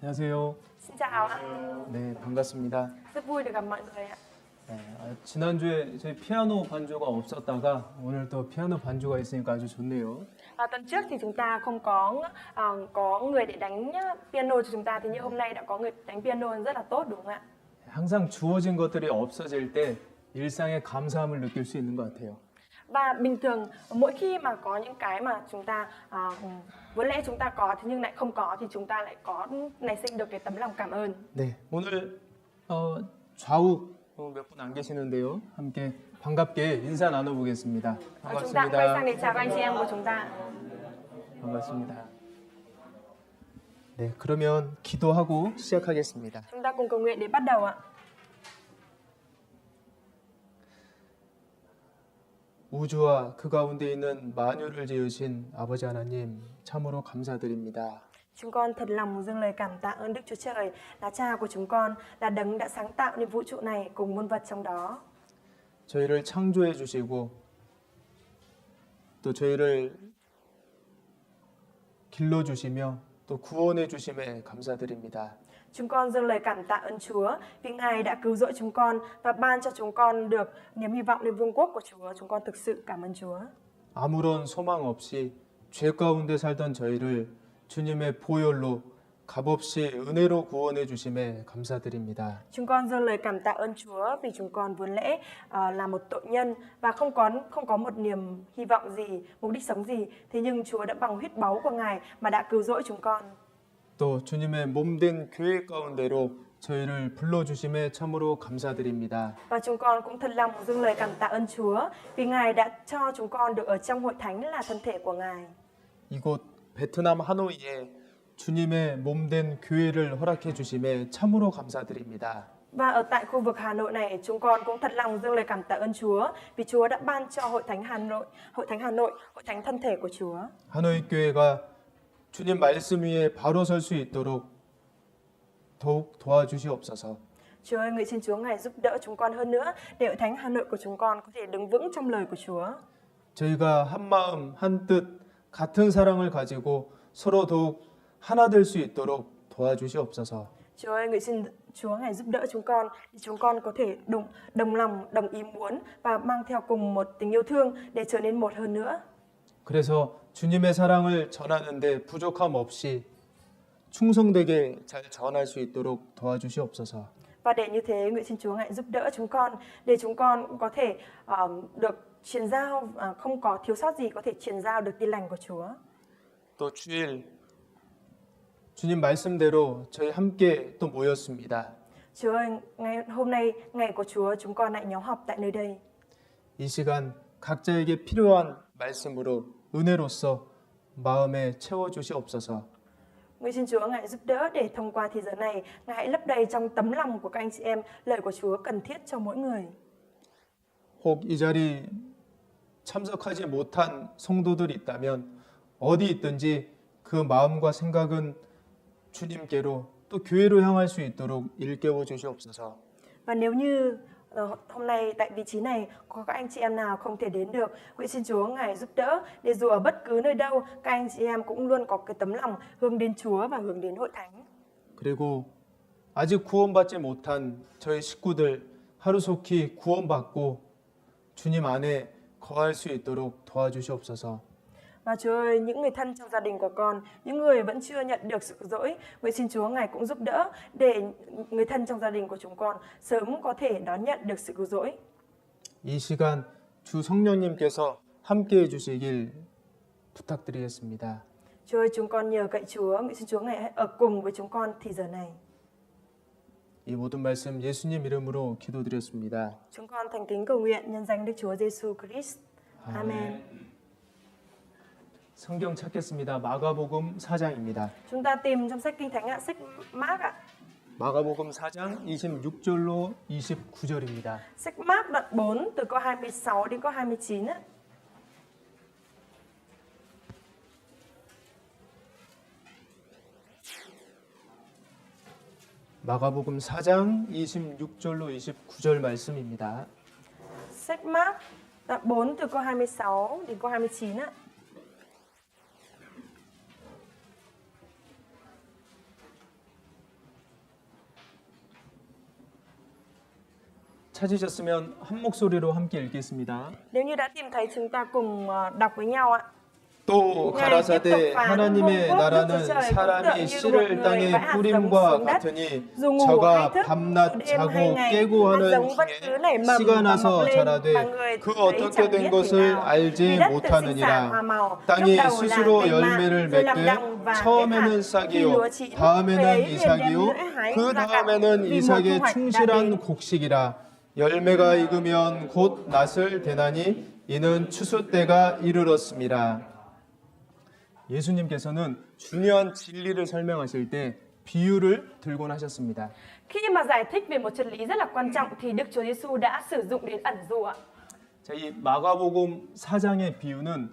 안녕하세요. Xin chào ạ. 네, 반갑습니다. Rất vui được gặp mọi người ạ. 네, 지난주에 저희 피아노 반주가 없었다가 오늘 또 피아노 반주가 있으니까 아주 좋네요. Tuần trước thì chúng ta không có người để đánh piano cho chúng ta, thì như hôm nay đã có người đánh piano rất là tốt, đúng không ạ? 항상 주어진 것들이 없어질 때 일상의 감사함을 느낄 수 있는 것 같아요. Và bình thường mỗi khi mà có những cái mà chúng ta vốn lẽ chúng ta có thế nhưng lại không có, thì chúng ta lại có nảy sinh được cái tấm lòng cảm ơn. 네, 오늘 좌우 몇 분 안 계시는데요. 함께 반갑게 인사 나눠보겠습니다. Chúng ta cũng quay sang 반갑습니다. để chào các anh chị em của chúng ta. 반갑습니다. 네, 그러면 기도하고 시작하겠습니다. Chúng ta cùng cầu nguyện để bắt đầu ạ. 우주와 그 가운데 있는 만유를 지으신 아버지 하나님 참으로 감사드립니다. Chúng con thật lòng dâng lời cảm tạ ơn Đức Chúa Trời là Cha của chúng con, là Đấng đã sáng tạo nên vũ trụ này cùng muôn vật trong đó. 저희를 창조해 주시고 또 저희를 길러 주시며 또 구원해 주심에 감사드립니다. Chúng con dâng lời cảm tạ ơn Chúa vì Ngài đã cứu rỗi chúng con và ban cho chúng con được niềm hy vọng lên vương quốc của Chúa. Chúng con thực sự cảm ơn Chúa. 아무런 소망 없이 죄 가운데 살던 저희를 주님의 보혈로 값없이 은혜로 구원해 주심에 감사드립니다. Chúng con dâng lời cảm tạ ơn Chúa vì chúng con vốn lẽ là một tội nhân và không có một niềm hy vọng gì, mục đích sống gì. Thế nhưng Chúa đã bằng huyết báu của Ngài mà đã cứu rỗi chúng con. 또 주님의 몸된 교회 가운데로 저희를 불러주심에 참으로 감사드립니다. Và chúng con cũng thật lòng dâng lời cảm tạ ơn Chúa vì Ngài đã cho chúng con được ở trong hội thánh là thân thể của Ngài. 이곳 베트남 하노이에 주님의 몸된 교회를 허락해 주심에 참으로 감사드립니다. Và ở tại khu vực Hà Nội này, chúng con cũng thật lòng dâng lời cảm tạ ơn Chúa vì Chúa đã ban cho hội thánh Hà Nội, hội thánh thân thể của Chúa. 하노이 교회가 주님 말씀 위에 바로 설 수 있도록 더욱 도와주시옵소서. Chúa ơi, nguyện xin Chúa Ngài giúp đỡ chúng con hơn nữa để hội thánh Hà Nội của chúng con có thể đứng vững trong lời của Chúa. 저희가 한 마음 한 뜻 같은 사랑을 가지고 서로 더욱 하나 될 수 있도록 도와주시옵소서. Chúa ơi, nguyện xin Chúa Ngài giúp đỡ chúng con để chúng con có thể đồng lòng, đồng ý muốn và mang theo cùng một tình yêu thương để trở nên một hơn nữa. 그래서 주님의 사랑을 전하는데 부족함 없이 충성되게 잘 전할 수 있도록 도와주시옵소서. Và để như thế, nguyện xin Chúa Ngài giúp đỡ chúng con để chúng con có thể được truyền giao, không có thiếu sót gì, có thể truyền giao được tin lành của Chúa. 또 주일 주님 말씀대로 저희 함께 또 모였습니다. Chúa ơi, hôm nay ngày của Chúa, chúng con lại nhóm họp tại nơi đây. 이 시간 각자에게 필요한 말씀으로 은혜로서 마음에 채워 주시옵소서. Nguyện xin Chúa Ngài giúp đỡ để thông qua thì giờ này, Ngài hãy lấp đầy trong tấm lòng của các anh chị em lời của Chúa cần thiết cho mỗi người. 혹 이 자리 참석하지 못한 성도들이 있다면 어디 있든지 그 마음과 생각은 주님께로 또 교회로 향할 수 있도록 일깨워 주시옵소서. Và nếu như hôm nay tại vị trí này có các anh chị em nào không thể đến được, nguyện xin Chúa Ngài giúp đỡ để dù ở bất cứ nơi đâu, các anh chị em cũng luôn có cái tấm lòng hướng đến Chúa và hướng đến hội thánh. 그리고 아직 구원받지 못한 저희 식구들 하루속히 구원받고 주님 안에 거할 수 있도록 도와주시옵소서. Và Chúa ơi, những người thân trong gia đình của con, những người vẫn chưa nhận được sự cứu rỗi, nguyện xin Chúa Ngài cũng giúp đỡ để người thân trong gia đình của chúng con sớm có thể đón nhận được sự cứu rỗi. 이 시간 주 성령님께서 함께 해주시길 부탁드리겠습니다. Chúa ơi, chúng con nhờ cậy Chúa, nguyện xin Chúa Ngài hãy ở cùng với chúng con thì giờ này. 이 모든 말씀 예수님 이름으로 기도드렸습니다. Chúng con thành kính cầu nguyện nhân danh Đức Chúa Giêsu Christ. Amen. 성경 찾겠습니다. 마가복음 4장입니다. Chúng ta tìm trong sách Kinh Thánh ạ, sách Mác ạ. 마가복음 4장 26절로 29절입니다. Sách Mác đoạn 4 từ câu 26 đến câu 29 ạ. 마가복음 4장 26절로 29절 말씀입니다. Sách Mác đoạn 4 từ câu 26 đến câu 29 ạ. 찾으셨으면 한 목소리로 함께 읽겠습니다. Nếu như đã tìm thấy chúng ta cùng đọc với nhau ạ. 또 가라사대 하나님의 나라는 사람이 씨를 땅에 뿌림과 같으니 저가 밤낮 자고 깨고 하는 중에 씨가 나서 자라되 그 어떻게 된 것을 알지 못하느니라. 땅이 스스로 열매를 맺되 처음에는 싹이요 다음에는 이삭이요 그 다음에는 이삭의 충실한 곡식이라. 열매가 익으면 곧 낫을 대나니 이는 추수 때가 이르렀습니다. 예수님께서는 중요한 진리를 설명하실 때 비유를 들곤 하셨습니다. Khi mà giải thích về một chân lý rất là quan trọng thì Đức Chúa Giêsu đã sử dụng đến ẩn dụ ạ. 자, 이 마가복음 4장의 비유는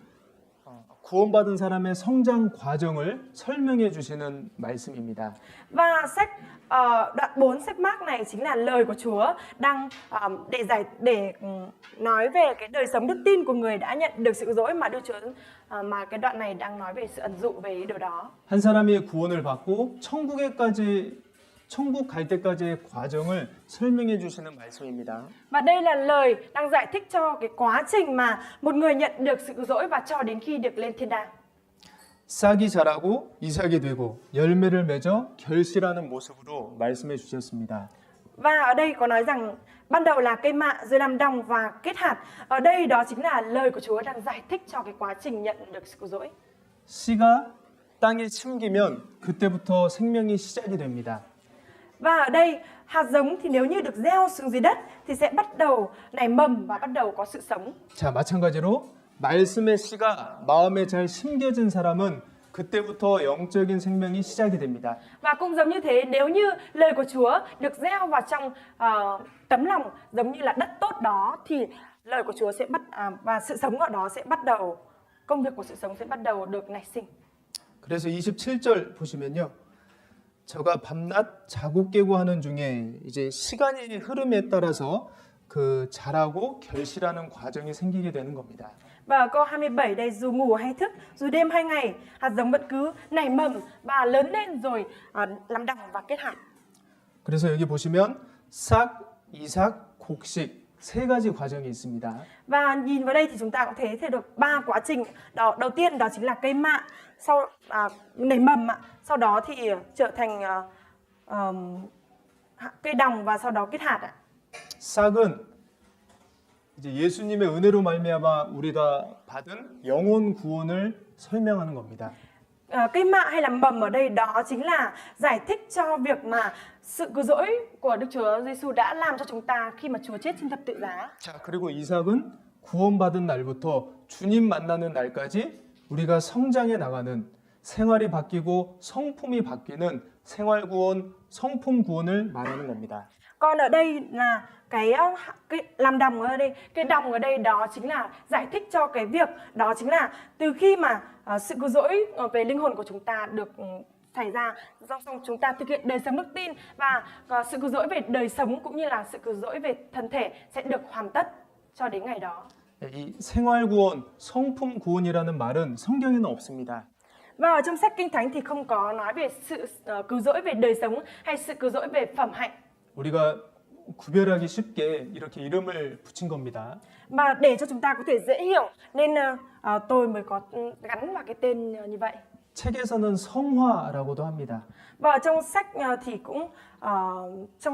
구원받은 사람의 성장 과정을 설명해 주시는 말씀입니다. Và đoạn 4 sách Mác này chính là lời của Chúa đang để nói về cái đời sống đức tin của người đã nhận được sự dỗi mà Đức Chúa mà cái đoạn này đang nói về sự ẩn dụ về điều đó. 한 사람이 구원을 받고 천국 갈 때까지의 과정을 설명해 주시는 말씀입니다. Và đây là lời đang giải thích cho cái quá trình mà một người nhận được sự dỗi và cho đến khi được lên thiên đàng. 싹이 자라고 이삭이 되고 열매를 맺어 결실하는 모습으로 말씀해 주셨습니다. Và ở đây có nói rằng ban đầu là cây mạ, rồi làm đồng và kết hạt. Ở đây đó chính là lời của Chúa đang giải thích cho cái quá trình nhận được sự dỗi. 씨가 땅에 심기면 그때부터 생명이 시작이 됩니다. Và ở đây hạt giống thì nếu như được gieo xuống dưới đất thì sẽ bắt đầu nảy mầm và bắt đầu có sự sống. 자, 마찬가지로 말씀의 씨가 마음에 잘 심겨진 사람은 그때부터 영적인 생명이 시작이 됩니다. Và cũng giống như thế, nếu như lời của Chúa được gieo vào trong tấm lòng giống như là đất tốt đó thì lời của Chúa sẽ và sự sống ở đó sẽ bắt đầu, công việc của sự sống sẽ bắt đầu được nảy sinh. 그래서 27절 보시면요. 저가 밤낮 자고 깨고 하는 중에 이제 시간의 흐름에 따라서 그 자라고 결실하는 과정이 생기게 되는 겁니다. Và ở câu 27 đây, dù ngủ hay thức, dù đêm hay ngày, hạt giống vẫn cứ nảy mầm và lớn lên rồi làm đồng và kết hạt. 그래서 여기 보시면 싹, 이삭, 곡식 세 가지 과정이 있습니다. Và nhìn vào đây thì chúng ta có thể thấy được 3 quá trình. Đầu tiên đó chính là cây mạ, sau nảy mầm ạ, sau đó thì trở thành cây đồng và sau đó kết hạt ạ. 싹은 이제 예수님의 은혜로 말미암아 우리가 받은 영혼 구원을 설명하는 겁니다. Cây mạ hay là mầm ở đây đó chính là giải thích cho việc mà sự cứu rỗi của Đức Chúa Giêsu đã làm cho chúng ta khi mà Chúa chết trên thập tự giá. 자, 그리고 이삭은 구원받은 날부터 주님 만나는 날까지 우리가 성장해 나가는 생활이 바뀌고 성품이 바뀌는 생활 구원, 성품 구원을 말하는 겁니다. Còn ở đây là cái làm đồng ở đây, cái đồng ở đây đó chính là giải thích cho cái việc đó chính là từ khi mà sự cứu rỗi về linh hồn của chúng ta được xảy ra, do xong chúng ta thực hiện đời sống đức tin và sự cứu rỗi về đời sống cũng như là sự cứu rỗi về thân thể sẽ được hoàn tất cho đến ngày đó. 이 생활 구원, 성품 구원이라는 말은 성경에는 없습니다. Và ở trong sách Kinh Thánh thì không có nói về sự cứu rỗi về đời sống hay sự cứu rỗi về phẩm hạnh. 우리가 구별하기 쉽게 이렇게 이름을 붙인 겁니다. Mà để cho chúng ta có thể dễ hiểu nên tôi mới có gắn vào cái tên như vậy. 책에서는 성화라고도 합니다. Và ở trong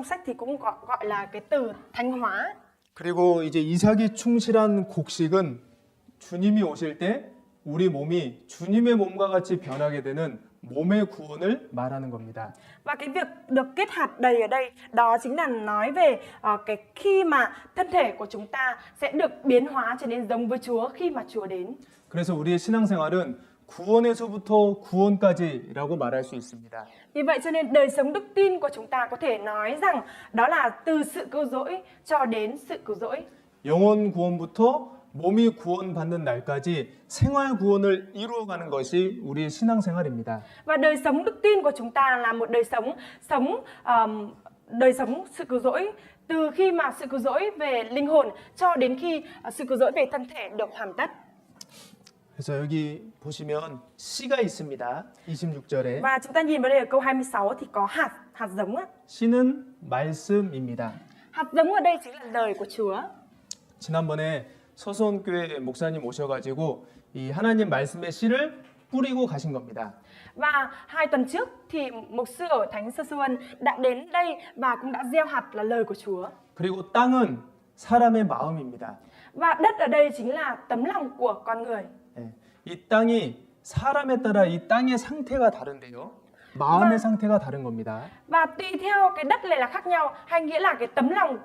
sách thì cũng gọi là cái từ thánh hóa. 그리고 이제 이삭이 충실한 곡식은 주님이 오실 때 우리 몸이 주님의 몸과 같이 변하게 되는 몸의 구원을 말하는 겁니다. Và cái việc được kết hạt đầy ở đây đó chính là nói về cái khi mà thân thể của chúng ta sẽ được biến hóa trở nên giống với Chúa khi mà Chúa đến. 그래서 우리의 신앙생활은 구원에서부터 구원까지라고 말할 수 있습니다. Vì vậy cho nên đời sống đức tin của chúng ta có thể nói rằng đó là từ sự cứu rỗi cho đến sự cứu rỗi. 영혼 구원부터 몸이 구원받는 날까지 생활 구원을 이루어가는 것이 우리의 신앙생활입니다. Và đời sống đức tin của chúng ta là một đời sống sự cứu rỗi từ khi mà sự cứu rỗi về linh hồn cho đến khi sự cứu rỗi về thân thể được hoàn tất. 그래서 여기 보시면 씨가 있습니다. 26절에. Và chúng ta nhìn vào đây ở câu 26 thì có hạt giống á. 씨는 말씀입니다. Hạt giống ở đây chính là lời của Chúa. 지난번에 서수원교회 목사님 오셔가지고 이 하나님 말씀의 씨를 뿌리고 가신 겁니다. Và 2 tuần trước thì mục sư ở Thánh Sơ Xuân đã đến đây và cũng đã gieo hạt là lời của Chúa. 그리고 땅은 사람의 마음입니다. Và đất ở đây chính là tấm lòng của con người. 예, 이 땅이 사람에 따라 이 땅의 상태가 다른데요. 마음의 상태가 다른 겁니다. Và tùy theo cái đất này là khác nhau, hay nghĩa là cái tấm lòng,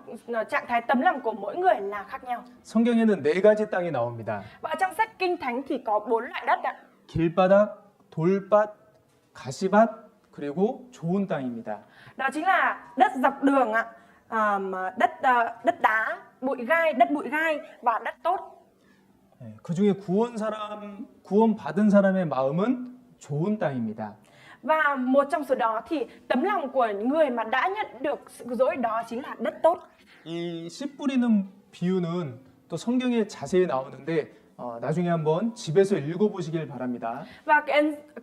trạng thái tấm lòng của mỗi người là khác nhau. 성경에는 4가지 땅이 나옵니다. Và trong sách Kinh Thánh thì có 4 loại đất ạ. 길바닥, 돌밭, 가시밭, 그리고 좋은 땅입니다. Đó chính là đất dọc đường ạ, đất đá, đất bụi gai và đất tốt. 예, 그 중에 구원 받은 사람의 마음은 좋은 땅입니다. Và một trong số đó thì tấm lòng của người mà đã nhận được sự cứu rỗi đó chính là đất tốt. 이 씨 뿌리는 비유는 또 성경에 자세히 나오는데 나중에 한번 집에서 읽어보시길 바랍니다. Và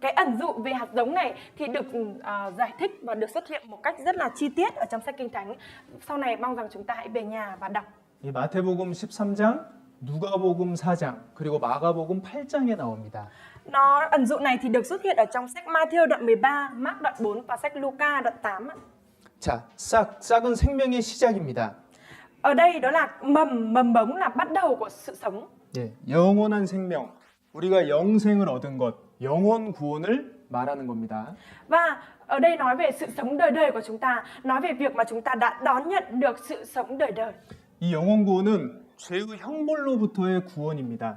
cái ẩn dụ về hạt giống này thì được giải thích và được xuất hiện một cách rất là chi tiết ở trong sách Kinh Thánh. Sau này mong rằng chúng ta hãy về nhà và đọc. 이 마태복음 13장, 누가복음 4장, 그리고 마가복음 8장에 나옵니다. Ẩn dụ này thì được xuất hiện ở trong sách Ma-thiêu đoạn 13, Mác đoạn 4 và sách Luca đoạn 8. 자, 싹은 생명의 시작입니다. Ở đây đó là mầm bống là bắt đầu của sự sống. 예, 영원한 생명, 우리가 영생을 얻은 것, 영원 구원을 말하는 겁니다. Và ở đây nói về sự sống đời đời của chúng ta, nói về việc mà chúng ta đã đón nhận được sự sống đời đời. 이 영원 구원은 죄의 형벌로부터의 구원입니다.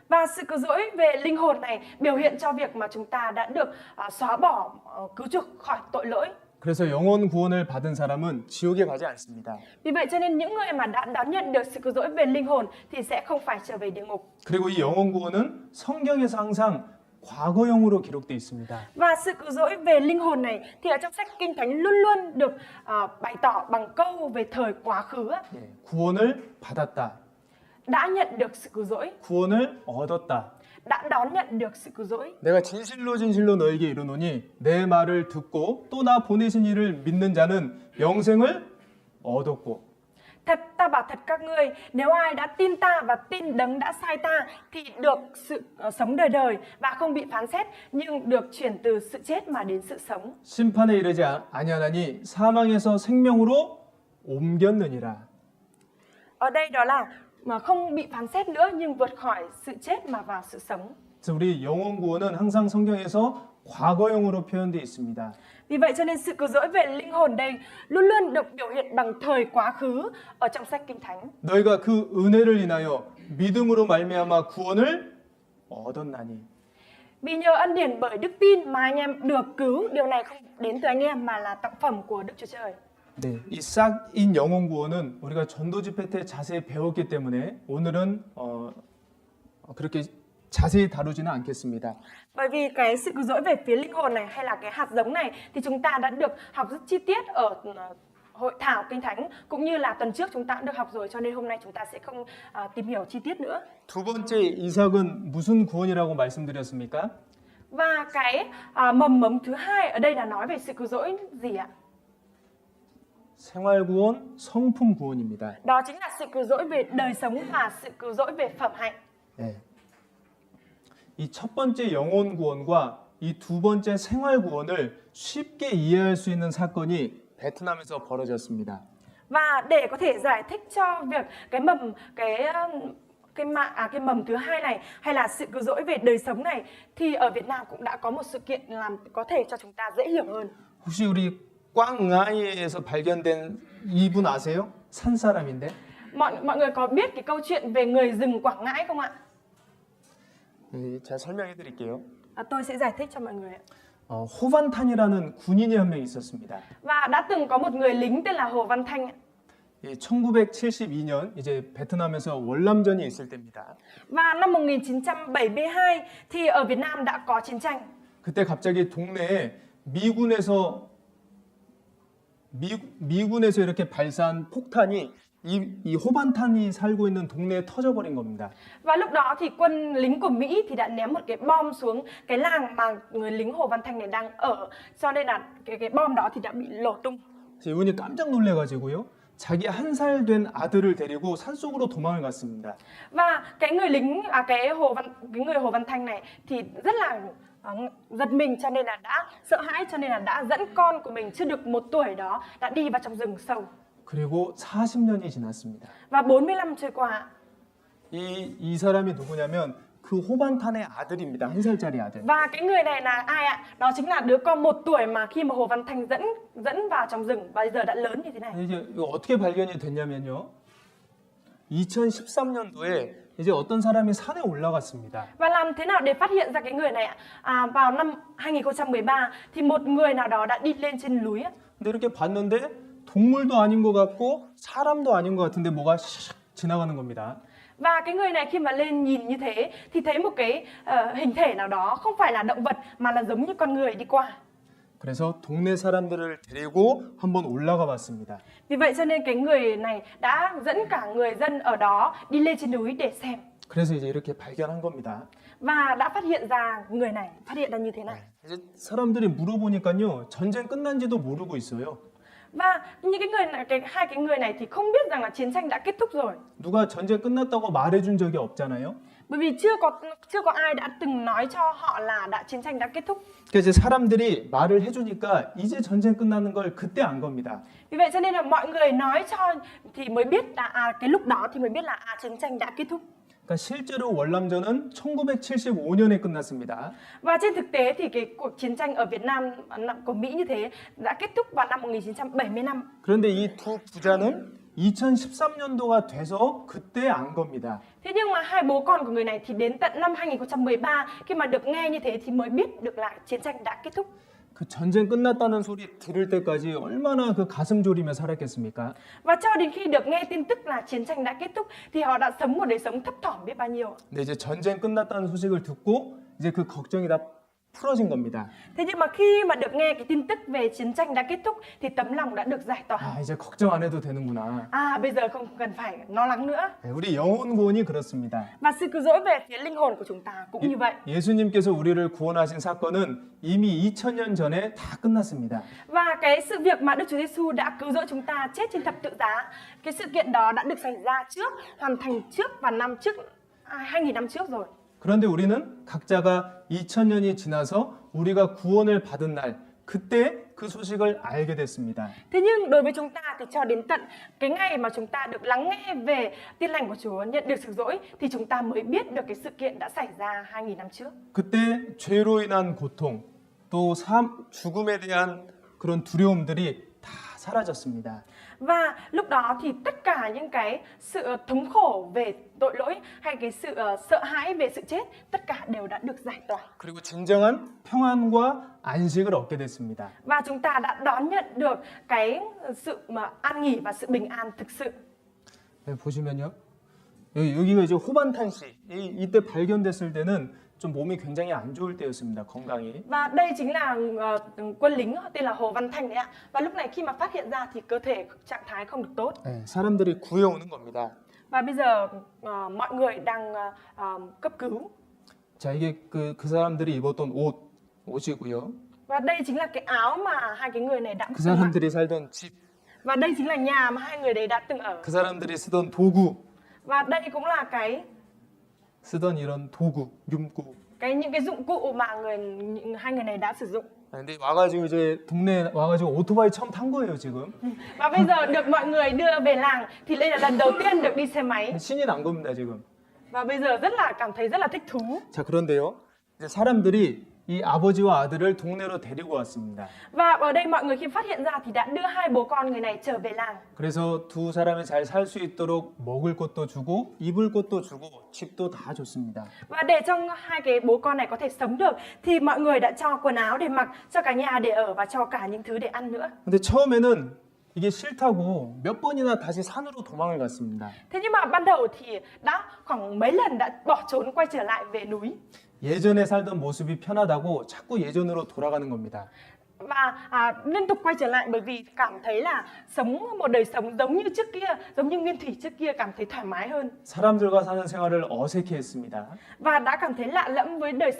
Và sự cứu rỗi về linh hồn này biểu hiện cho việc mà chúng ta đã được xóa bỏ, cứu chuộc khỏi tội lỗi. 그래서 영원 구원을 받은 사람은 지옥에 가지 않습니다. Vì vậy cho nên những người mà đã đón nhận được sự cứu rỗi về linh hồn thì sẽ không phải trở về địa ngục. 그리고 이 영원 구원은 성경에서 항상 과거형으로 기록되어 있습니다. Và sự cứu rỗi về linh hồn này thì ở trong sách Kinh Thánh luôn luôn được bày tỏ bằng câu về thời quá khứ. 예, 구원을 받았다. Đã nhận được sự cứu rỗi, 구원을 얻었다. đã đón nhận được sự cứu rỗi. 내가 진실로 너에게 이르노니 내 말을 듣고 또 나 보내신 이를 믿는 자는 영생을 얻었고. Thật ta bảo thật các ngươi, nếu ai đã tin ta và tin đấng đã sai ta thì được sự sống đời đời và không bị phán xét nhưng được chuyển từ sự chết mà đến sự sống. 심판에 이르지 아니하나니 사망에서 생명으로 옮겼느니라. Ở đây đó là mà không bị phán xét nữa nhưng vượt khỏi sự chết mà vào sự sống. 그래서 우리 영원 구원은 항상 성경에서 과거형으로 표현되어 있습니다. Vì vậy cho nên sự cứu rỗi về linh hồn đây luôn luôn được biểu hiện bằng thời quá khứ ở trong sách Kinh Thánh. 너희가 그 은혜를 인하여 믿음으로 말미암아 구원을 얻었나니. Vì nhờ ân điển bởi đức tin mà anh em được cứu, điều này không đến từ anh em mà là tặng phẩm của Đức Chúa Trời. 네, 이 싹인 영혼 구원은 우리가 전도 집회 때 자세히 배웠기 때문에 오늘은 그렇게 자세히 다루지는 않겠습니다. Bởi vì cái sự cứu rỗi về phía linh hồn này hay là cái hạt giống này thì chúng ta đã được học rất chi tiết ở hội thảo Kinh Thánh cũng như là tuần trước chúng ta đã được học rồi, cho nên hôm nay chúng ta sẽ không tìm hiểu chi tiết nữa. 두 번째 이삭은 무슨 구원이라고 말씀드렸습니까? Và cái mầm mống thứ hai ở đây là nói về sự cứu rỗi gì ạ? 생활 구원, 성품 구원입니다. Đó chính là sự cứu rỗi về đời sống và sự cứu rỗi về phẩm hạnh. 네. 이 첫 번째 영혼 구원과 이 두 번째 생활 구원을 쉽게 이해할 수 있는 사건이 베트남에서 벌어졌습니다. Và để có thể giải thích cho việc cái mầm thứ hai này hay là sự cứu rỗi về đời sống này thì ở Việt Nam cũng đã có một sự kiện làm có thể cho chúng ta dễ hiểu hơn. 혹시 우리 꽝응아이에서 발견된 이분 아세요? 산 사람인데. Mọi người có biết cái câu chuyện về người rừng Quảng Ngãi không ạ? 제가 설명해 드릴게요. Tôi sẽ giải thích cho mọi người ạ. 호반탄이라는 군인이 한 명 있었습니다. Và đã từng có một người lính tên là Hồ Văn Thanh ạ. 1972년 이제 베트남에서 월남전이 있을 때입니다. Và năm 1972 thì ở Việt Nam đã có chiến tranh. 그때 갑자기 동네에 미군에서 이렇게 발사한 폭탄이 이 호반탄이 살고 있는 동네에 터져버린 겁니다. Và lúc đó thì quân lính của Mỹ thì đã ném một cái bom xuống cái làng mà người lính Hồ Văn Thanh này đang ở, cho nên là cái bom đó thì đã bị nổ tung. 이분이 깜짝 놀래가지고요. 자기 1살 된 아들을 데리고 산속으로 도망을 갔습니다. Và cái người lính cái người Hồ Văn Thanh này thì rất là giật mình, cho nên là đã sợ hãi, cho nên là đã dẫn con của mình chưa được 1 tuổi đó đã đi vào trong rừng sâu. 그리고 40년이 지났습니다. Và 40 năm trôi qua. 이 사람이 누구냐면 그 호반탄의 아들입니다. 1살짜리 아들. Và cái người này là ai ạ? Đó chính là đứa con 1 tuổi mà khi mà Hồ Văn Thanh dẫn vào trong rừng và bây giờ đã lớn như thế này. 이제 이거 어떻게 발견이 됐냐면요. 2013년도에 이제 어떤 사람이 산에 올라갔습니다. Và làm thế nào để phát hiện ra cái người này ạ? Vào năm 2013 thì một người nào đó đã đi lên trên núi ạ. 근데 이렇게 봤는데 동물도 아닌 것 같고 사람도 아닌 것 같은데 뭐가 샥 지나가는 겁니다. Và cái người này khi mà lên nhìn như thế thì thấy một cái hình thể nào đó không phải là động vật mà là giống như con người đi qua. 그래서 동네 사람들을 데리고 한번 올라가 봤습니다. Vì vậy cho nên cái người này đã dẫn cả người dân ở đó đi lên trên núi để xem. 그래서 이제 이렇게 발견한 겁니다. Và đã phát hiện ra người này, phát hiện ra như thế này. 이제 사람들이 물어보니까요. 전쟁 끝난지도 모르고 있어요. Và những cái người này, hai cái người này thì không biết rằng là chiến tranh đã kết thúc rồi. 누가 전쟁 끝났다고 말해준 적이 없잖아요. Bởi vì chưa có ai đã từng nói cho họ là chiến tranh đã kết thúc. 그래서 이제 사람들이 말을 해주니까 이제 전쟁 끝나는 걸 그때 안 겁니다. Vì vậy cho nên là mọi người nói cho thì mới biết là cái lúc đó thì mới biết là chiến tranh đã kết thúc. 그러니까 실제로 월남전은 1975년에 끝났습니다. Và trên thực tế thì cái cuộc chiến tranh ở Việt Nam của Mỹ như thế đã kết thúc vào năm 1975. 그런데 이 두 부자는 2013년도가 돼서 그때 안 겁니다. Thế nhưng mà hai bố con của người này thì đến tận năm 2013 khi mà được nghe như thế thì mới biết được là chiến tranh đã kết thúc. 그 전쟁 끝났다는 소리 들을 때까지 얼마나 그 가슴 졸이며 살았겠습니까? Và cho đến khi được nghe tin tức là chiến tranh đã kết thúc thì họ đã sống một đời sống thấp thỏm biết bao nhiêu. 근데 이제 전쟁 끝났다는 소식을 듣고 이제 그 걱정이 다 풀어진 겁니다. Thế nhưng mà khi mà được nghe cái tin tức về chiến tranh đã kết thúc thì tấm lòng đã được giải tỏa. 아, 이제 걱정 안 해도 되는구나. Bây giờ không cần phải lo lắng nữa. 네, 우리 영혼 구원이 그렇습니다. Và sự cứu rỗi về phía linh hồn của chúng ta cũng như vậy. 예수님께서 우리를 구원하신 사건은 이미 2000년 전에 다 끝났습니다. Và cái sự việc mà Đức Chúa Giêsu đã cứu rỗi chúng ta chết trên thập tự giá, cái sự kiện đó đã được xảy ra trước, hoàn thành trước và 2000 năm trước rồi. 그런데 우리는 각자가 2000년이 지나서 우리가 구원을 받은 날 그때 그 소식을 알게 됐습니다. Thế nhưng đối với chúng ta thì cho đến tận cái ngày mà chúng ta được lắng nghe về tin lành của Chúa, nhận được sự dỗi thì chúng ta mới biết được cái sự kiện đã xảy ra 2000 năm trước. 그때 죄로 인한 고통 또 죽음에 대한 그런 두려움들이 다 사라졌습니다. Và lúc đó thì tất cả những cái sự thống khổ về tội lỗi hay cái sự sợ hãi về sự chết, tất cả đều đã được giải tỏa. 그리고 진정한 평안과 안식을 얻게 됐습니다. Và chúng ta đã đón nhận được cái sự mà an nghỉ và sự bình an thực sự. 네, 보시면요. 여기가 이제 호반탄씨. 이때 발견됐을 때는 좀 몸이 굉장히 안 좋을 때였습니다. 건강이. Và đây chính là quân lính tên là Hồ Văn Thanh đấy ạ. Và lúc này khi mà phát hiện ra thì cơ thể trạng thái không được tốt. 네, 사람들이 구해오는 겁니다. Và bây giờ mọi người đang cấp cứu. 자, 이게 그 사람들이 입었던 옷이고요. Và đây chính là cái áo mà hai cái người này đã 그 từng mặc. 사람들이 살던 집, Và đây chính là nhà mà hai người đấy đã từng ở. 그 사람들이 쓰던 도구, Và đây cũng là 쓰던 이런 도구, 윰구. những cái dụng cụ mà hai người này đã sử dụng. 근데 와가지고 이제 동네 와가지고 오토바이 처음 탄 거예요 지금. Và bây giờ được mọi người đưa về làng thì đây là lần đầu tiên được đi xe máy. 신이 난 겁니다 지금. Và bây giờ cảm thấy rất là thích thú. 자, 그런데요. 이제 사람들이 이 아버지와 아들을 동네로 데리고 왔습니다. Và ở đây mọi người khi phát hiện ra thì đã đưa hai bố con người này trở về làng. 그래서 두 사람이 잘 살 수 있도록 먹을 것도 주고 입을 것도 주고 집도 다 줬습니다. Và để cho hai cái bố con này có thể sống được thì mọi người đã cho quần áo để mặc, cho cả nhà để ở và cho cả những thứ để ăn nữa. 근데 처음에는 이게 싫다고 몇 번이나 다시 산으로 도망을 갔습니다. Thế nhưng mà ban đầu thì đã khoảng mấy lần đã bỏ trốn quay trở lại về núi. 예전에 살던 모습이 편하다고 자꾸 예전으로 돌아가는 겁니다. Và liên tục quay trở lại bởi vì cảm thấy là sống một đời sống giống như trước kia, giống như nguyên thủy trước kia, cảm thấy thoải mái hơn. 사람들과 사는 생활을 어색해했습니다. Và đã cảm thấy lạ lẫm với đời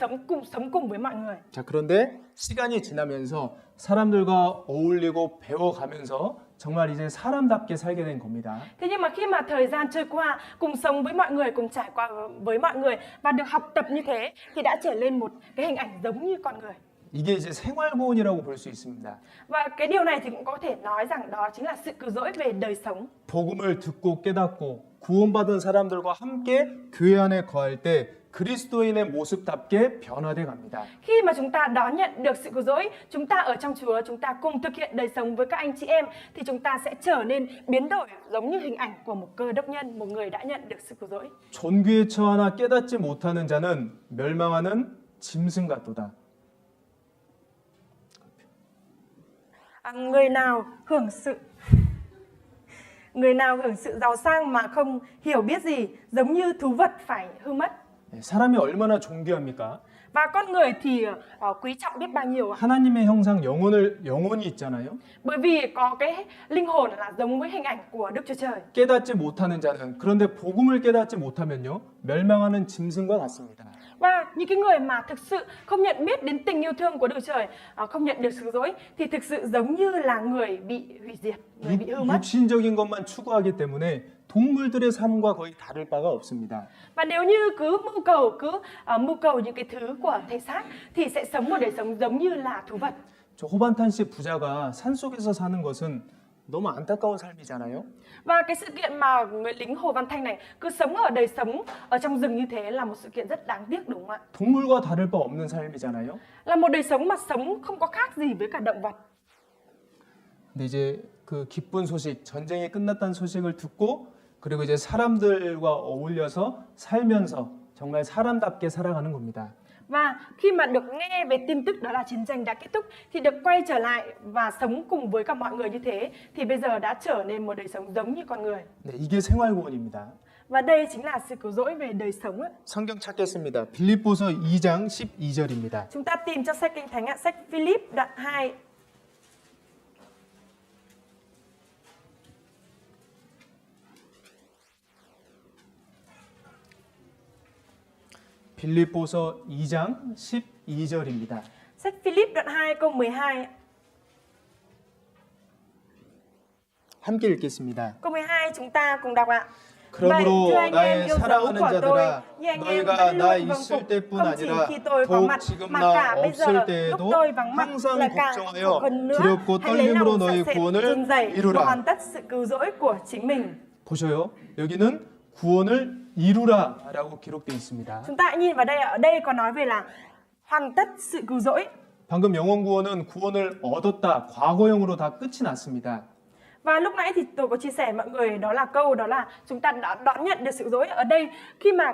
sống cùng với mọi người. 자, 그런데 시간이 지나면서 사람들과 어울리고 배워가면서 정말 이제 사람답게 살게 된 겁니다. Thế nhưng mà khi mà thời gian trôi qua, cùng sống với mọi người, cùng trải qua với mọi người và được học tập như thế thì đã trở lên một cái hình ảnh giống như con người. 이게 이제 생활구원이라고 볼 수 있습니다. Và cái điều này thì cũng có thể nói rằng đó chính là sự cứu rỗi về đời sống. 복음을 듣고 깨닫고 구원받은 사람들과 함께 교회 안에 거할 때 그리스도인의 모습답게 변화돼 갑니다. Khi mà chúng ta đón nhận được sự cứu rỗi, chúng ta ở trong Chúa, chúng ta cùng thực hiện đời sống với các anh chị em thì chúng ta sẽ trở nên biến đổi giống như hình ảnh của một cơ đốc nhân, một người đã nhận được sự cứu rỗi. 존귀에 처하나 깨닫지 못하는 자는 멸망하는 짐승 같도다. Người nào hưởng sự giàu sang mà không hiểu biết gì, giống như thú vật phải hư mất. 사람이 얼마나 존귀합니까? Và con người thì quý trọng biết bao nhiêu ạ? 하나님의 형상 영혼이 있잖아요. Bởi vì có cái linh hồn là giống với hình ảnh của Đức Chúa Trời. 깨닫지 못하는 자는 그런데 복음을 깨닫지 못하면요 멸망하는 짐승과 같습니다. Và những cái người mà thực sự không nhận biết đến tình yêu thương của Đức Chúa Trời, không nhận được sự dối thì thực sự giống như là người bị hủy diệt, người bị hư mất. 육신적인 것만 추구하기 때문에 동물들의 삶과 거의 다를 바가 없습니다. Và nếu như cứ mưu cầu những cái thứ của thể xác thì sẽ sống một đời sống giống như là thú vật. 저 호반탄 씨 부자가 산속에서 사는 것은 너무 안타까운 삶이잖아요. Và cái sự kiện mà người lính Hồ Văn Thanh này cứ sống ở đời sống ở trong rừng như thế là một sự kiện rất đáng tiếc, đúng không ạ? 동물과 다를 바 없는 삶이잖아요. Là một đời sống mà sống không có khác gì với cả động vật. 근데 이제 그 기쁜 소식, 전쟁이 끝났다는 소식을 듣고 그리고 이제 사람들과 어울려서 살면서 정말 사람답게 살아가는 겁니다. Và khi mà được nghe về tin tức đó là chiến tranh đã kết thúc thì được quay trở lại và sống cùng với cả mọi người như thế thì bây giờ đã trở nên một đời sống giống như con người. 네, 이게 생활구원입니다. Và đây chính là sự cứu rỗi về đời sống ấy. 성경 찾겠습니다. 빌립보서 2장 12절입니다. Chúng ta tìm cho sách Kinh Thánh ạ, sách Philip đoạn 2. 빌립보서 2장 12절입니다. Sách Philip đoạn 2 câu 12. 함께 읽겠습니다. Câu 12 chúng ta cùng đọc ạ. 그러므로 Vậy, thưa anh em 나의 yêu dấu 사랑하는 của tôi, 자들아 như anh em 너희가 vẫn 나 luôn vâng 있을 phục, 때뿐 không chỉ 아니라 khi tôi có 더욱 mặt 지금 mà 나 cả bây giờ 없을 lúc 때에도 tôi vắng mặt 항상 là càng 걱정하여 phục hơn nữa. 두렵고 Hãy lấy 떨림으로 lòng 너희 sợ sệt, 구원을 run rẩy và 이루라. hoàn tất sự cứu rỗi của chính mình. 보셔요. 여기는 구원을 이루라라고 기록되어 있습니다. Chúng ta hãy nhìn vào đây, ở đây có nói về là hoàn tất sự cứu rỗi. 방금 영원 구원은 구원을 얻었다 과거형으로 다 끝이 났습니다. Và lúc nãy thì tôi có chia sẻ mọi người đó là chúng ta đã đón nhận được sự dối ở đây khi mà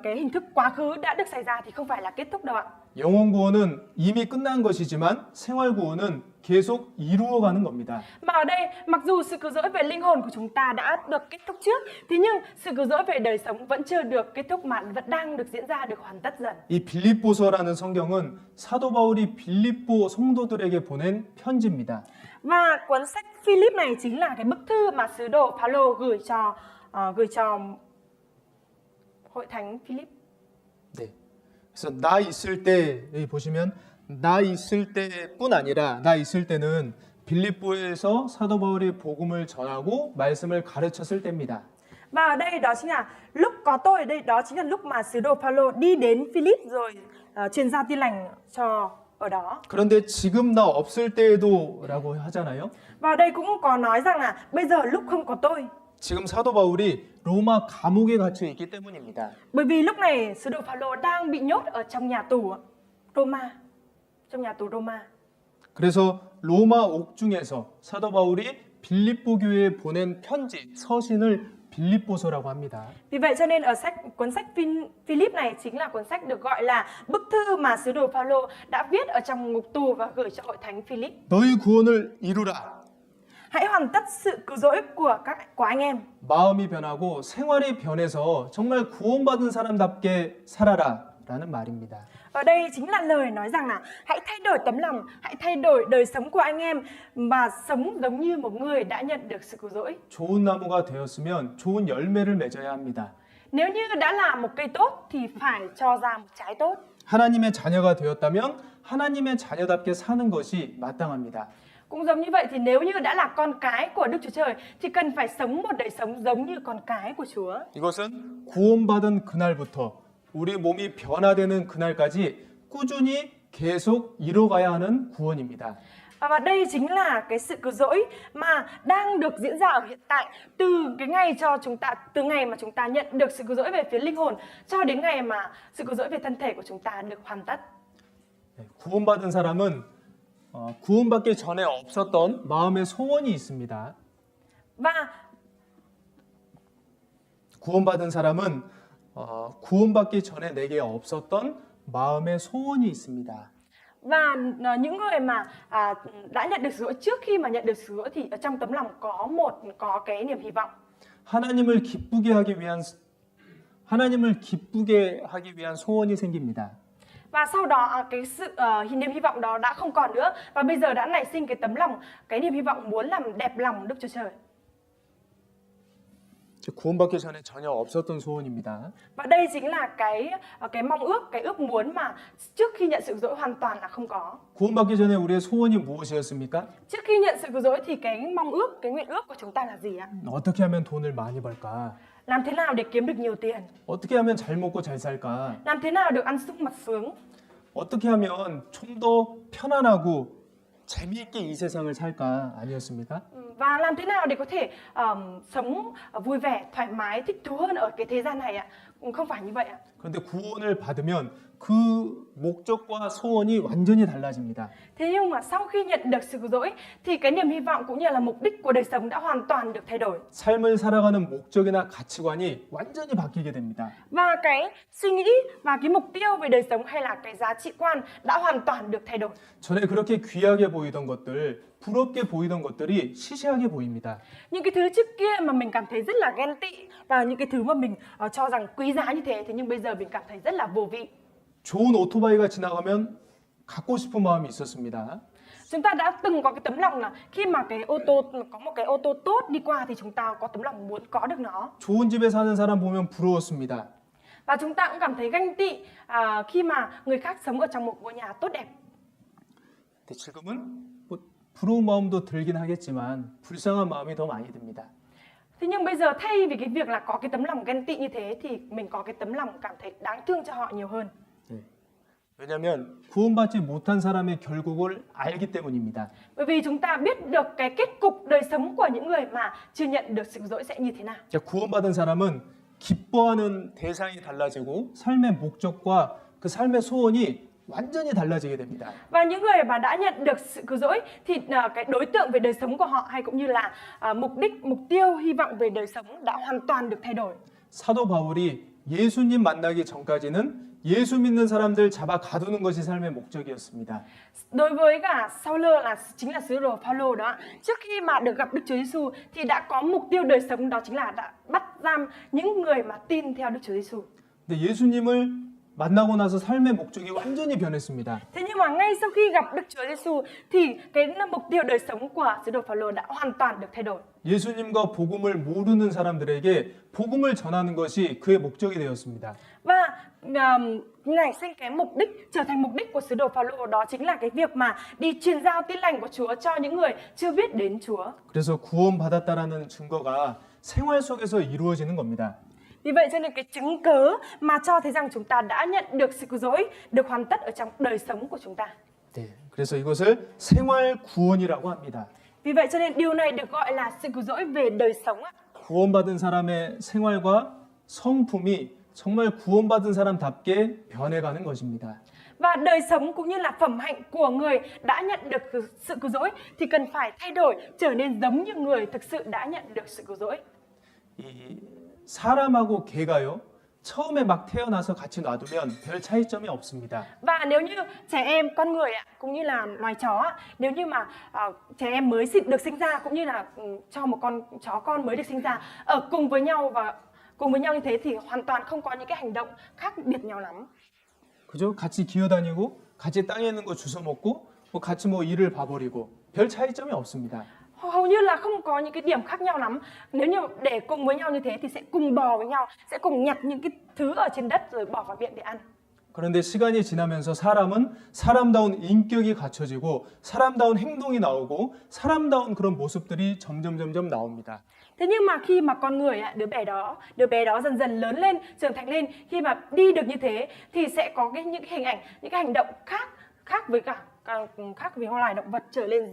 cái hình thức quá khứ đã được xảy ra thì không phải là kết thúc đâu ạ. 영원 구원은 이미 끝난 것이지만 생활 구원은 계속 이루어가는 겁니다. Mà ở đây mặc dù sự cứu rỗi về linh hồn của chúng ta đã được kết thúc trước, thế nhưng sự cứu rỗi về đời sống vẫn chưa được kết thúc mà vẫn đang được diễn ra, được hoàn tất dần. 이 빌립보서라는 성경은 사도 바울이 빌립보 성도들에게 보낸 편지입니다. Và cuốn sách Philip này chính là cái bức thư mà sứ đồ Phaolô gửi cho hội thánh Philip. 네. 그래서 나 있을 때 여기 보시면 나 있을 때뿐 아니라 나 있을 때는 빌립보에서 사도 바울이 복음을 전하고 말씀을 가르쳤을 때입니다. Và ở đây đó chính là lúc có tôi ở đây, đó chính là lúc mà sứ đồ Phaolô đi đến Philip rồi truyền giao tin lành cho ở đó. 그런데 지금 나 없을 때에도라고 하잖아요. Và ở đây cũng có nói rằng là bây giờ lúc không có tôi. 지금 사도 바울이 로마 감옥에 갇혀 있기 때문입니다. Bởi vì lúc này sứ đồ Phaolô đang bị nhốt ở trong nhà tù Roma, trong nhà tù Roma. 그래서 로마 옥중에서 사도 바울이 빌립보 교회에 보낸 편지, 서신을 빌립보서라고 합니다. Vì vậy cho nên ở cuốn sách Philip này chính là cuốn sách được gọi là bức thư mà sứ đồ Phaolô đã viết ở trong ngục tù và gửi cho hội thánh Philip. 너희 구원을 이루라. Hãy hoàn tất sự cứu rỗi của anh em. 마음이 변하고 생활이 변해서 정말 구원받은 사람답게 살아라라는 말입니다. Ở đây chính là lời nói rằng là hãy thay đổi tấm lòng, hãy thay đổi đời sống của anh em và sống giống như một người đã nhận được sự cứu rỗi. 좋은 나무가 되었으면 좋은 열매를 맺어야 합니다. Nếu như đã là một cây tốt thì phải cho ra một trái tốt. 하나님의 자녀가 되었다면 하나님의 자녀답게 사는 것이 마땅합니다. Cũng giống như vậy thì nếu như đã là con cái của Đức Chúa Trời thì cần phải sống một đời sống giống như con cái của Chúa. 이것은 구원받은 그날부터 우리 몸이 변화되는 그날까지 꾸준히 계속 이뤄가야 하는 구원입니다. Và đây chính là cái sự cứu rỗi mà đang được diễn ra ở hiện tại, từ ngày mà chúng ta nhận được sự cứu rỗi về phía linh hồn cho đến ngày mà sự cứu rỗi về thân thể của chúng ta được hoàn tất. 구원받은 사람은 구원받기 전에 없었던 마음의 소원이 있습니다. Và 구원받은 사람은 구원받기 전에 내게 없었던 마음의 소원이 있습니다. và những người mà đã nhận được sự rỗi trước khi mà nhận được sự rỗi thì ở trong tấm lòng có cái niềm hy vọng. 하나님을 기쁘게 하기 위한 소원이 생깁니다. Và sau đó cái sự niềm hy vọng đó đã không còn nữa và bây giờ đã nảy sinh cái tấm lòng, cái niềm hy vọng muốn làm đẹp lòng Đức Chúa Trời. 구원받기 전에 전혀 없었던 소원입니다. Và đây chính là cái mong ước, cái ước muốn mà trước khi nhận sự cứu rỗi hoàn toàn là không có. 구원받기 전에 우리의 소원이 무엇이었습니까? Trước khi nhận sự cứu rỗi thì cái mong ước, cái nguyện ước của chúng ta là gì ạ? 어떻게 하면 돈을 많이 벌까? Làm thế nào để kiếm được nhiều tiền? 어떻게 하면 잘 먹고 잘 살까? Làm thế nào được ăn sung mặc sướng? 어떻게 하면 좀 더 편안하고 재미있게 이 세상을 살까? 아니었습니까? Và làm thế nào để có thể sống vui vẻ, thoải mái, thích thú hơn ở cái thế gian này ạ? Không phải như vậy ạ. 그런데 구원을 받으면 그 목적과 소원이 완전히 달라집니다. Thế nhưng mà sau khi nhận được sự cứu rỗi thì cái niềm hy vọng cũng như là mục đích của đời sống đã hoàn toàn được thay đổi. 삶을 살아가는 목적이나 가치관이 완전히 바뀌게 됩니다. Và cái suy nghĩ và cái mục tiêu về đời sống hay là cái giá trị quan đã hoàn toàn được thay đổi. 전에 그렇게 귀하게 보이던 것들, 부럽게 보이던 것들이 시시하게 보입니다. Những cái thứ trước kia mà mình cảm thấy rất là ghen tị và những cái thứ mà mình cho rằng quý giá như thế nhưng bây giờ mình cảm thấy rất là vô vị. 좋은 오토바이가 지나가면 갖고 싶은 마음이 있었습니다. Chúng ta đã từng có cái tấm lòng là khi mà có một cái ô tô tốt đi qua thì chúng ta có tấm lòng muốn có được nó. 좋은 집에 사는 사람 보면 부러웠습니다. Và chúng ta cũng cảm thấy ganh tị khi mà người khác sống ở trong một ngôi nhà tốt đẹp. 근데 지금은 뭐 부러운 마음도 들긴 하겠지만 불쌍한 마음이 더 많이 듭니다. Thế nhưng bây giờ thay vì cái việc là có cái tấm lòng ghen tị như thế thì mình có cái tấm lòng cảm thấy đáng thương cho họ nhiều hơn. 왜냐하면 구원받지 못한 사람의 결국을 알기 때문입니다. Bởi vì chúng ta biết được cái kết cục đời sống của những người mà chưa nhận được sự cứu rỗi sẽ như thế nào. 구원받은 사람은 기뻐하는 대상이 달라지고 삶의 목적과 그 삶의 소원이 완전히 달라지게 됩니다. Và những người mà đã nhận được sự cứu rỗi thì cái đối tượng về đời sống của họ hay cũng như là mục tiêu, hy vọng về đời sống đã hoàn toàn được thay đổi. 사도 바울이 예수님 만나기 전까지는 예수 믿는 사람들 잡아 가두는 것이 삶의 목적이었습니다. Đối với cả Sauler chính là sứ đồ Phaolô đó, trước khi mà được gặp Đức Chúa Giêsu thì đã có mục tiêu đời sống đó chính là đã bắt giam những người mà tin theo Đức Chúa Giêsu. 근데 예수님을 만나고 나서 삶의 목적이 완전히 변했습니다. Thế nhưng mà ngay sau khi gặp Đức Chúa Giêsu thì cái mục tiêu đời sống của sứ đồ Phaolô đã hoàn toàn được thay đổi. 예수님과 복음을 모르는 사람들에게 복음을 전하는 것이 그의 목적이 되었습니다. Và nảy sinh cái trở thành mục đích của sứ đồ Phaolô đó chính là cái việc mà đi truyền giao tin lành của Chúa cho những người chưa biết đến Chúa. 그래서 구원받았다라는 증거가 생활 속에서 이루어지는 겁니다. Vì vậy cho nên cái chứng cớ mà cho thấy rằng chúng ta đã nhận được sự cứu rỗi được hoàn tất ở trong đời sống của chúng ta. 네, 그래서 이것을 생활 구원이라고 합니다. Vì vậy cho nên điều này được gọi là sự cứu rỗi về đời sống. 구원받은 사람의 생활과 성품이 정말 구원받은 사람답게 변해가는 것입니다. Và đời sống cũng như là phẩm hạnh của người đã nhận được sự cứu rỗi thì cần phải thay đổi, trở nên giống như người thực sự đã nhận được sự cứu rỗi. 이 사람하고 개가요, 처음에 막 태어나서 같이 놔두면 별 차이점이 없습니다. Và nếu như trẻ em, con người cũng như là loài chó, nếu như mà trẻ em mới được sinh ra cũng như là cho một con chó con mới được sinh ra ở cùng với nhau như thế thì hoàn toàn không có những cái hành động khác biệt nhau lắm. 그죠? 같이 기어다니고 같이 땅에 있는 거 주워 먹고 뭐 같이 뭐 일을 봐버리고 별 차이점이 없습니다. Hầu như là không có những cái điểm khác nhau lắm. Nếu như để cùng với nhau như thế thì sẽ cùng bò với nhau, sẽ cùng nhặt những cái thứ ở trên đất rồi bỏ vào miệng để ăn. 그런데 시간이 지나면서 사람은 사람다운 인격이 갖춰지고 사람다운 행동이 나오고 사람다운 그런 모습들이 점점 나옵니다. Thế nhưng mà khi mà con người ạ, đứa bé đó dần dần lớn lên, trưởng thành lên, khi mà đi được như thế thì sẽ có những cái hình ảnh, những cái hành động khác với loài động vật, trở lên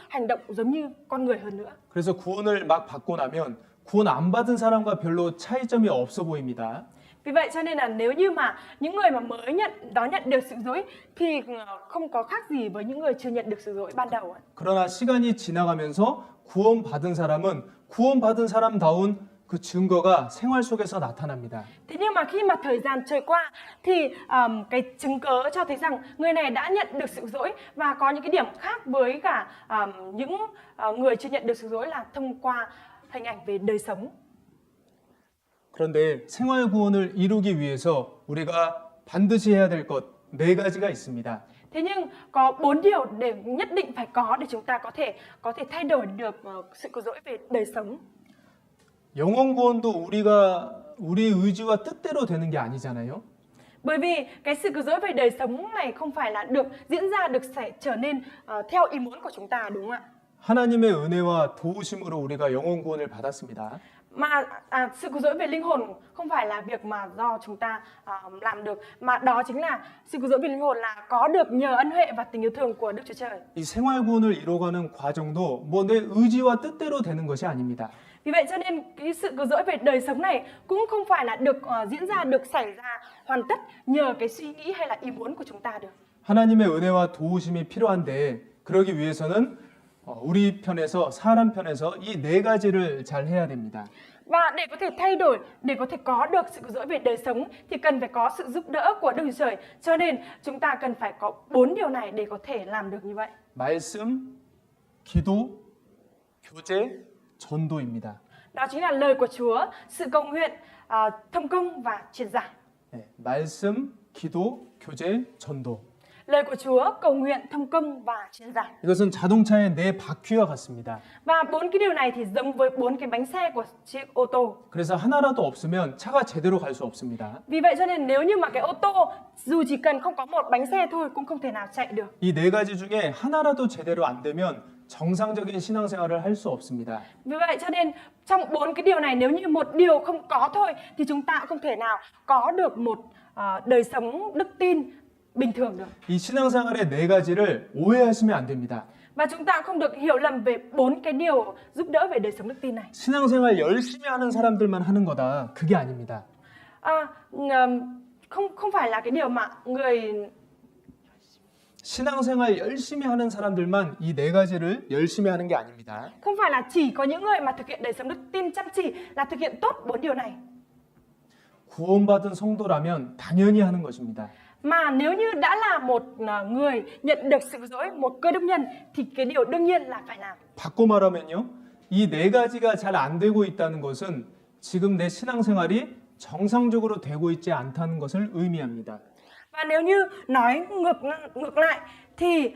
hành động giống như con người hơn nữa. 그래서 구원을 막 받고 나면 구원 안 받은 사람과 별로 차이점이 없어 보입니다. Vì vậy cho nên là nếu như mà những người mà mới nhận được sự dối thì không có khác gì với những người chưa nhận được sự dối ban đầu ạ. 그러나 시간이 지나가면서 구원받은 사람은 구원받은 사람다운 그 증거가 생활 속에서 나타납니다. Thế nhưng mà khi mà thời gian trôi qua thì cái chứng cớ cho thấy rằng người này đã nhận được sự dối và có những cái điểm khác với cả những người chưa nhận được sự dối là thông qua hình ảnh về đời sống. 그런데 생활 구원을 이루기 위해서 우리가 반드시 해야 될 것 네 가지가 있습니다. Thế nhưng có 4 điều để nhất định phải có để chúng ta có thể thay đổi được sự cứu rỗi về đời sống. 영혼 구원도 우리 의지와 뜻대로 되는 게 아니잖아요. Bởi vì cái sự cứu rỗi về đời sống này không phải là diễn ra sẽ trở nên theo ý muốn của chúng ta, đúng không ạ? 하나님의 은혜와 도우심으로 우리가 영혼 구원을 받았습니다. Mà sự cứu rỗi về linh hồn không phải là việc mà do chúng ta làm được, mà đó chính là sự cứu rỗi về linh hồn là có được nhờ ân huệ và tình yêu thương của Đức Chúa Trời. 이 생활 구원을 이뤄가는 과정도 뭐 내 의지와 뜻대로 되는 것이 아닙니다. Vì vậy cho nên cái sự cứu rỗi về đời sống này cũng không phải là được xảy ra hoàn tất nhờ cái suy nghĩ hay là ý muốn của chúng ta được. 하나님의 은혜와 도우심이 필요한데 그러기 위해서는 우리 편에서 사람 편에서 이 네 가지를 잘 해야 됩니다. Và để có thể thay đổi, để có thể có được sự cứu rỗi về đời sống thì cần phải có sự giúp đỡ của Đức Chúa Trời. Cho nên chúng ta cần phải có 4 điều này để có thể làm được như vậy. 말씀, 기도, 교제, 전도입니다. Đó chính là lời của Chúa, sự cầu nguyện, thông công và truyền giảng. 네, 말씀, 기도, 교제, 전도. Lời của Chúa, cầu nguyện, thông công và truyền giảng. 이것은 자동차의 네 바퀴와 같습니다. Và 4 cái điều này thì giống với 4 cái bánh xe của chiếc ô tô. 그래서 하나라도 없으면 차가 제대로 갈 수 없습니다. Vì vậy cho nên nếu như mà cái ô tô dù chỉ cần không có một bánh xe thôi cũng không thể nào chạy được. 이 네 가지 중에 하나라도 제대로 안 되면 정상적인 신앙생활을 할 수 없습니다. Vì vậy cho nên trong 4 cái điều này nếu như một điều không có thôi thì chúng ta không thể nào có được một đời sống đức tin bình thường được. 이 신앙생활의 네 가지를 오해하시면 안 됩니다. Và chúng ta không được hiểu lầm về 4 cái điều giúp đỡ về đời sống đức tin này. 신앙생활 열심히 하는 사람들만 하는 거다. 그게 아닙니다. Không phải là cái điều mà 신앙생활 열심히 하는 사람들만 이 네 가지를 열심히 하는 게 아닙니다. không phải là chỉ có những người mà thực hiện đời sống đức tin chăm chỉ là thực hiện tốt 4 điều này. 구원받은 성도라면 당연히 하는 것입니다. Mà nếu như đã là một người nhận được sự cứu rỗi, một cơ đốc nhân thì cái điều đương nhiên là phải làm. 바꿔 말하면요. 이 네 가지가 잘 안 되고 있다는 것은 지금 내 신앙생활이 정상적으로 되고 있지 않다는 것을 의미합니다. Và nếu như nói ngược lại thì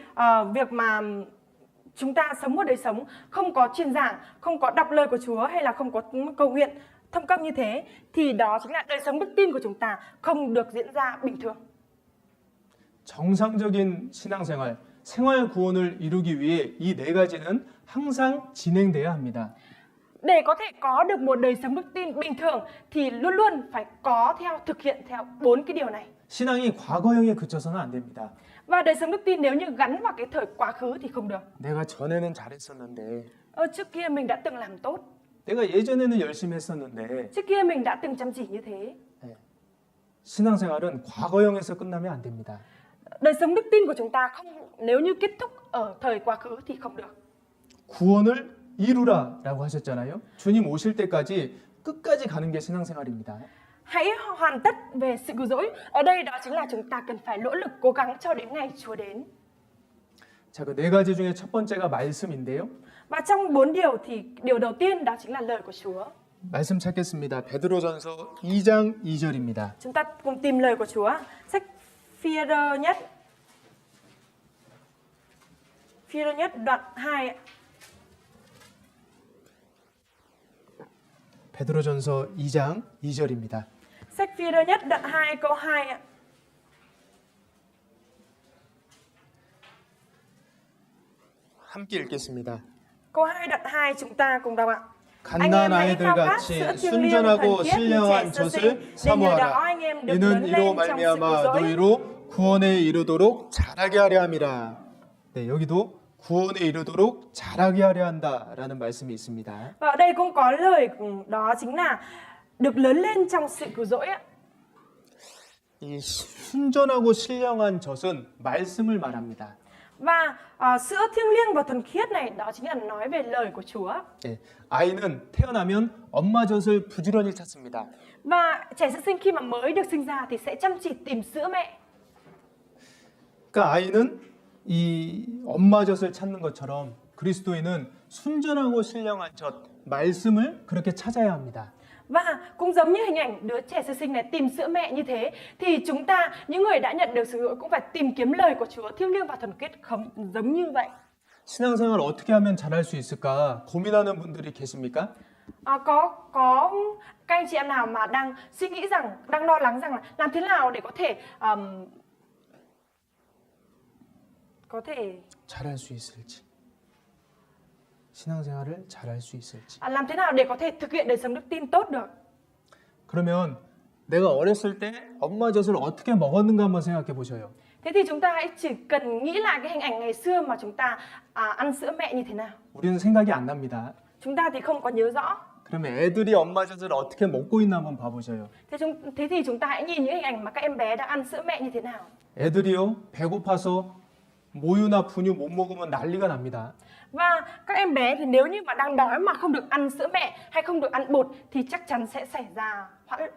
việc mà chúng ta sống một đời sống không có truyền giảng, không có đọc lời của Chúa hay là không có cầu nguyện thông công như thế thì đó chính là đời sống đức tin của chúng ta không được diễn ra bình thường. 정상적인 신앙생활, 생활 구원을 이루기 위해 이 네 가지는 항상 진행돼야 합니다. Để có thể có được một đời sống đức tin bình thường thì luôn luôn phải thực hiện theo 4 cái điều này. 신앙이 과거형에 그쳐서는 안 됩니다. Và đời sống đức tin nếu như gắn vào cái thời quá khứ thì không được. 내가 전에는 잘했었는데, Trước kia mình đã từng làm tốt, 내가 예전에는 열심히 했었는데, trước kia mình đã từng chăm chỉ như thế. 신앙생활은 과거형에서 끝나면 안 됩니다. Đời sống đức tin của chúng ta nếu như kết thúc ở thời quá khứ thì không được. 구원을 이루라라고 하셨잖아요. 주님 오실 때까지 끝까지 가는 게 신앙생활입니다. Hãy hoàn tất về sự cứu rỗi. Ở đây đó chính là chúng ta cần phải nỗ lực cố gắng cho đến ngày Chúa đến. 자, 그 네 가지 중에 첫 번째가 말씀인데요. Và trong 4 điều thì điều đầu tiên đó chính là lời của Chúa. 말씀 찾겠습니다. 베드로전서 2장 2절입니다. Chúng ta cùng tìm lời của Chúa. Sách Phi-e-rơ nhất đoạn 2 ạ. 베드로전서 2장 2절입니다. Sách Phi-e-rơ nhất đoạn 2 câu 2 ạ. 함께 읽겠습니다. Câu 2 đoạn 2 chúng ta cùng đọc ạ. Anh em 갓난 hãy khao khát 아이들같이 sữa thiêng liêng 순전하고 thuần khiết như trẻ 신령한 sơ sinh, 젖을 để nhờ đó 사모하라. anh em được 이는 lớn 이로 lên trong sự cứu 말미암아 rỗi. 너희로 구원에 이르도록 자라게 하려 함이라. 네, 여기도 구원에 이르도록 자라게 하려 한다라는 말씀이 있습니다. Và ở đây cũng có lời đó chính là được lớn lên trong sự cứu rỗi ạ. 이 순전하고 신령한 젖은 말씀을 말합니다. Và sữa thiêng liêng và thuần khiết này đó chính là nói về lời của Chúa. 네, 아이는 태어나면 엄마 젖을 부지런히 찾습니다. Và trẻ sơ sinh khi mà mới được sinh ra thì sẽ chăm chỉ tìm sữa mẹ. 그러니까 아이는 이 엄마 젖을 찾는 것처럼 그리스도인은 순전하고 신령한 젖, 말씀을 그렇게 찾아야 합니다. Và cũng giống như hình ảnh đứa trẻ sơ sinh này tìm sữa mẹ như thế, thì chúng ta, những người đã nhận được sự cứu rỗi cũng phải tìm kiếm lời của Chúa thiêng liêng và thuần khiết không giống như vậy. 신앙생활 어떻게 하면 잘할 수 있을까 고민하는 분들이 계십니까? Có các anh chị em nào mà đang suy nghĩ rằng, đang lo lắng rằng là làm thế nào để có thể 잘할 수 있을지. 신앙생활을 잘할 수 있을지. làm thế nào để có thể thực hiện đời sống đức tin tốt được. 그러면 내가 어렸을 때 엄마 젖을 어떻게 먹었는가 한번 생각해 보셔요. Thế thì chúng ta hãy chỉ cần nghĩ lại cái hình ảnh ngày xưa mà chúng ta ăn sữa mẹ như thế nào. 우리는 생각이 안 납니다. Chúng ta thì không có nhớ rõ. 그러면 애들이 엄마 젖을 어떻게 먹고 있나 한번 봐보셔요. Thế thì chúng ta hãy nhìn những hình ảnh mà các em bé đang ăn sữa mẹ như thế nào. 애들이요 배고파서 모유나 분유 못 먹으면 난리가 납니다. Và các em bé thì nếu như mà đang đói mà không được ăn sữa mẹ hay không được ăn bột thì chắc chắn sẽ xảy ra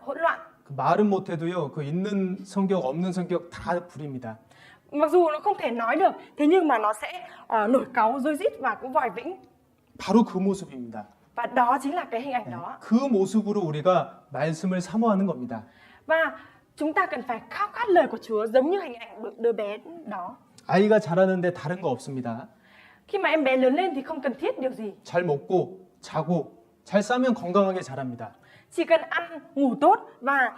hỗn loạn. 그 말은 못해도요 그 있는 성격 없는 성격 다 부립니다. Mặc dù nó không thể nói được, thế nhưng mà nó sẽ nổi cáu, rối rít và cũng vòi vĩnh. 바로 그 모습입니다. Và đó chính là cái hình ảnh đó. 그 모습으로 우리가 말씀을 사모하는 겁니다. Và chúng ta cần phải khao khát lời của Chúa giống như hình ảnh đứa bé đó. 아이가 자라는데 다른 거 없습니다. Khi mà em bé lớn lên thì không cần thiết điều gì. 잘 먹고 자고 잘 싸면 건강하게 자랍니다. Chỉ cần ăn, ngủ tốt và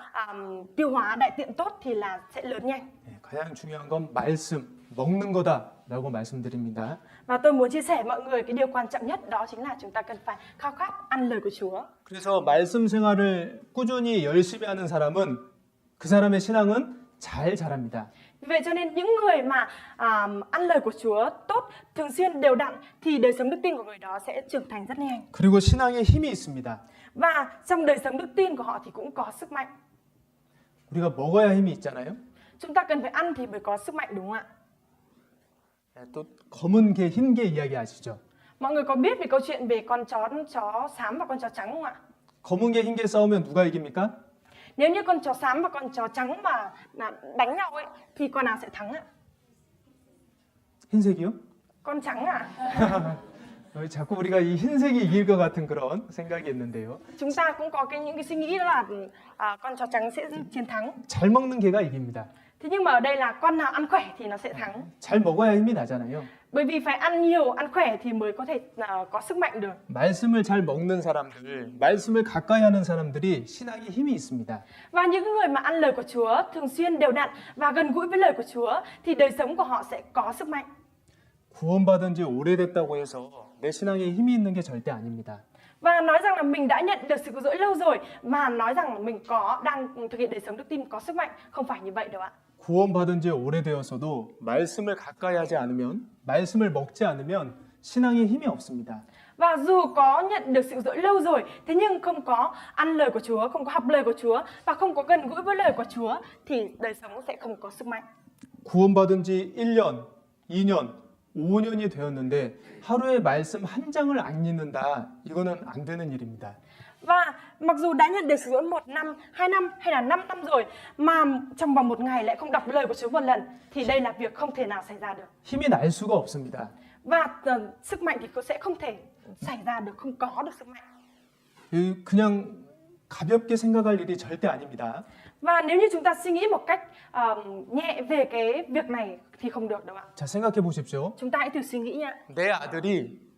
tiêu hóa đại tiện tốt thì là sẽ lớn nhanh. 네, 가장 중요한 건 말씀, 먹는 거다라고 말씀드립니다. Và tôi muốn chia sẻ với mọi người cái điều quan trọng nhất đó chính là chúng ta cần phải khao khát ăn lời của Chúa. 그래서 말씀 생활을 꾸준히 열심히 하는 사람은 그 사람의 신앙은 잘 자랍니다. Vì vậy cho nên những người mà ăn lời của Chúa tốt, thường xuyên đều đặn thì đời sống đức tin của người đó sẽ trưởng thành rất nhanh. 그리고 신앙에 힘이 있습니다. Và trong đời sống đức tin của họ thì cũng có sức mạnh. 우리가 먹어야 힘이 있잖아요. Chúng ta cần phải ăn thì mới có sức mạnh đúng không ạ? 네, 또 검은 개, 흰 개 이야기 아시죠? Mọi người có biết về câu chuyện về con chó xám và con chó trắng không ạ? 검은 개, 흰 개 싸우면 누가 이깁니까? Nếu như con chó xám và con chó trắng mà đánh nhau ấy thì con nào sẽ thắng ạ? 흰색이요? Con trắng ạ? 자꾸 우리가 이 흰색이 이길 것 같은 그런 생각이 있는데요. Chúng ta cũng có những cái suy nghĩ đó là con chó trắng sẽ chiến thắng. 잘 먹는 개가 이깁니다. Thế nhưng mà ở đây là con nào ăn khỏe thì nó sẽ thắng. 잘 먹어야 힘이 나잖아요. Bởi vì phải ăn nhiều, ăn khỏe thì mới có thể có sức mạnh được. 말씀을 잘 먹는 사람들, 말씀을 가까이 하는 사람들이 신앙에 힘이 있습니다. Và những người mà ăn lời của Chúa thường xuyên đều đặn và gần gũi với lời của Chúa thì đời sống của họ sẽ có sức mạnh. 구원받은 지 오래됐다고 해서 내 신앙에 힘이 있는 게 절대 아닙니다. Và nói rằng là mình đã nhận được sự cứu rỗi lâu rồi mà nói rằng là mình đang thực hiện đời sống đức tin có sức mạnh, không phải như vậy đâu ạ. 구원받은 지 오래되었어도 말씀을 가까이 하지 않으면, 말씀을 먹지 않으면 신앙에 힘이 없습니다. Và dù có nhận được sự cứu rỗi lâu rồi, thế nhưng không có ăn lời của Chúa, không có học lời của Chúa và không có gần gũi với lời của Chúa thì đời sống sẽ không có sức mạnh. 구원받은 지 1년, 2년, 5년이 되었는데 하루에 말씀 한 장을 안 읽는다. 이거는 안 되는 일입니다. Và mặc dù đã nhận được sự cứu rỗi 1 năm, 2 năm hay là 5 năm rồi mà trong vòng 1 ngày lại không đọc lời của Chúa một lần thì đây là việc không thể nào xảy ra được. 힘이 날 수가 없습니다. Và sức mạnh thì sẽ không thể xảy ra được, không có được sức mạnh. 그냥 가볍게 생각할 일이 절대 아닙니다. Và nếu như chúng ta suy nghĩ một cách nhẹ về cái việc này thì không được đâu ạ. 자, 생각해 보십시오. Chúng ta hãy thử suy nghĩ nha.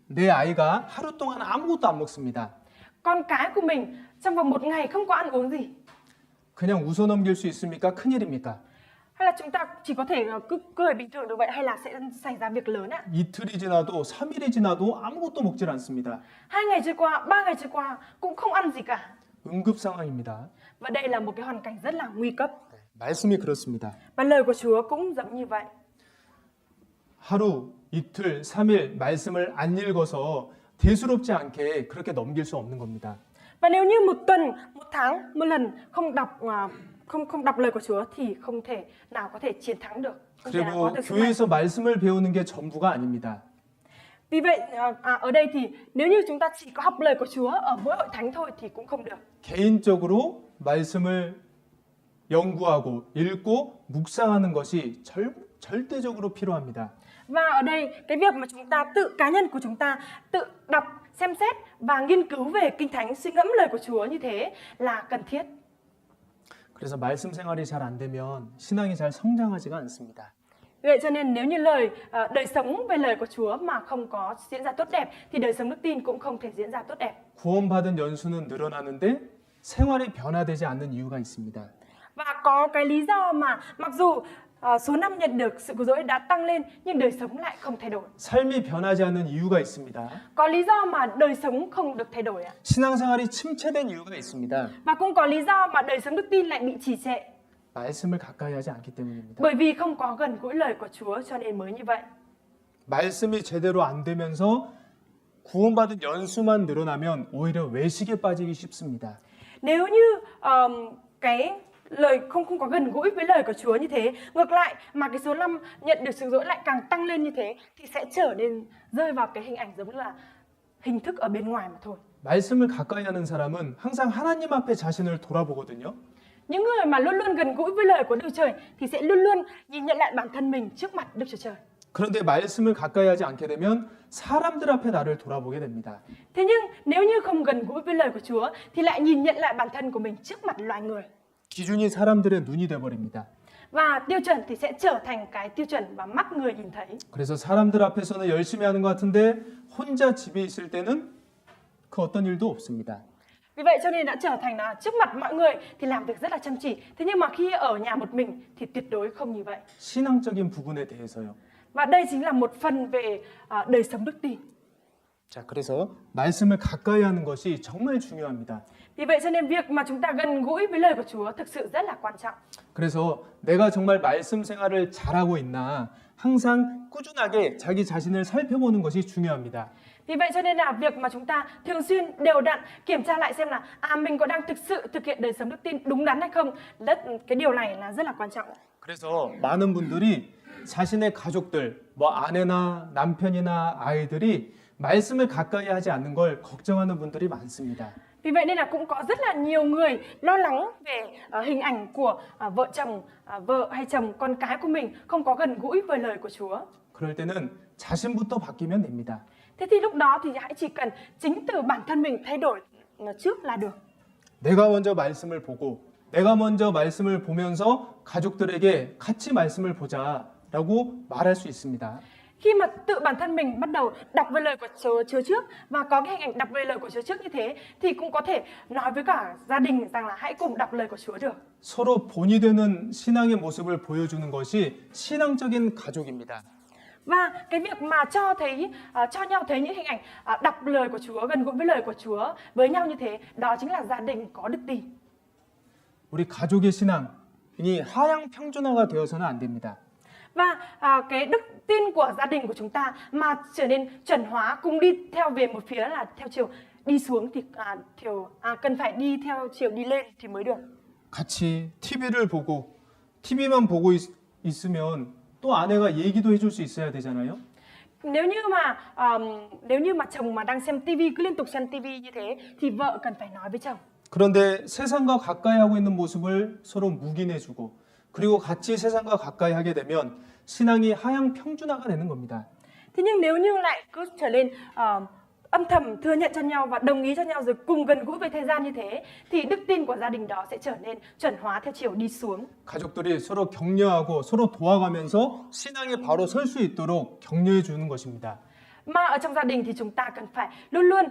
내 아이가 하루 동안 아무것도 안 먹습니다. Con cái của mình trong vòng 1 ngày không có ăn uống gì. 그냥 웃어 넘길 수 있습니까? 큰일입니까? Hay là chúng ta chỉ có thể cứ cười bình thường được vậy hay là sẽ xảy ra việc lớn ạ? 이틀이 지나도 3일이 지나도 아무것도 먹질 않습니다. 2 ngày trôi qua, 3 ngày trôi qua cũng không ăn gì cả. 응급 상황입니다. Và đây là một cái hoàn cảnh rất là nguy cấp. 말씀이 그렇습니다. Và lời của Chúa cũng giống như vậy. 하루, 이틀, 3일 말씀을 안 읽어서 대수롭지 않게 그렇게 넘길 수 없는 겁니다. Và nếu như một tuần, một tháng, một lần không đọc lời của Chúa thì không thể nào có thể chiến thắng được. Không thể nào 그리고 có được sức mạnh. 교회에서 말씀을 배우는 게 전부가 아닙니다. Vì vậy ở đây thì nếu như chúng ta chỉ có học lời của Chúa ở mỗi hội thánh thôi thì cũng không được. 개인적으로 말씀을 연구하고 읽고 묵상하는 것이 절대적으로 필요합니다. Và ở đây cái việc mà chúng ta cá nhân của chúng ta tự đọc, xem xét và nghiên cứu về Kinh Thánh, suy ngẫm lời của Chúa như thế là cần thiết. 그래서 말씀 생활이 잘 안 되면 신앙이 잘 성장하지가 않습니다. Vậy cho nên nếu như đời sống về lời của Chúa mà không có diễn ra tốt đẹp thì đời sống đức tin cũng không thể diễn ra tốt đẹp. 구원받은 연수는 늘어나는데 생활이 변화되지 않는 이유가 있습니다. Và có cái lý do mà mặc dù số năm nhận được sự cứu rỗi đã tăng lên nhưng đời sống lại không thay đổi. 삶이 변하지 않는 이유가 있습니다. Có lý do mà đời sống không được thay đổi ạ. 신앙생활이 침체된 이유가 있습니다. Và cũng có lý do mà đời sống đức tin lại bị trì trệ. 말씀을 가까이 하지 않기 때문입니다. Bởi vì không có gần gũi lời của Chúa cho nên mới như vậy. 말씀이 제대로 안 되면서 구원받은 연수만 늘어나면 오히려 외식에 빠지기 쉽습니다. Nếu như cái lời không có gần gũi với lời của Chúa như thế, ngược lại mà cái số năm nhận được sự dỗ lại càng tăng lên như thế thì sẽ trở nên rơi vào cái hình ảnh giống như là hình thức ở bên ngoài mà thôi. 말씀을 가까이 하는 사람은 항상 하나님 앞에 자신을 돌아보거든요. Những người mà luôn luôn gần gũi với lời của Đức Chúa Trời thì sẽ luôn luôn nhìn nhận lại bản thân mình trước mặt Đức Chúa Trời. 그런데 말씀을 가까이 하지 않게 되면 사람들 앞에 나를 돌아보게 됩니다. Thế nhưng nếu như không gần gũi với lời của Chúa thì lại nhìn nhận lại bản thân của mình trước mặt loài người. 기준이 사람들의 눈이 돼버립니다. Và tiêu chuẩn thì sẽ trở thành cái tiêu chuẩn mà mắt người nhìn thấy. 그래서 사람들 앞에서는 열심히 하는 것 같은데 혼자 집에 있을 때는 그 어떤 일도 없습니다. Vì vậy cho nên đã trở thành là trước mặt mọi người thì làm việc rất là chăm chỉ. Thế nhưng mà khi ở nhà một mình thì tuyệt đối không như vậy. 신앙적인 부분에 대해서요. Và đây chính là một phần về đời sống đức tin. 자, 그래서 말씀을 가까이 하는 것이 정말 중요합니다. Vì vậy cho nên việc mà chúng ta gần gũi với lời của Chúa thực sự rất là quan trọng. 그래서 내가 정말 말씀 생활을 잘하고 있나 항상 꾸준하게 자기 자신을 살펴보는 것이 중요합니다. Vì vậy cho nên là việc mà chúng ta thường xuyên đều đặn kiểm tra lại xem là mình có đang thực sự thực hiện đời sống đức tin đúng đắn hay không. Cái điều này là rất là quan trọng. 그래서 많은 분들이 자신의 가족들, 뭐 아내나 남편이나 아이들이 말씀을 가까이 하지 않는 걸 걱정하는 분들이 많습니다. Vì vậy nên là cũng có rất là nhiều người lo lắng về hình ảnh của vợ chồng, vợ hay chồng, con cái của mình không có gần gũi với lời của Chúa. 그럴 때는 자신부터 바뀌면 됩니다. Thế thì lúc đó thì hãy chỉ cần chính từ bản thân mình thay đổi trước là được. 내가 먼저 말씀을 보고 내가 먼저 말씀을 보면서 가족들에게 같이 말씀을 보자라고 말할 수 있습니다. Khi mà tự bản thân mình bắt đầu đọc về lời của Chúa trước và có cái hình ảnh đọc về lời của Chúa trước như thế thì cũng có thể nói với cả gia đình rằng là hãy cùng đọc lời của Chúa được. 서로 본이 되는 신앙의 모습을 보여주는 것이 신앙적인 가족입니다. Và cái việc mà cho nhau thấy những hình ảnh đọc lời của Chúa, gần gũi với lời của Chúa với nhau như thế, đó chính là gia đình có đức tin. 우리 가족의 신앙이 하향 평준화가 되어서는 안 됩니다. Và cái đức tin của gia đình của chúng ta mà trở nên chuẩn hóa cùng đi theo về một phía là theo chiều đi xuống thì cần phải đi theo chiều đi lên thì mới được. 같이 TV를 보고 TV만 보고 있으면 또 아내가 얘기도 해줄 수 있어야 되잖아요. Nếu như mà chồng mà đang xem tivi cứ liên tục xem tivi như thế thì vợ cần phải nói với chồng. 그런데 세상과 가까이 하고 있는 모습을 서로 묵인해주고 그리고 같이 세상과 가까이 하게 되면 신앙이 하향 평준화가 되는 겁니다. Thế nhưng nếu như lại cứ trở nên âm thầm thừa nhận cho nhau và đồng ý cho nhau rồi cùng gần gũi với thế gian như thế thì đức tin của gia đình đó sẽ trở nên chuẩn hóa theo chiều đi xuống. 가족들이 서로 격려하고 서로 도와가면서 신앙에 바로 설 수 있도록 격려해 주는 것입니다. Mà ở trong gia đình thì chúng ta cần phải luôn luôn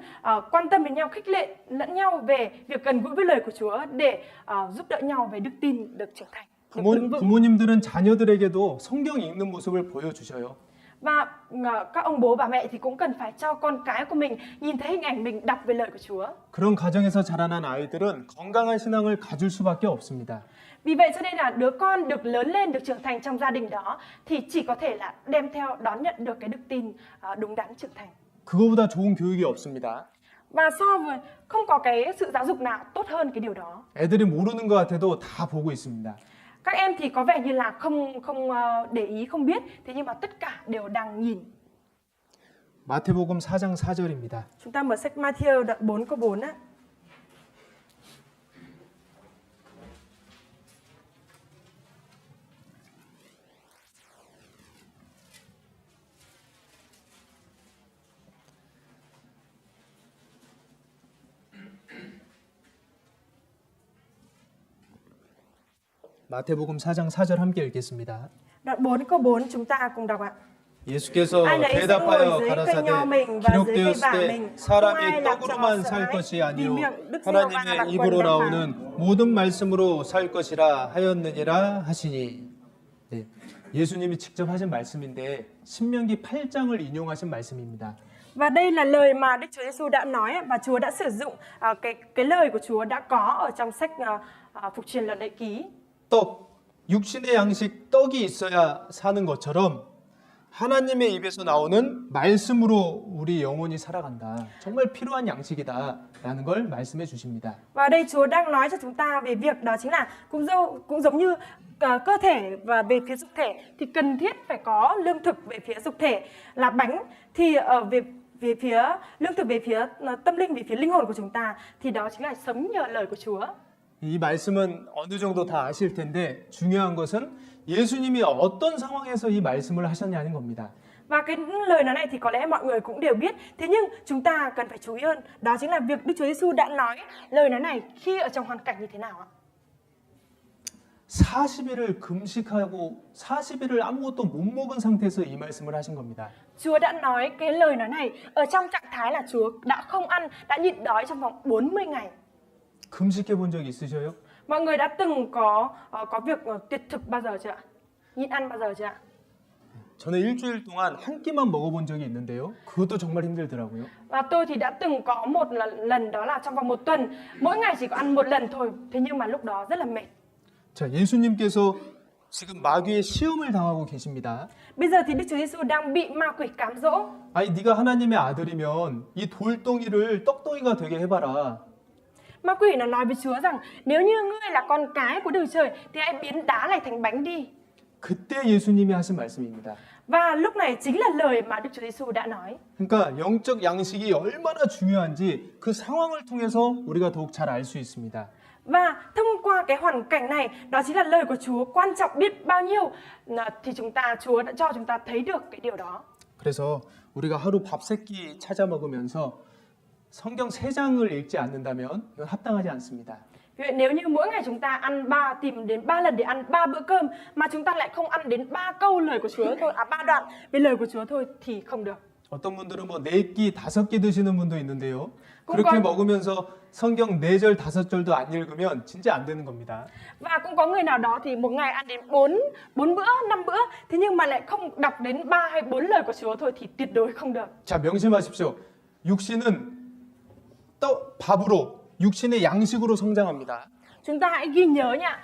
quan tâm đến nhau, khích lệ lẫn nhau về việc gần gũi với lời của Chúa để giúp đỡ nhau về đức tin được trưởng thành. đứng vững. 부모님들은 자녀들에게도 성경 읽는 모습을 보여주셔요. Và các ông bố bà mẹ thì cũng cần phải cho con cái của mình nhìn thấy hình ảnh mình đọc về lời của Chúa. 그런 가정에서 자라난 아이들은 건강한 신앙을 가질 수밖에 없습니다. Vì vậy cho nên là đứa con được lớn lên, được trưởng thành trong gia đình đó thì chỉ có thể là đem theo đón nhận được cái đức tin đúng đắn trưởng thành. 그거보다 좋은 교육이 없습니다. Và so với không có cái sự giáo dục nào tốt hơn cái điều đó. 애들이 모르는 것 같아도 다 보고 있습니다. Các em thì có vẻ như là không để ý, không biết, thế nhưng mà tất cả đều đang nhìn. 마태복음 4장 4절입니다. Chúng ta mở sách Matthew đoạn 4 câu 4 á. 마태복음 4장 4절 함께 읽겠습니다. Đoạn 4 câu 4 chúng ta cùng đọc ạ. 예수께서 Ai nấy sẽ 대답하여 ngồi dưới cây 가라사대 nho mình và dưới cây 기록되었을 vả 때 mình. Không ai 사람이 làm 떡으로만 trò 살 sợ 것이 hãi, vì 아니요 miệng đức giê-hô-va và 하나님의 quần 입으로 đàn vàng. 나오는 모든 말씀으로 살 것이라 하였느니라 하시니. 네, 예수님이 직접 하신 말씀인데 신명기 8장을 인용하신 말씀입니다. Và đây là lời mà Đức Chúa Giêsu đã nói và Chúa đã sử dụng cái lời của Chúa đã có ở trong sách Phục truyền luật lệ ký. 떡, 육신의 양식 떡이 있어야 사는 것처럼 하나님의 입에서 나오는 말씀으로 우리 영혼이 살아간다. 정말 필요한 양식이다라는 걸 말씀해 주십니다. Và đây Chúa đang nói cho chúng ta về việc đó chính là cũng giống như cơ thể và về phía dục thể thì cần thiết phải có lương thực về phía dục thể là bánh, thì về phía lương thực về phía tâm linh, về phía linh hồn của chúng ta thì đó chính là sống nhờ lời của Chúa. 이 말씀은 어느 정도 다 아실 텐데 중요한 것은 예수님이 어떤 상황에서 이 말씀을 하셨냐는 겁니다. Và cái lời nói này thì có lẽ mọi người cũng đều biết. Thế nhưng chúng ta cần phải chú ý hơn, đó chính là việc Đức Chúa Giêsu đã nói lời nói này khi ở trong hoàn cảnh như thế nào ạ? 40일을 금식하고 40일을 아무것도 못 먹은 상태에서 이 말씀을 하신 겁니다. Chúa đã nói cái lời nói này ở trong trạng thái là Chúa đã không ăn, đã nhịn đói trong vòng 40 ngày. 금식해 본 적 있으셔요? Mọi người đã từng có việc tuyệt thực bao giờ chưa ạ? Nhịn ăn bao giờ chưa ạ? 저는 일주일 동안 한 끼만 먹어본 적이 있는데요. 그것도 정말 힘들더라고요. Và tôi thì đã từng có một lần đó là trong vòng 1 tuần, mỗi ngày chỉ có ăn 1 lần thôi. Thế nhưng mà lúc đó rất là mệt. 자, 예수님께서 지금 마귀의 시험을 당하고 계십니다. Bây giờ thì Đức Chúa Giêsu đang bị ma quỷ cám dỗ. 아니, 네가 하나님의 아들이면 이 돌덩이를 떡덩이가 되게 해봐라. Ma quỷ nó nói với Chúa rằng nếu như ngươi là con cái của Đức Trời thì hãy biến đá này thành bánh đi. 그때 예수님이 하신 말씀입니다. Và lúc này chính là lời mà Đức Chúa Giêsu đã nói. 그러니까 영적 양식이 얼마나 중요한지 그 상황을 통해서 우리가 더욱 잘 알 수 있습니다. Và thông qua cái hoàn cảnh này, đó chính là lời của Chúa quan trọng biết bao nhiêu thì Chúa đã cho chúng ta thấy được cái điều đó. 그래서 우리가 하루 밥 3끼 찾아 먹으면서 성경 3장을 읽지 않는다면 이건 합당하지 않습니다. Vì vậy nếu như mỗi ngày chúng ta tìm đến 3 lần để ăn 3 bữa cơm mà chúng ta lại không ăn đến 3 câu lời của Chúa thôi, 3 đoạn về lời của Chúa thôi thì không được. 어떤 분들은 뭐 4끼, 5끼 드시는 분도 있는데요. cũng 그렇게 có, 먹으면서 성경 4절, 5절도 안 읽으면 진짜 안 되는 겁니다. Và cũng có người nào đó thì một ngày ăn đến 4 bữa, 5 bữa, thế nhưng mà lại không đọc đến 3 hay 4 lời của Chúa thôi thì tuyệt đối không được. 자, 명심하십시오. 육신은 밥으로, 육신의 양식으로 성장합니다. Chúng ta hãy ghi nhớ nha,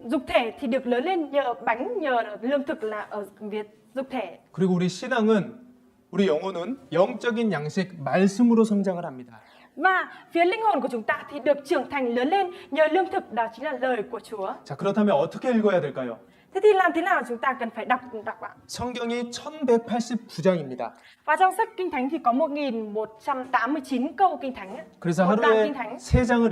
dục thể thì được lớn lên nhờ bánh, nhờ lương thực là ở việc dục thể. 그리고 우리 신앙은, 우리 영혼은 영적인 양식, 말씀으로 성장을 합니다. Và phía linh hồn của chúng ta thì được trưởng thành lớn lên nhờ lương thực, đó chính là lời của Chúa. 자, 그렇다면 어떻게 읽어야 될까요? Thế thì làm thế nào chúng ta cần phải đọc ạ? 성경이 1189장입니다. Và trong sách Kinh Thánh thì có 1189 câu Kinh Thánh. 그래서 một đoạn 하루에 Kinh Thánh. 3장을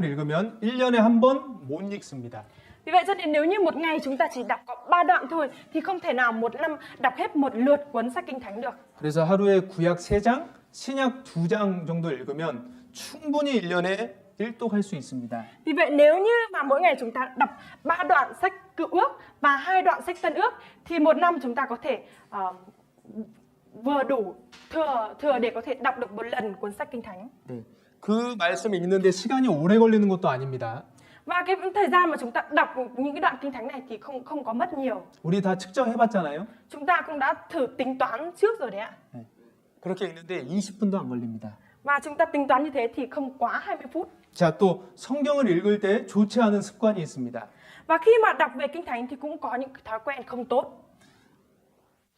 읽으면 1년에 한 번 못 읽습니다. Vì vậy cho nên nếu như một ngày chúng ta chỉ đọc có 3 đoạn thôi thì không thể nào một năm đọc hết một lượt cuốn sách Kinh Thánh được. 그래서 하루에 구약 3장, 신약 2장 정도 읽으면 충분히 1년에 일독할 수 있습니다. Vì vậy nếu như mà mỗi ngày chúng ta đọc 3 đoạn sách Cựu Ước và 2 đoạn sách Tân Ước thì một năm chúng ta có thể vừa đủ thừa để có thể đọc được một lần cuốn sách Kinh Thánh. 네. 그 말씀 읽는데 시간이 오래 걸리는 것도 아닙니다. Và cái thời gian mà chúng ta đọc những cái đoạn kinh thánh này thì không có mất nhiều. 우리 다 측정해봤잖아요. Chúng ta cũng đã thử tính toán trước rồi đấy ạ. 네. 그렇게 읽는데 20분도 안 걸립니다. Và chúng ta tính toán như thế thì không quá 20 phút. 자, 또 성경을 읽을 때 좋지 않은 습관이 있습니다. Và khi mà đọc về kinh thánh thì cũng có những thói quen không tốt.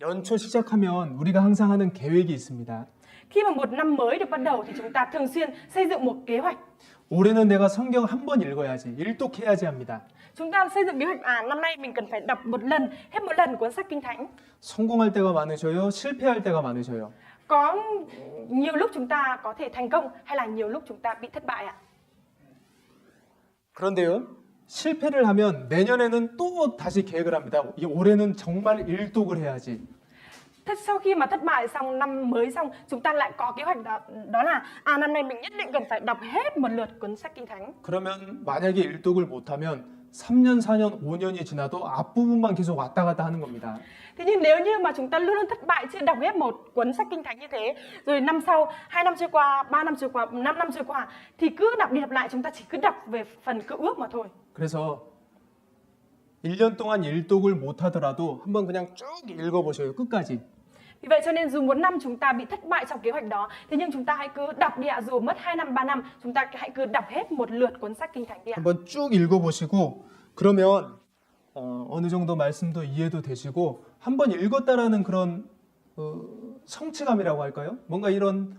연초 시작하면 우리가 항상 하는 계획이 있습니다. Khi mà một năm mới được bắt đầu thì chúng ta thường xuyên xây dựng một kế hoạch. 올해는 내가 성경 한 번 읽어야지, 일독해야지 합니다. Chúng ta xây dựng kế hoạch năm nay mình cần phải đọc hết một lần cuốn sách kinh thánh. 성공할 때가 많으셔요, 실패할 때가 많으셔요. Có nhiều lúc chúng ta có thể thành công hay là nhiều lúc chúng ta bị thất bại ạ. 그런데요, 실패를 하면 내년에는 또 다시 계획을 합니다. 올해는 정말 일독을 해야지. Sau khi mà thất bại xong, năm mới xong, chúng ta lại có kế hoạch đó là năm nay mình nhất định cần phải đọc hết một lượt cuốn sách kinh thánh. 그러면 만약에 일독을 못하면 3년, 4년, 5년이 지나도 앞부분만 계속 왔다 갔다 하는 겁니다. Thế nhưng nếu như mà chúng ta luôn luôn thất bại chưa đọc hết một cuốn sách kinh thánh như thế, rồi năm sau 2 năm trôi qua, 3 năm trôi qua, 5 năm trôi qua thì cứ đọc đi đọc lại, chúng ta chỉ cứ đọc về phần cựu ước mà thôi. 그래서 1년 동안 일독을 못 하더라도 한번 그냥 쭉 읽어보셔요. 끝까지. Vì vậy cho nên dù một năm chúng ta bị thất bại trong kế hoạch đó, thế nhưng chúng ta hãy cứ đọc đi ạ. Dù mất 2 năm, 3 năm, chúng ta hãy cứ đọc hết một lượt cuốn sách kinh thánh đi ạ. 한번 쭉 읽어보시고 그러면 어느 정도 말씀도 이해도 되시고 한번 읽었다라는 그런 성취감이라고 할까요? 뭔가 이런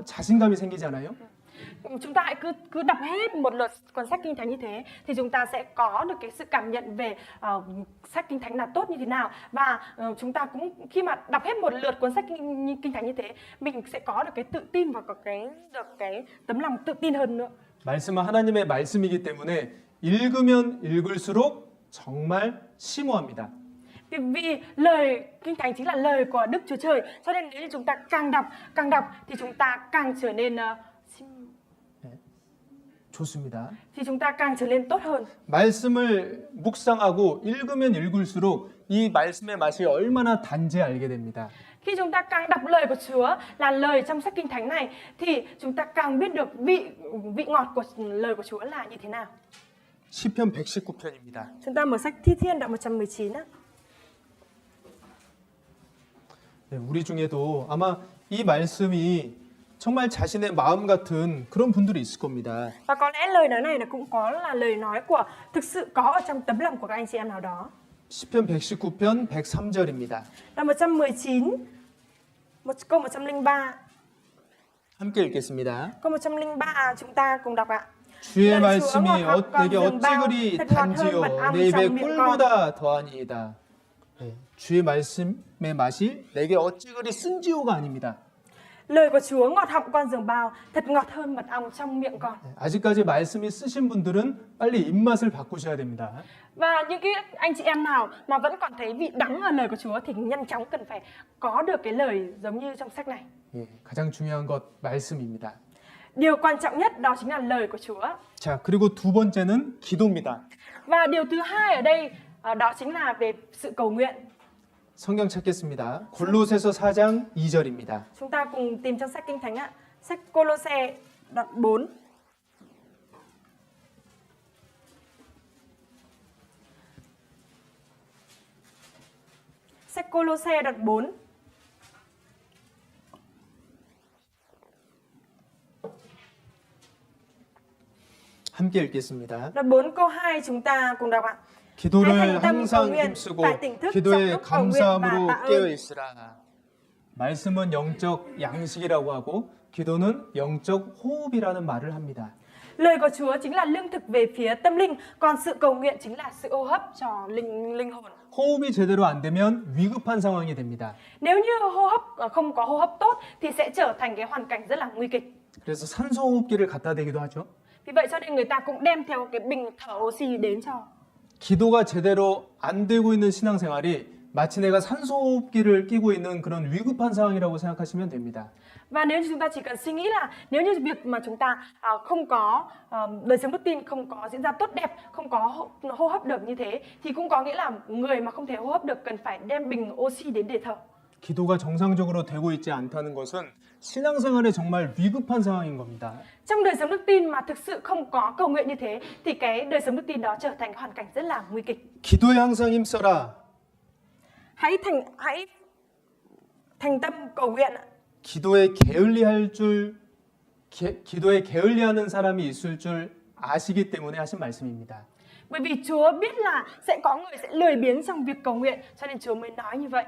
자신감이 생기잖아요. Chúng ta hãy cứ đọc hết một lượt cuốn sách kinh thánh như thế thì chúng ta sẽ có được cái sự cảm nhận về sách kinh thánh là tốt như thế nào, và chúng ta cũng khi mà đọc hết một lượt cuốn sách kinh thánh như thế, mình sẽ có được cái tự tin và có cái tấm lòng tự tin hơn nữa. 말씀은 하나님의 말씀이기 때문에 읽으면 읽을수록 정말 심오합니다. Vì lời kinh thánh chính là lời của Đức Chúa Trời, cho nên nếu như chúng ta càng đọc thì chúng ta càng trở nên 좋습니다. thì chúng ta càng trở nên tốt hơn. 말씀을 묵상하고 읽으면 읽을수록 이 말씀의 맛이 얼마나 단지 알게 됩니다. Khi chúng ta càng đọc lời của Chúa là lời trong sách kinh thánh này thì chúng ta càng biết được vị ngọt của lời của Chúa là như thế nào. 시편 119편입니다. Chúng ta mở sách Thi Thiên đoạn 119 á. 네, 우리 중에도 아마 이 말씀이 정말 자신의 마음 같은 그런 분들이 있을 겁니다. Và có lẽ lời nói này là cũng có là lời nói của thực sự có ở trong tấm lòng của các anh chị em nào đó. 시편 119편 103절입니다. Đoạn 119 câu 103. 함께 읽겠습니다. Câu 103 chúng ta cùng đọc ạ. 주의 lời Chúa 말씀이 ngọt ngào 내게 con 어찌 rừng bao, 그리 thật ngọt hơn 단지요 mật ong 내 입에 trong miệng con. 꿀보다 더하니이다. 네, 주의 말씀의 맛이 내게 어찌 그리 쓴지요가 아닙니다. Lời của Chúa ngọt họng con rừng bao, thật ngọt hơn mật ong trong miệng con. 아직까지 말씀이 쓰신 분들은 빨리 입맛을 바꾸셔야 됩니다. Và những cái anh chị em nào mà vẫn còn thấy vị đắng ở lời của Chúa thì nhanh chóng cần phải có được cái lời giống như trong sách này. 예, 가장 중요한 것 말씀입니다. Điều quan trọng nhất đó chính là lời của Chúa. 자, 그리고 두 번째는 기도입니다. Và điều thứ hai ở đây đó chính là về sự cầu nguyện. 성경 찾겠습니다. 골로새서 4장 2절입니다. Chúng ta cùng tìm trong sách Kinh Thánh ạ. Sách Cô-lô-se đoạn 4. Sách Cô-lô-se đoạn 4. 함께 읽겠습니다. Đoạn 4 câu 2 chúng ta cùng đọc ạ. 기도를 hãy thành tâm cầu 항상 nguyện, 힘쓰고 tại tỉnh thức trong 기도에 lúc cầu nguyện và tạ 감사함으로 ơn. 깨어 있으라. 말씀은 영적 양식이라고 하고 기도는 영적 호흡이라는 말을 합니다. Lời của Chúa chính là lương thực về phía tâm linh, còn sự cầu nguyện chính là sự hô hấp cho linh hồn. 호흡이 제대로 안 되면 위급한 상황이 됩니다. Nếu như hô hấp không có hô hấp tốt thì sẽ trở thành cái hoàn cảnh rất là nguy kịch. 그래서 산소호흡기를 갖다 대기도 하죠. Vì vậy cho nên người ta cũng đem theo cái bình thở oxy đến cho. 기도가 제대로 안 되고 있는 신앙생활이 마치 내가 산소호흡기를 끼고 있는 그런 위급한 상황이라고 생각하시면 됩니다. Và nếu như chúng ta chỉ cần suy nghĩ là nếu như việc mà chúng ta không có đời sống đức tin không có diễn ra tốt đẹp, không có hô hấp được như thế thì cũng có nghĩa là người mà không thể hô hấp được cần phải đem bình oxy đến để thở. 기도가 정상적으로 되고 있지 않다는 것은 신앙생활에 정말 위급한 상황인 겁니다. Trong đời sống đức tin mà thực sự không có cầu nguyện như thế thì cái đời sống đức tin đó trở thành hoàn cảnh rất là nguy kịch. 기도에 항상 힘써라. Hãy thành tâm cầu nguyện ạ. 기도에 게을리하는 사람이 있을 줄 아시기 때문에 하신 말씀입니다. Bởi vì Chúa biết là sẽ có người sẽ lười biếng trong việc cầu nguyện, cho nên Chúa mới nói như vậy.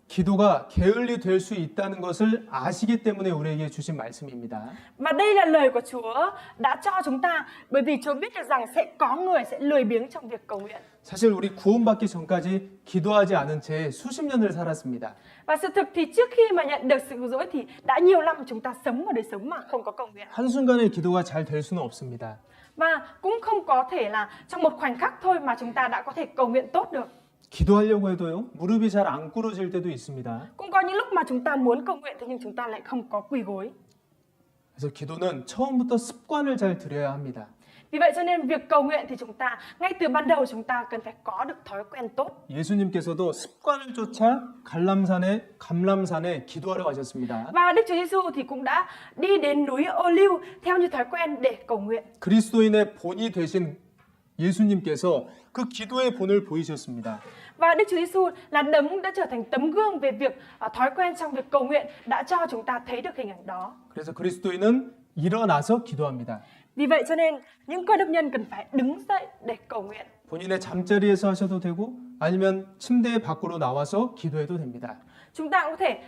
기도가 게을리 될 수 있다는 것을 아시기 때문에 우리에게 주신 말씀입니다. Và đây là lời của Chúa đã cho chúng ta, bởi vì Chúa biết được rằng sẽ có người sẽ lười biếng trong việc cầu nguyện. 사실 우리 구원받기 전까지 기도하지 않은 채 수십 년을 살았습니다. Và sự thực thì trước khi mà nhận được sự cứu rỗi thì đã nhiều năm chúng ta sống một đời sống mà không có cầu nguyện. 한순간에 기도가 잘 될 수는 없습니다. Và cũng không có thể là trong một khoảnh khắc thôi mà chúng ta đã có thể cầu nguyện tốt được. 기도하려고 해도요, 무릎이 잘 안 꿇어질 때도 있습니다. Cũng có những lúc mà chúng ta muốn cầu nguyện thế nhưng chúng ta lại không có quỳ gối. 그래서 기도는 처음부터 습관을 잘 들여야 합니다. Vì vậy cho nên việc cầu nguyện thì chúng ta ngay từ ban đầu chúng ta cần phải có được thói quen tốt. 예수님께서도 습관을 쫓아 감람산에 기도하러 가셨습니다. Và Đức Chúa Giêsu thì cũng đã đi đến núi Ô Liu theo như thói quen để cầu nguyện. 그리스도인의 본이 되신 예수님께서 그 기도의 본을 보이셨습니다. Và Đức Chúa Giêsu là đấng đã trở thành tấm gương về việc thói quen trong việc cầu nguyện, đã cho chúng ta thấy được hình ảnh đó. 그래서 그리스도인은 일어나서 기도합니다. Vì vậy cho nên những cơ đốc nhân cần phải đứng dậy để cầu nguyện. 본인의 잠자리에서 하셔도 되고 아니면 침대 밖으로 나와서 기도해도 됩니다. Chúng ta cũng có thể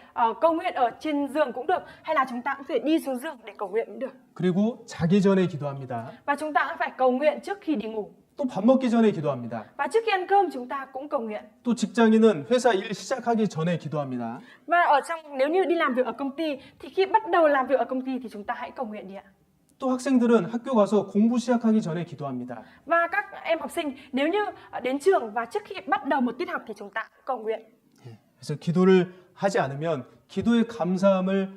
cầu nguyện ở trên giường cũng được, hay là chúng ta cũng có thể đi xuống giường để cầu nguyện cũng được. 그리고 자기 전에 기도합니다. Và chúng ta cũng phải cầu nguyện trước khi đi ngủ. 또 밥 먹기 전에 기도합니다. Và trước khi ăn cơm chúng ta cũng cầu nguyện. 또 직장인은 회사 일 시작하기 전에 기도합니다. Và nếu như đi làm việc ở công ty thì khi bắt đầu làm việc ở công ty thì chúng ta hãy cầu nguyện đi ạ. 또 학생들은 학교 가서 공부 시작하기 전에 기도합니다. Và các em học sinh nếu như đến trường và trước khi bắt đầu một tiết học thì chúng ta cầu nguyện. 그래서 기도를 하지 않으면 기도의 감사함을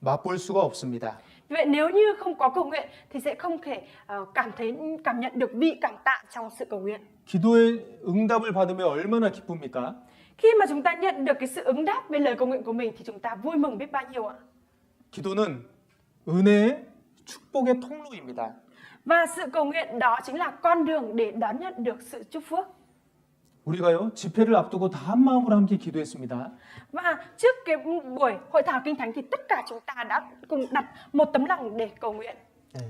맛볼 수가 없습니다. Vậy nếu như không có cầu nguyện thì sẽ không thể cảm nhận được vị cảm tạ trong sự cầu nguyện. 기도의 응답을 받으면 얼마나 기쁩니까? Khi mà chúng ta nhận được cái sự ứng đáp về lời cầu nguyện của mình thì chúng ta vui mừng biết bao nhiêu ạ. 기도는 은혜의 축복의 통로입니다. Và sự cầu nguyện đó chính là con đường để đón nhận được sự chúc phước. 우리가요 집회를 앞두고 다 한 마음으로 함께 기도했습니다. Và trước cái buổi hội thảo kinh thánh thì tất cả chúng ta đã cùng đặt một tấm lòng để cầu nguyện. 네.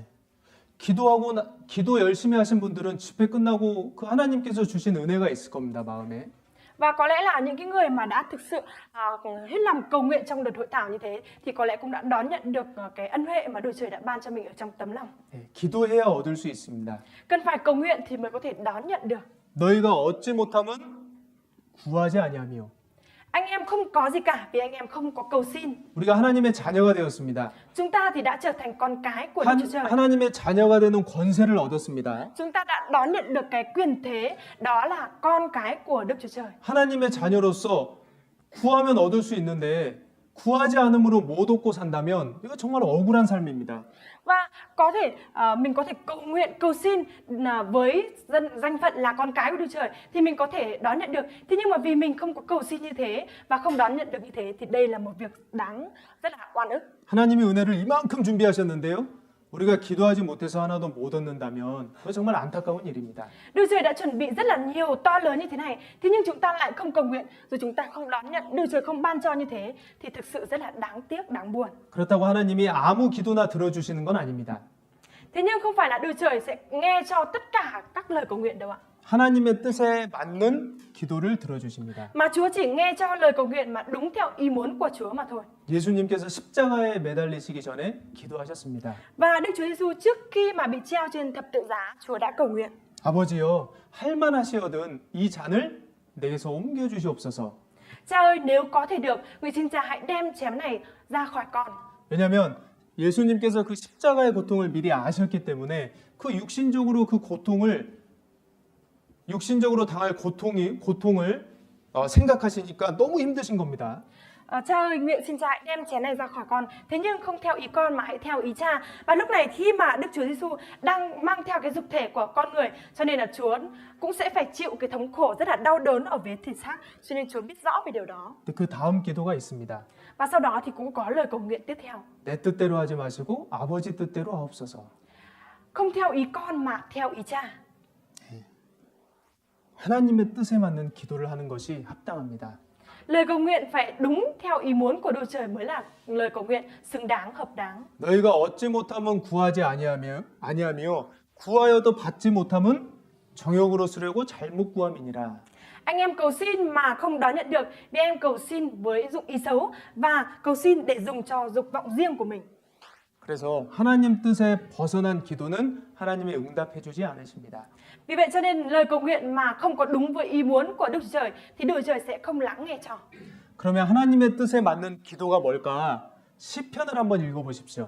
기도 열심히 하신 분들은 집회 끝나고 그 하나님께서 주신 은혜가 있을 겁니다, 마음에. Và có lẽ là những cái người mà đã thực sự hết lòng cầu nguyện trong đợt hội thảo như thế thì có lẽ cũng đã đón nhận được cái ân huệ mà Đức Trời đã ban cho mình ở trong tấm lòng. 네, 기도해야 얻을 수 있습니다. Cần phải cầu nguyện thì mới có thể đón nhận được. 너희가 얻지 못함은 구하지 아니하며. Anh em không có gì cả vì anh em không có cầu xin. 우리가 하나님의 자녀가 되었습니다. Chúng ta thì đã trở thành con cái của Đức Chúa Trời. 하나님의 자녀가 되는 권세를 얻었습니다. Chúng ta đã đón nhận được cái quyền thế, đó là con cái của Đức Chúa Trời. 하나님의 자녀로서 구하면 얻을 수 있는데 구하지 않음으로 못 얻고 산다면 이거 정말 억울한 삶입니다. Và có thể mình có thể cầu nguyện, cầu xin với danh phận là con cái của Đức Trời thì mình có thể đón nhận được. Thế nhưng mà vì mình không có cầu xin như thế và không đón nhận được như thế thì đây là một việc rất là oan ức. 하나님이 은혜를 이만큼 준비하셨는데요. 우리가 기도하지 못해서 하나도 못 얻는다면 그거 정말 안타까운 일입니다. Đức Trời đã chuẩn bị rất là nhiều to lớn như thế này, thế nhưng chúng ta lại không cầu nguyện, rồi chúng ta không đón nhận, Đức Trời không ban cho như thế thì thực sự rất là đáng tiếc, đáng buồn. 그렇다고 하나님이 아무 기도나 들어주시는 건 아닙니다. Thế nhưng không phải là Đức Trời sẽ nghe cho tất cả các lời cầu nguyện đâu ạ. 하나님의 뜻에 맞는 기도를 들어주십니다. Mà Chúa chỉ nghe cho lời cầu nguyện mà đúng theo ý muốn của Chúa mà thôi. 예수님께서 십자가에 매달리시기 전에 기도하셨습니다. Và Đức Chúa Giêsu trước khi mà bị treo trên thập tự giá, Chúa đã cầu nguyện. 아버지여, 할만하시거든 이 잔을 내게서 옮겨 주시옵소서. Cha ơi, nếu có thể được, nguyện xin Cha hãy đem chén này ra khỏi con. 왜냐하면 예수님께서 그 십자가의 고통을 미리 아셨기 때문에 그 육신적으로 당할 고통을 생각하시니까 너무 힘드신 겁니다. Cha ơi, nguyện xin cha hãy đem chén này ra khỏi con. Thế nhưng không theo ý con mà hãy theo ý cha. Và lúc này khi mà Đức Chúa Giêsu đang mang theo cái dục thể của con người, cho nên là Chúa cũng sẽ phải chịu cái thống khổ rất là đau đớn ở vế thịt xác. Cho nên Chúa biết rõ về điều đó. 근데 그 다음 기도가 있습니다. Và sau đó thì cũng có lời cầu nguyện tiếp theo. 내 뜻대로 하지 마시고 아버지 뜻대로 하옵소서. Không theo ý con mà theo ý cha. 하나님의 뜻에 맞는 기도를 하는 것이 합당합니다. Lời cầu nguyện phải đúng theo ý muốn của Đức Trời mới là lời cầu nguyện xứng đáng, hợp đáng. 너희가 얻지 못하면 구하지 아니하며 구하여도 받지 못하면 정욕으로 쓰려고 잘못 구함이니라. Anh em cầu xin mà không đón nhận được vì em cầu xin với dụng ý xấu và cầu xin để dùng cho dục vọng riêng của mình. 그래서 하나님 뜻에 벗어난 기도는 하나님이 응답해 주지 않으십니다. Vì vậy cho nên lời cầu nguyện mà không có đúng với ý muốn của Đức Trời thì Đức Trời sẽ không lắng nghe cho. 그러면 하나님의 뜻에 맞는 기도가 뭘까? 시편을 한번 읽어 보십시오.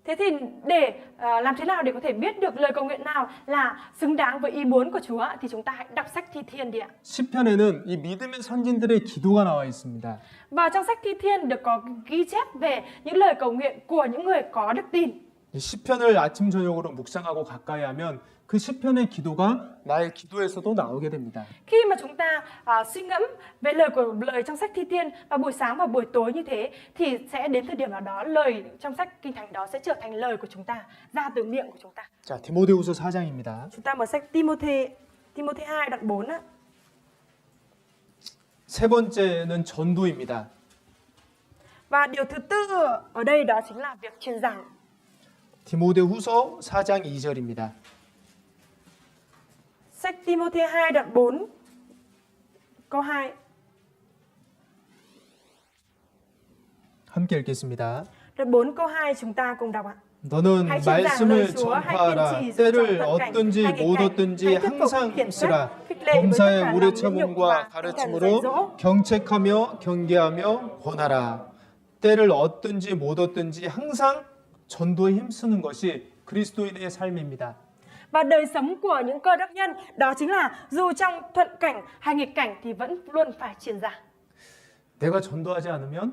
Thế thì để làm thế nào để có thể biết được lời cầu nguyện nào là xứng đáng với ý muốn của Chúa thì chúng ta hãy đọc sách Thi Thiên đi ạ. 시편에는 이 믿음의 선진들의 기도가 나와 있습니다. Và trong sách Thi Thiên được có ghi chép về những lời cầu nguyện của những người có đức tin. 이 시편을 아침 저녁으로 묵상하고 가까이 하면 그 시편의 기도가 나의 기도에서도 나오게 됩니다. Khi mà chúng ta suy ngẫm về lời trong sách Thi Thiên vào buổi sáng và buổi tối như thế thì sẽ đến thời điểm nào đó lời trong sách Kinh Thánh đó sẽ trở thành lời của chúng ta, ra từ miệng của chúng ta. 자, 디모데후서 4장입니다. Chúng ta mở sách Timôthê 2 đoạn 4 á. 세 번째는 전도입니다. Và điều thứ tư ở đây đó chính là việc truyền giảng. 디모데후서 4장 2절입니다. Sách Timôthê 2 đoạn 4 câu 2. 함께 읽겠습니다. Đoạn 4 câu 2 chúng ta cùng đọc ạ. 너는 hãy truyền giảng lời 말씀을 Chúa, hãy 전파하라. kiên trì trong 때를 thuận cảnh, 얻든지 hay nghịch 못 cảnh, 얻든지 hãy thuyết phục, 항상 khiển trách, 쓰라. khích lệ với tất cả 범사에 lòng 우리 nhẫn nhục 체험과 và tinh thần dạy 가르침으로 dỗ. 경책하며 경계하며 권하라. 때를 얻든지 못 얻든지 항상 전도에 힘쓰는 것이 그리스도인의 삶입니다. Và đời sống của những cơ đốc nhân đó chính là dù trong thuận cảnh hay nghịch cảnh thì vẫn luôn phải truyền giảng. 내가 전도하지 않으면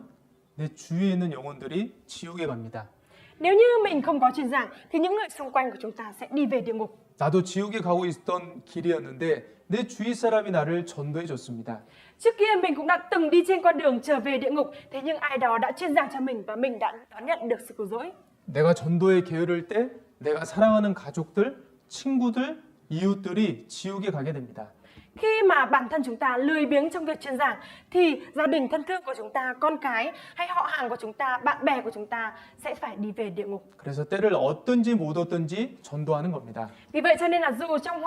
내 주위에 있는 영혼들이 지옥에 갑니다. Nếu như mình không có truyền giảng thì những người xung quanh của chúng ta sẽ đi về địa ngục. 나도 지옥에 가고 있던 길이었는데 내 주위 사람이 나를 전도해 줬습니다. Trước kia mình cũng đã từng đi trên con đường trở về địa ngục, thế nhưng ai đó đã truyền giảng cho mình và mình đã đón nhận được sự cứu rỗi. 내가 전도에 게으를 때 내가 사랑하는 가족들, 친구들, 이웃들이 지옥에 가게 됩니다. Khi mà bản thân chúng ta lười biếng trong việc truyền giảng thì gia đình thân thương của chúng ta, con cái hay họ hàng của chúng ta, bạn bè của chúng ta sẽ phải đi về địa ngục. 그래서 때를 얻든지 못 얻든지 전도하는 겁니다. Vì vậy cho nên là dù trong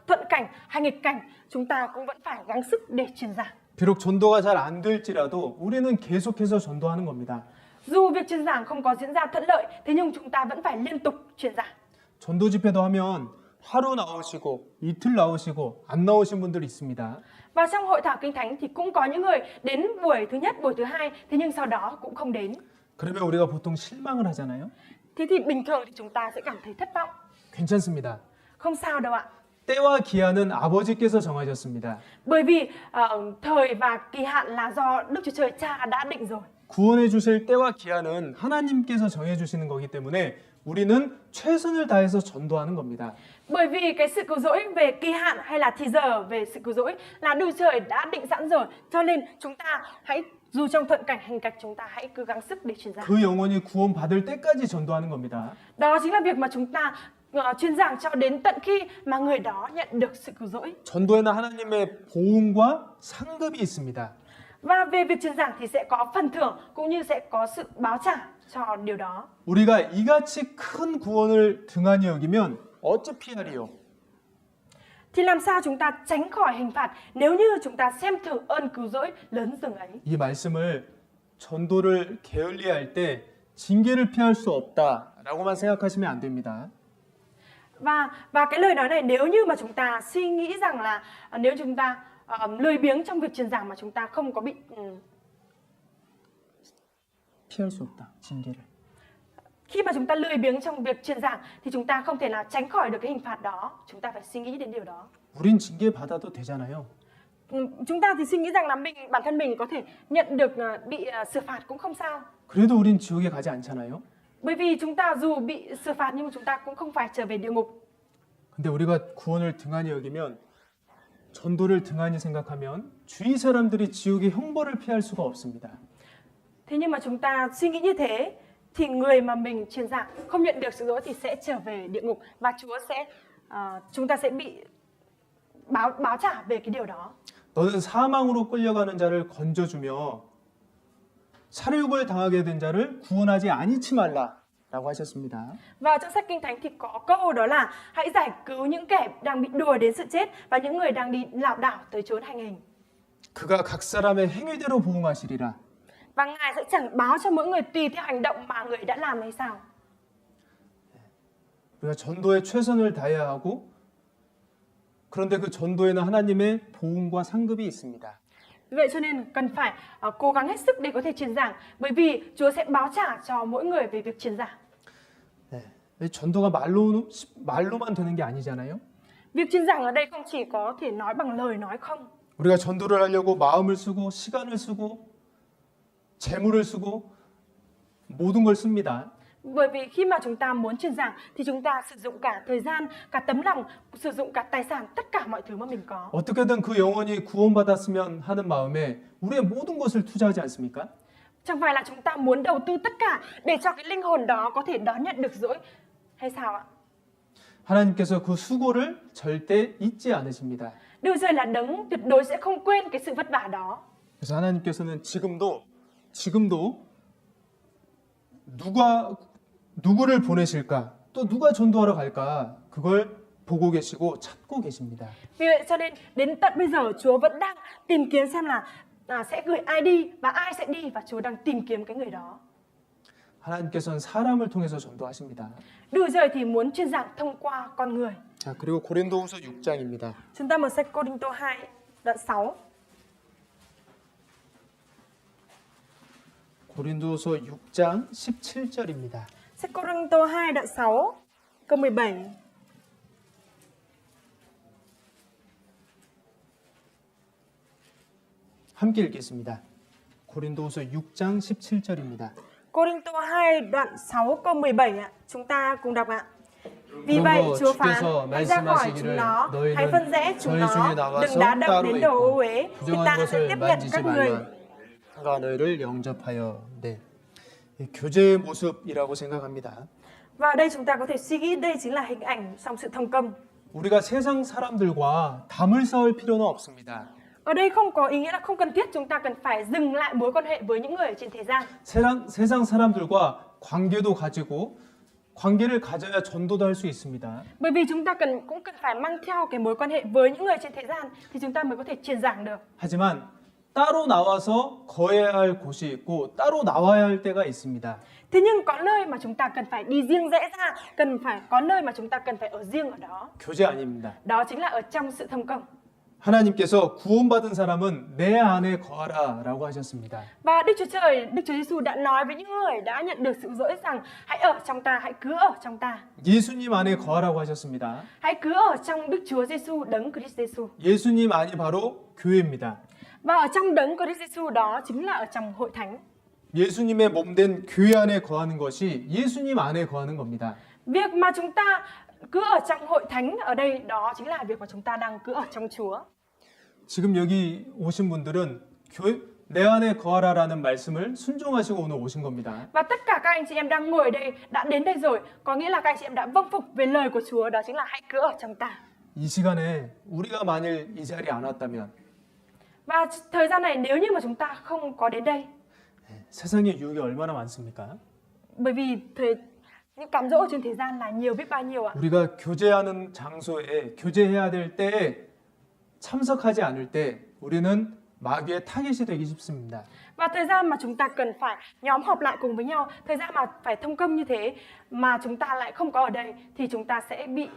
thuận cảnh hay nghịch cảnh chúng ta cũng vẫn phải gắng sức để truyền giảng. 비록 전도가 잘 안 될지라도 우리는 계속해서 전도하는 겁니다. Dù việc truyền giảng không có diễn ra thuận lợi, thế nhưng chúng ta vẫn phải liên tục truyền giảng. 전도 집회도 하면 하루 나오시고 이틀 나오시고 안 나오신 분들이 있습니다. Và trong hội thảo Kinh Thánh thì cũng có những người đến buổi thứ nhất, buổi thứ hai, thế nhưng sau đó cũng không đến. 그러면 우리가 보통 실망을 하잖아요. Thế thì bình thường thì chúng ta sẽ cảm thấy thất vọng. 괜찮습니다. Không sao đâu ạ. 때와 기한은 아버지께서 정하셨습니다. Bởi vì thời và kỳ hạn là do Đức Chúa Trời Cha đã định rồi. 구원해 주실 때와 기한은 하나님께서 정해 주시는 거기 때문에 우리는 최선을 다해서 전도하는 겁니다. Bởi vì cái sự cứu rỗi về kỳ hạn hay là thì giờ về sự cứu rỗi là Đức Chúa Trời đã định sẵn rồi. Cho nên chúng ta hãy dù trong thuận cảnh hành cảnh chúng ta hãy cứ gắng sức để truyền giảng. 그 영혼이 구원 받을 때까지 전도하는 겁니다. Đó chính là việc mà chúng ta truyền giảng cho đến tận khi mà người đó nhận được sự cứu rỗi. 전도에는 하나님의 보응과 상급이 있습니다. Và về việc truyền giảng thì sẽ có phần thưởng cũng như sẽ có sự báo trả cho điều đó. 우리가 이같이 큰 구원을 등한히 여기면 어찌 피하리요? Thì làm sao chúng ta tránh khỏi hình phạt nếu như chúng ta xem thường ơn cứu rỗi lớn dường ấy? 이 말씀을 전도를 게을리할 때 징계를 피할 수 없다라고만 생각하시면 안 됩니다. Và cái lời nói này nếu như mà chúng ta suy nghĩ rằng là nếu chúng ta lười biếng trong việc truyền giảng mà chúng ta không có bị 피할 수 없다. 징계를. khi mà chúng ta lười biếng trong việc truyền giảng thì chúng ta không thể nào tránh khỏi được cái hình phạt đó. Chúng ta phải suy nghĩ đến điều đó. 우린 징계 받아도 되잖아요. Chúng ta thì suy nghĩ rằng là bản thân mình có thể nhận được bị xử phạt cũng không sao. 그래도 우린 지옥에 가지 않잖아요. Bởi vì chúng ta dù bị xử phạt nhưng mà chúng ta cũng không phải trở về địa ngục. 근데 우리가 구원을 등한히 여기면 전도를 등한히 생각하면 주위 사람들이 지옥의 형벌을 피할 수가 없습니다. Thế nhưng mà chúng ta suy nghĩ như thế thì người mà mình truyền giảng không nhận được sự dỗ thì sẽ trở về địa ngục và Chúa sẽ chúng ta sẽ bị báo trả về cái điều đó. 너는 사망으로 끌려가는 자를 건져주며 살육을 당하게 된 자를 구원하지 아니치 말라라고 하셨습니다. Và trong sách Kinh Thánh thì có câu đó là hãy giải cứu những kẻ đang bị đùa đến sự chết và những người đang đi lảo đảo tới chốn hành hình. 그가 각 사람의 행위대로 보응하시리라. Và Ngài sẽ chẳng báo cho mỗi người tùy theo hành động mà người đã làm hay sao. 우리가 전도에 최선을 다해야 하고 그런데 그 전도에는 하나님의 보응과 상급이 있습니다. Vậy cho nên cần phải cố gắng hết sức để có thể truyền giảng, bởi vì Chúa sẽ báo trả cho mỗi người về việc truyền giảng. 네, 전도가 말로만 되는 게 아니잖아요. Việc truyền giảng ở đây không chỉ có thể nói bằng lời nói không. 우리가 전도를 하려고 마음을 쓰고 시간을 쓰고 재물을 쓰고 모든 걸 씁니다. Bởi vì khi mà chúng ta muốn truyền giảng thì chúng ta sử dụng cả thời gian, cả tấm lòng, sử dụng cả tài sản, tất cả mọi thứ mà mình có. 어떻게든 그 영혼이 구원받았으면 하는 마음에 우리의 모든 것을 투자하지 않습니까? Chẳng phải là chúng ta muốn đầu tư tất cả để cho cái linh hồn đó có thể đón nhận được dỗi hay sao ạ? 하나님께서 그 수고를 절대 잊지 않으십니다. Đức Giêsu là đấng tuyệt đối sẽ không quên cái sự vất vả đó. 그래서 하나님께서는 지금도 누구를 보내실까? 또 누가 전도하러 갈까? 그걸 보고 계시고 찾고 계십니다. Vì vậy cho nên đến tận bây giờ Chúa vẫn đang tìm kiếm xem là sẽ gửi ai đi và ai sẽ đi, và Chúa đang tìm kiếm cái người đó. 하나님께서는 사람을 통해서 전도하십니다. Đức Giêsu thì muốn truyền giảng thông qua con người. 자, 그리고 고린도후서 6장입니다. Chúng ta mở sách Cô-rinh-tô 2 đoạn 6. 고린도후서 6장 17절입니다. Sách Cô-rinh-tô 2 đoạn 6 câu 17. 함께 읽겠습니다. 고린도후서 6장 17절입니다. Cô-rinh-tô 2 đoạn 6 câu 17 ạ. Chúng ta cùng đọc ạ. Vì vậy Chúa phán, hãy ra khỏi chúng nó, hãy phân rẽ chúng nó, đừng đá động đến đầu ô uế, thì ta sẽ tiếp nhận các người. 가 너희를 영접하여. 네. 교제의 모습이라고 생각합니다. Và ở đây chúng ta có thể suy nghĩ đây chính là hình ảnh trong sự thông công. 우리가 세상 사람들과 담을 쌓을 필요는 없습니다. Ở đây không có ý nghĩa là không cần thiết chúng ta cần phải dừng lại mối quan hệ với những người ở trên thế gian. 세상 사람들과 관계를 가져야 전도도 할 수 있습니다. Bởi vì chúng ta cũng cần phải mang theo cái mối quan hệ với những người trên thế gian thì chúng ta mới có thể truyền giảng được. 하지만 따로 나와서 거해야 할 곳이 있고 따로 나와야 할 때가 있습니다. Thế nhưng có nơi mà chúng ta cần phải đi riêng rẽ ra, có nơi mà chúng ta cần phải ở riêng ở đó. 교제 아닙니다. Đó chính là ở trong sự thông công. 하나님께서 구원받은 사람은 내 안에 거하라라고 하셨습니다. Và Đức Chúa Giêsu đã nói với những người đã nhận được sự dỗ rằng hãy ở trong ta, hãy cứ ở trong ta. 예수님 안에 거하라고 하셨습니다. Hãy cứ ở trong Đức Chúa Giêsu, đấng Christ Giêsu. 예수님 안이 바로 교회입니다. Và ở trong đấng Christ Giêsu đó chính là ở trong hội thánh. 예수님의 몸된 교회 안에 거하는 것이 예수님 안에 거하는 겁니다. Việc mà chúng ta cứ ở trong hội thánh ở đây đó chính là việc mà chúng ta đang cứ ở trong Chúa. 지금 여기 오신 분들은 내 안에 거하라라는 말씀을 순종하시고 오늘 오신 겁니다. Và tất cả các anh chị em đang ngồi ở đây đã đến đây rồi, có nghĩa là các anh chị em đã vâng phục về lời của Chúa, đó chính là hãy cứ ở trong ta. 이 시간에 우리가 만일 이 자리에 안 왔다면 Và thời gian này nếu như mà chúng ta không có đến đây, 세상에 유혹이 얼마나 많습니까? bởi vì những cám dỗ trên thế gian là nhiều biết bao nhiêu ạ. 우리가 교제하는 장소에 교제해야 될 때에 참석하지 않을 때 우리는 마귀의 타겟이 되기 쉽습니다. Và thời gian mà chúng ta cần phải nhóm họp lại cùng với nhau, thời gian mà phải thông công như thế mà chúng ta lại không có ở đây thì chúng ta sẽ bị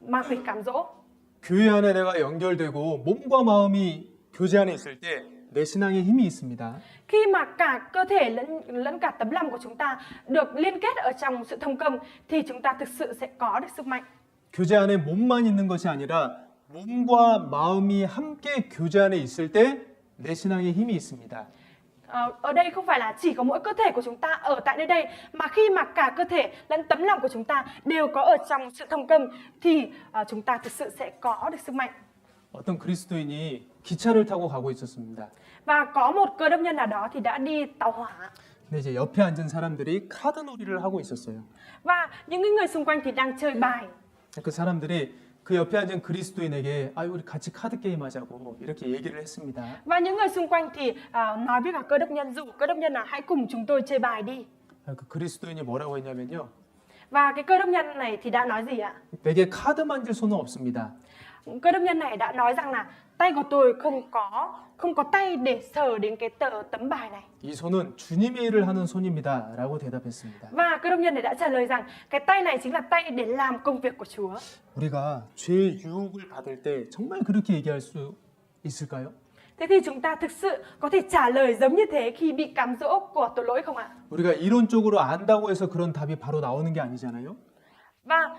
ma quỷ cám dỗ. 교회 안에 내가 연결되고 몸과 마음이 교제 안에 있을 때 내 신앙에 힘이 있습니다. Khi mà cả cơ thể lẫn cả tấm lòng của chúng ta được liên kết ở trong sự thông công thì chúng ta thực sự sẽ có được sức mạnh. 교제 안에 몸만 있는 것이 아니라 몸과 마음이 함께 교제 안에 있을 때 내 신앙에 힘이 있습니다. Ở đây không phải là chỉ có mỗi cơ thể của chúng ta ở tại nơi đây, mà khi mà cả cơ thể lẫn tấm lòng của chúng ta đều có ở trong sự thông công thì chúng ta thực sự sẽ có được sức mạnh. 어떤 그리스도인이 기차를 타고 가고 있었습니다. Và có một cơ đốc nhân nào đó thì đã đi tàu hỏa, 근데 이제 옆에 앉은 사람들이 카드 놀이를 하고 있었어요. và những cái người xung quanh thì đang chơi bài. 그 사람들이 그 옆에 앉은 그리스도인에게 우리 같이 카드 게임 하자고 이렇게 얘기를 했습니다. Và những người xung quanh thì nói với cả cơ đốc nhân, rủ cơ đốc nhân là hãy cùng chúng tôi chơi bài đi. 그 그리스도인이 뭐라고 했냐면요. Và cái cơ đốc nhân này thì đã nói gì ạ? 내게 카드 만질 손은 없습니다. Cơ đốc nhân này đã nói rằng là tay của tôi không có tay để sờ đến cái tấm bài này. 이 손은 주님의 일을 하는 손입니다라고 대답했습니다. Và cơ đốc nhân này đã trả lời rằng cái tay này chính là tay để làm công việc của Chúa. 우리가 죄의 유혹을 받을 때 정말 그렇게 얘기할 수 있을까요? Thế thì chúng ta thực sự có thể trả lời giống như thế khi bị cám dỗ của tội lỗi không ạ? 우리가 이론적으로 안다고 해서 그런 답이 바로 나오는 게 아니잖아요. Và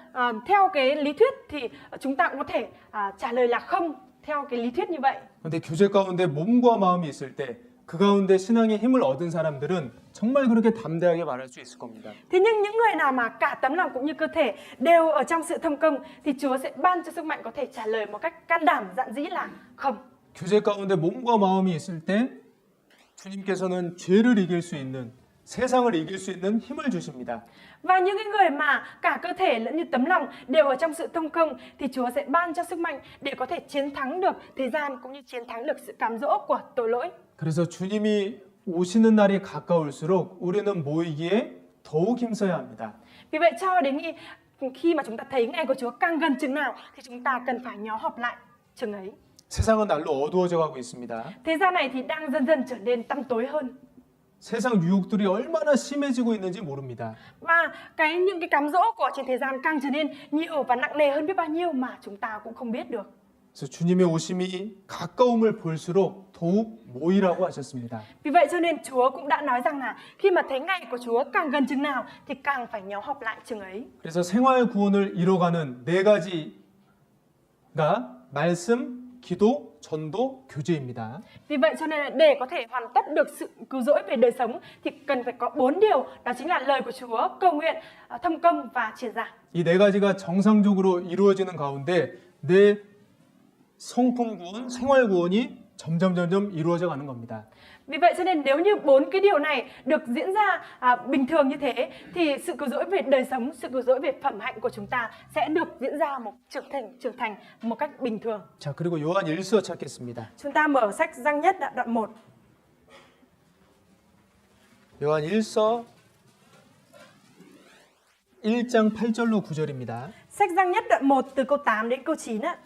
theo cái lý thuyết thì chúng ta cũng có thể trả lời là không theo cái lý thuyết như vậy. 그런데 교제 가운데 몸과 마음이 있을 때 그 가운데 신앙의 힘을 얻은 사람들은 정말 그렇게 담대하게 말할 수 있을 겁니다. Thế nhưng những người nào mà cả tấm lòng cũng như cơ thể đều ở trong sự thông công thì Chúa sẽ ban cho sức mạnh có thể trả lời một cách can đảm dạn dĩ là không. 교제 가운데 몸과 마음이 있을 때 주님께서는 죄를 이길 수 있는 세상을 이길 수 있는 힘을 주십니다. Và những cái người mà cả cơ thể lẫn như tấm lòng đều ở trong sự thông công thì Chúa sẽ ban cho sức mạnh để có thể chiến thắng được thế gian cũng như chiến thắng được sự cám dỗ của tội lỗi. 그래서 주님이 오시는 날이 가까울수록 우리는 모이기에 더욱 힘써야 합니다. Vì vậy cho đến khi mà chúng ta thấy ngày của Chúa càng gần chừng nào thì chúng ta cần phải nhóm họp lại chừng ấy. 세상은 날로 어두워져 가고 있습니다. Thế gian này thì đang dần dần trở nên tăm tối hơn. 세상 유혹들이 얼마나 심해지고 있는지 모릅니다. Và những cái cám dỗ của trên thế gian càng trở nên nhiều và nặng nề hơn biết bao nhiêu mà chúng ta cũng không biết được. 그래서 주님의 오심이 가까움을 볼수록 더욱 모이라고 하셨습니다. Vì vậy cho nên Chúa cũng đã nói rằng là khi mà thấy ngày của Chúa càng gần chừng nào thì càng phải nhóm họp lại chừng ấy. 그래서 생활 구원을 이뤄가는 네 가지가 말씀, 기도, 전도, 교제입니다. Vì vậy cho nên là để có thể hoàn tất được sự cứu rỗi về đời sống thì cần phải có 4 điều, đó chính là lời của Chúa, cầu nguyện, thông công và truyền giảng. 이 네 가지가 정상적으로 이루어지는 가운데 내 성품 구원, 생활 구원이 점점 이루어져 가는 겁니다. Vì vậy cho nên nếu như 4 cái điều này được diễn ra bình thường như thế thì sự cứu rỗi về đời sống, sự cứu rỗi về phẩm hạnh của chúng ta sẽ được diễn ra trưởng thành một cách bình thường. 자, 그리고 요한 1서 찾겠습니다. Chúng ta mở sách Giăng Nhất đoạn 1. 요한 1서 1장 8절로 9절입니다. Sách Giăng Nhất đoạn 1 từ câu 8 đến câu 9 ạ.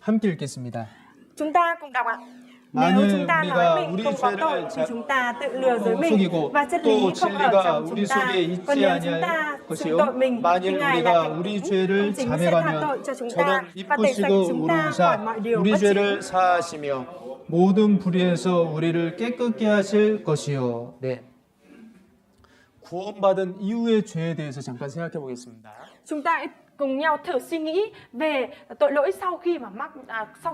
함께 읽겠습니다. Chúng ta cùng đọc ạ. Nếu 만일 chúng ta 우리가 nói mình 우리 không có 죄를 tội thì chúng ta tự lừa dối mình 속이고 và chân lý 또 không ở 진리가 trong 우리 chúng ta. 속에 Còn 있지 nếu chúng ta 아니할 xưng 것이요 tội mình thì 만일 Ngài là 우리가 thánh 우리 công 죄를 chính sẽ tha tội 자백하면 cho chúng 저는 ta và tẩy sạch 이쁘시고 chúng ta khỏi 우르사 mọi điều 우리 bất chính. 죄를 사하시며 모든 불의에서 우리를 깨끗게 하실 것이요. 네. 구원받은 이후의 죄에 대해서 잠깐 생각해 보겠습니다. Chúng ta hãy cùng nhau thử suy nghĩ về tội lỗi sau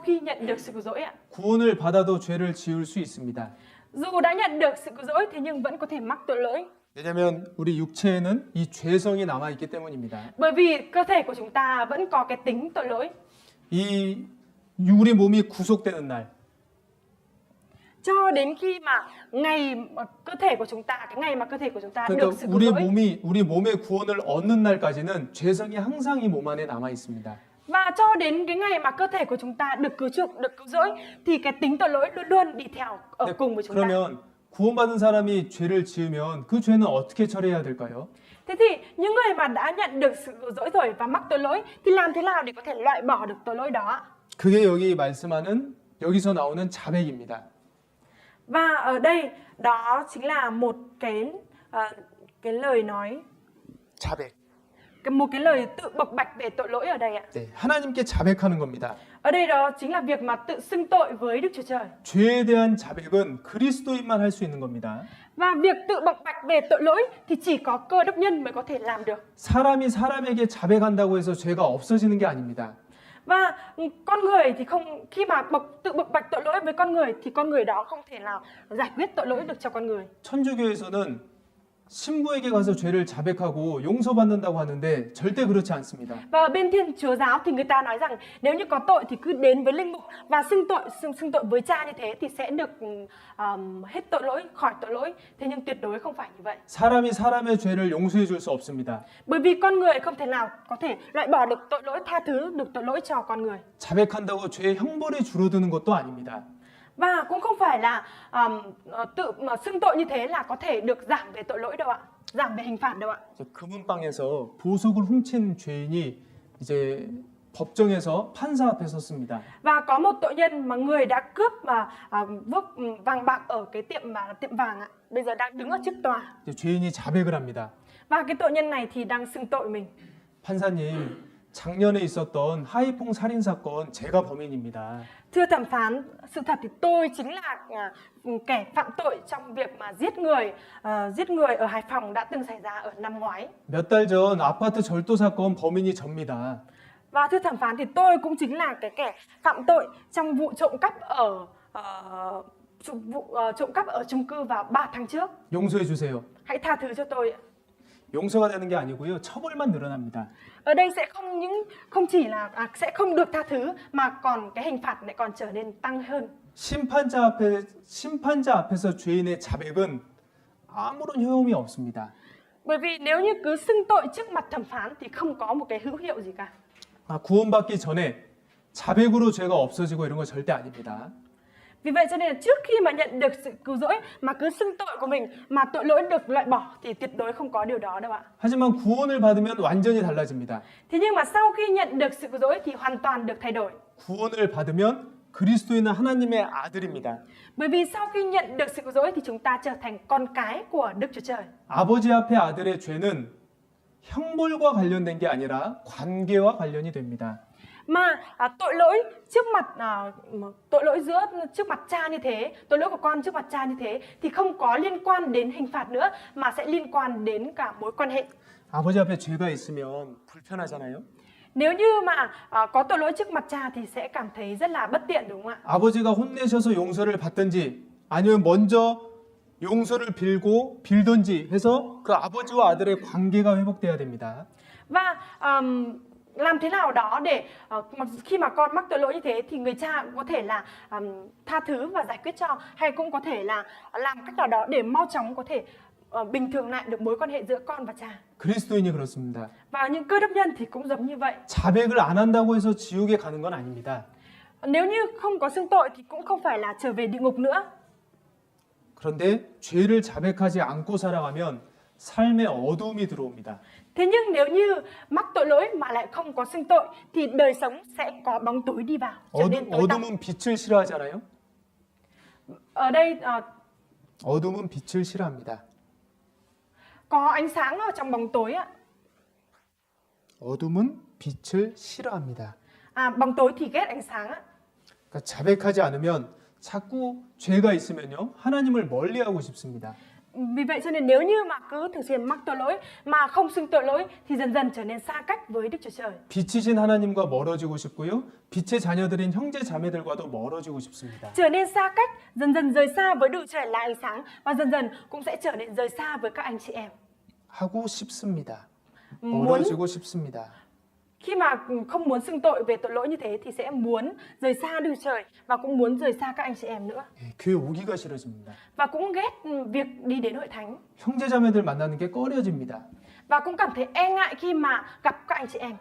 khi nhận được sự cứu rỗi ạ. 구원을 받아도 죄를 지을 수 있습니다. Dù đã nhận được sự cứu rỗi thế nhưng vẫn có thể mắc tội lỗi. 왜냐하면 우리 육체에는 이 죄성이 남아 있기 때문입니다. Bởi vì cơ thể của chúng ta vẫn có cái tính tội lỗi. 이 우리 몸이 구속되는 날, Cho đến khi mà ngày mà cơ thể của chúng ta được 그러니까 sự cứu rỗi. 우리 몸의 구원을 얻는 날까지는 죄성이 항상 이 몸 안에 남아 있습니다. Và cho đến cái ngày mà cơ thể của chúng ta được cứu chuộc, được cứu rỗi thì cái tính tội lỗi luôn luôn đi theo ở cùng với chúng ta. 그러면 구원받은 사람이 죄를 지으면 그 죄는 어떻게 처리해야 될까요? Thế thì những người mà đã nhận được sự cứu rỗi rồi và mắc tội lỗi thì làm thế nào để có thể loại bỏ được tội lỗi đó? 그게 여기서 나오는 자백입니다. Và ở đây đó chính là một cái lời nói, 자백. một cái lời tự bộc bạch về tội lỗi ở đây ạ. 네, 하나님께 자백하는 겁니다. Ở đây đó chính là việc mà tự xưng tội với Đức Chúa Trời. 죄에 대한 자백은 그리스도인만 할 수 있는 겁니다. Và việc tự bộc bạch về tội lỗi thì chỉ có Cơ Đốc nhân mới có thể làm được. 사람이 사람에게 자백한다고 해서 죄가 없어지는 게 아닙니다. Và con người thì không, khi mà tự bộc bạch tội lỗi với con người thì con người đó không thể nào giải quyết tội lỗi được cho con người. 천주교에서는 신부에게 가서 죄를 자백하고 용서받는다고 하는데 절대 그렇지 않습니다. Và ở bên Thiên Chúa giáo thì người ta nói rằng nếu như có tội thì cứ đến với linh mục và xưng tội với cha như thế thì sẽ được hết tội lỗi, khỏi tội lỗi. Thế nhưng tuyệt đối không phải như vậy. 사람이 사람의 죄를 용서해 줄 수 없습니다. Bởi vì con người không thể nào có thể loại bỏ được tội lỗi, tha thứ được tội lỗi cho con người. 자백한다고 죄의 형벌이 줄어드는 것도 아닙니다. Và cũng không phải là tự mà xưng tội như thế là có thể được giảm về tội lỗi đâu ạ, giảm về hình phạt đâu ạ. 금은방에서 보석을 훔친 죄인이 이제 법정에서 판사 앞에 섰습니다. Và có một tội nhân mà người đã cướp và vứt vàng bạc ở cái tiệm vàng ạ, bây giờ đang đứng ở trước tòa. 이제 죄인이 자백을 합니다. Và cái tội nhân này thì đang xưng tội mình. 판사님, 작년에 있었던 하이퐁 살인 사건 제가 범인입니다. Thưa thẩm phán, sự thật thì tôi chính là kẻ phạm tội trong việc mà giết người ở Hải Phòng đã từng xảy ra ở năm ngoái. 몇 달 전 아파트 절도 사건 범인이 접니다. Và thưa thẩm phán thì tôi cũng chính là cái kẻ phạm tội trong vụ trộm cắp ở chung cư vào 3 tháng trước. 용서해 주세요. Hãy tha thứ cho tôi ạ. 용서가 되는 게 아니고요. 처벌만 늘어납니다. Ở đây không chỉ là sẽ không được tha thứ mà còn cái hình phạt lại còn trở nên tăng hơn. 심판자 앞에서 죄인의 자백은 아무런 효험이 없습니다. Bởi vì nếu như cứ xưng tội trước mặt thẩm phán thì không có một cái hữu hiệu gì cả. 구원받기 전에 자백으로 죄가 없어지고 이런 거 절대 아닙니다. Vì vậy cho nên là trước khi mà nhận được sự cứu rỗi mà cứ xưng tội của mình mà tội lỗi được loại bỏ thì tuyệt đối không có điều đó đâu ạ. 하지만 구원을 받으면 완전히 달라집니다. Thế nhưng mà sau khi nhận được sự cứu rỗi thì hoàn toàn được thay đổi. 구원을 받으면 그리스도인은 하나님의 아들입니다. Bởi vì sau khi nhận được sự cứu rỗi thì chúng ta trở thành con cái của Đức Chúa Trời. 아버지 앞에 아들의 죄는 형벌과 관련된 게 아니라 관계와 관련이 됩니다. Mà tội lỗi trước mặt cha như thế, tội lỗi của con trước mặt cha như thế thì không có liên quan đến hình phạt nữa mà sẽ liên quan đến cả mối quan hệ. 아버지 앞에 죄가 있으면 불편하잖아요. Nếu như mà có tội lỗi trước mặt cha thì sẽ cảm thấy rất là bất tiện đúng không ạ? 아버지가 혼내셔서 용서를 받든지 아니면 먼저 용서를 빌든지 해서 그 아버지와 아들의 관계가 회복돼야 됩니다. Và làm thế nào đó để khi mà con mắc tội lỗi như thế thì người cha cũng có thể là tha thứ và giải quyết cho, hay cũng có thể là làm cách nào đó để mau chóng có thể bình thường lại được mối quan hệ giữa con và cha. 그리스도인이 그렇습니다. Và những cơ đốc nhân thì cũng giống như vậy. 자백을 안 한다고 해서 지옥에 가는 건 아닙니다. Nếu như không có xưng tội thì cũng không phải là trở về địa ngục nữa. 그런데 죄를 자백하지 않고 살아가면 삶에 어두움이 들어옵니다. Thế nhưng nếu như mắc tội lỗi mà lại không có xưng tội thì đời sống sẽ có bóng tối đi vào, trở nên tối tăm. 어둠은 빛을 싫어하잖아요. Ở đây 어둠은 빛을 싫어합니다. có ánh sáng ở trong bóng tối ạ. 어둠은 빛을 싫어합니다. Bóng tối thì ghét ánh sáng ạ. 그러니까 자백하지 않으면 자꾸 죄가 있으면요 하나님을 멀리하고 싶습니다. Vì vậy cho nên nếu như mà cứ thường xuyên mắc tội lỗi mà không xưng tội lỗi thì dần dần trở nên xa cách với Đức Chúa Trời. 빛이신 하나님과 멀어지고 싶고요. 빛의 자녀들인 형제 자매들과도 멀어지고 싶습니다. Trở nên xa cách, dần dần rời xa với Đức Chúa Trời là ánh sáng và dần dần cũng sẽ trở nên rời xa với các anh chị em. 하고 싶습니다. Muốn 멀어지고 싶습니다. khi mà không muốn xưng tội về tội lỗi như thế thì sẽ muốn rời xa Đức Chúa Trời và cũng muốn rời xa các anh chị em nữa. 교회 오기가 싫어집니다. Và cũng ghét việc đi đến hội thánh. 형제 자매들 만나는 게 꺼려집니다. Và cũng cảm thấy e ngại khi mà gặp các anh chị em.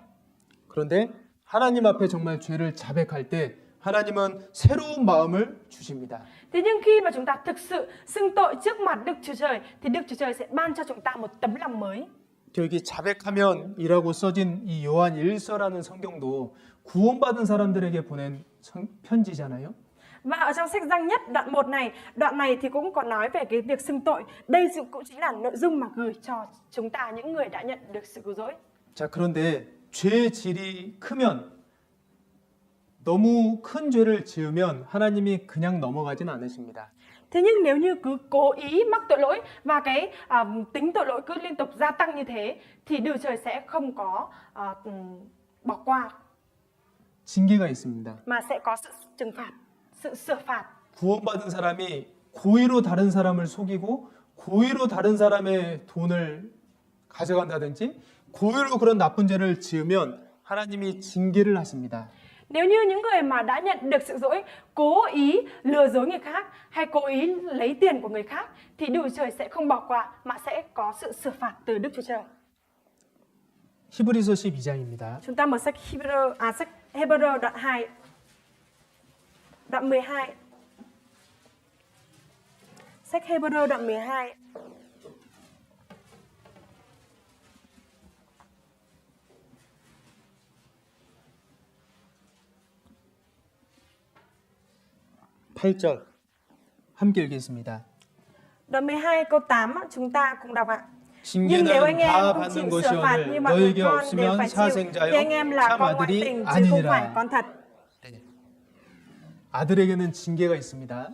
그런데 하나님 앞에 정말 죄를 자백할 때 하나님은 새로운 마음을 주십니다. Thế nhưng khi mà chúng ta thực sự xưng tội trước mặt Đức Chúa Trời thì Đức Chúa Trời sẽ ban cho chúng ta một tấm lòng mới. 여기 자백하면이라고 써진 이 요한 1서라는 성경도 구원받은 사람들에게 보낸 편지잖아요. Và ở trong sách Giăng nhất đoạn này thì cũng có nói về cái việc xưng tội. Đây cũng chính là nội dung mà gửi cho chúng ta những người đã nhận được sự cứu rỗi. 자, 그런데 죄의 질이 크면 너무 큰 죄를 지으면 하나님이 그냥 넘어가진 않으십니다. Thế nhưng nếu như cứ cố ý mắc tội lỗi và cái tính tội lỗi cứ liên tục gia tăng như thế thì Đức Chúa Trời sẽ không có bỏ qua 징계가 있습니다. mà sẽ có sự trừng phạt, sự sửa phạt. 구원받은 사람이 고의로 다른 사람을 속이고 고의로 다른 사람의 돈을 가져간다든지 고의로 그런 나쁜 죄를 지으면 하나님이 징계를 하십니다. Nếu như những người mà đã nhận được sự dỗi cố ý lừa dối người khác hay cố ý lấy tiền của người khác thì Đức Chúa Trời sẽ không bỏ qua mà sẽ có sự sửa phạt từ Đức Chúa Trời. 히브리서 12장입니다. Chúng ta mở sách Hebrew đoạn 2 đoạn 12. Sách Hebrew đoạn 12. 함께 읽겠습니다. Đoạn 12 câu 8 chúng ta cùng đọc ạ. Nhưng nếu anh 징계는 em 다 không 받는 chịu sửa phạt 것이오늘 như mọi người 너에게 con đều 없으면 phải chịu thì anh em 사생자요 là 참 con ngoại 아들이 tình chứ không phải 아니니라. con thật. 아들에게는 징계가 있습니다.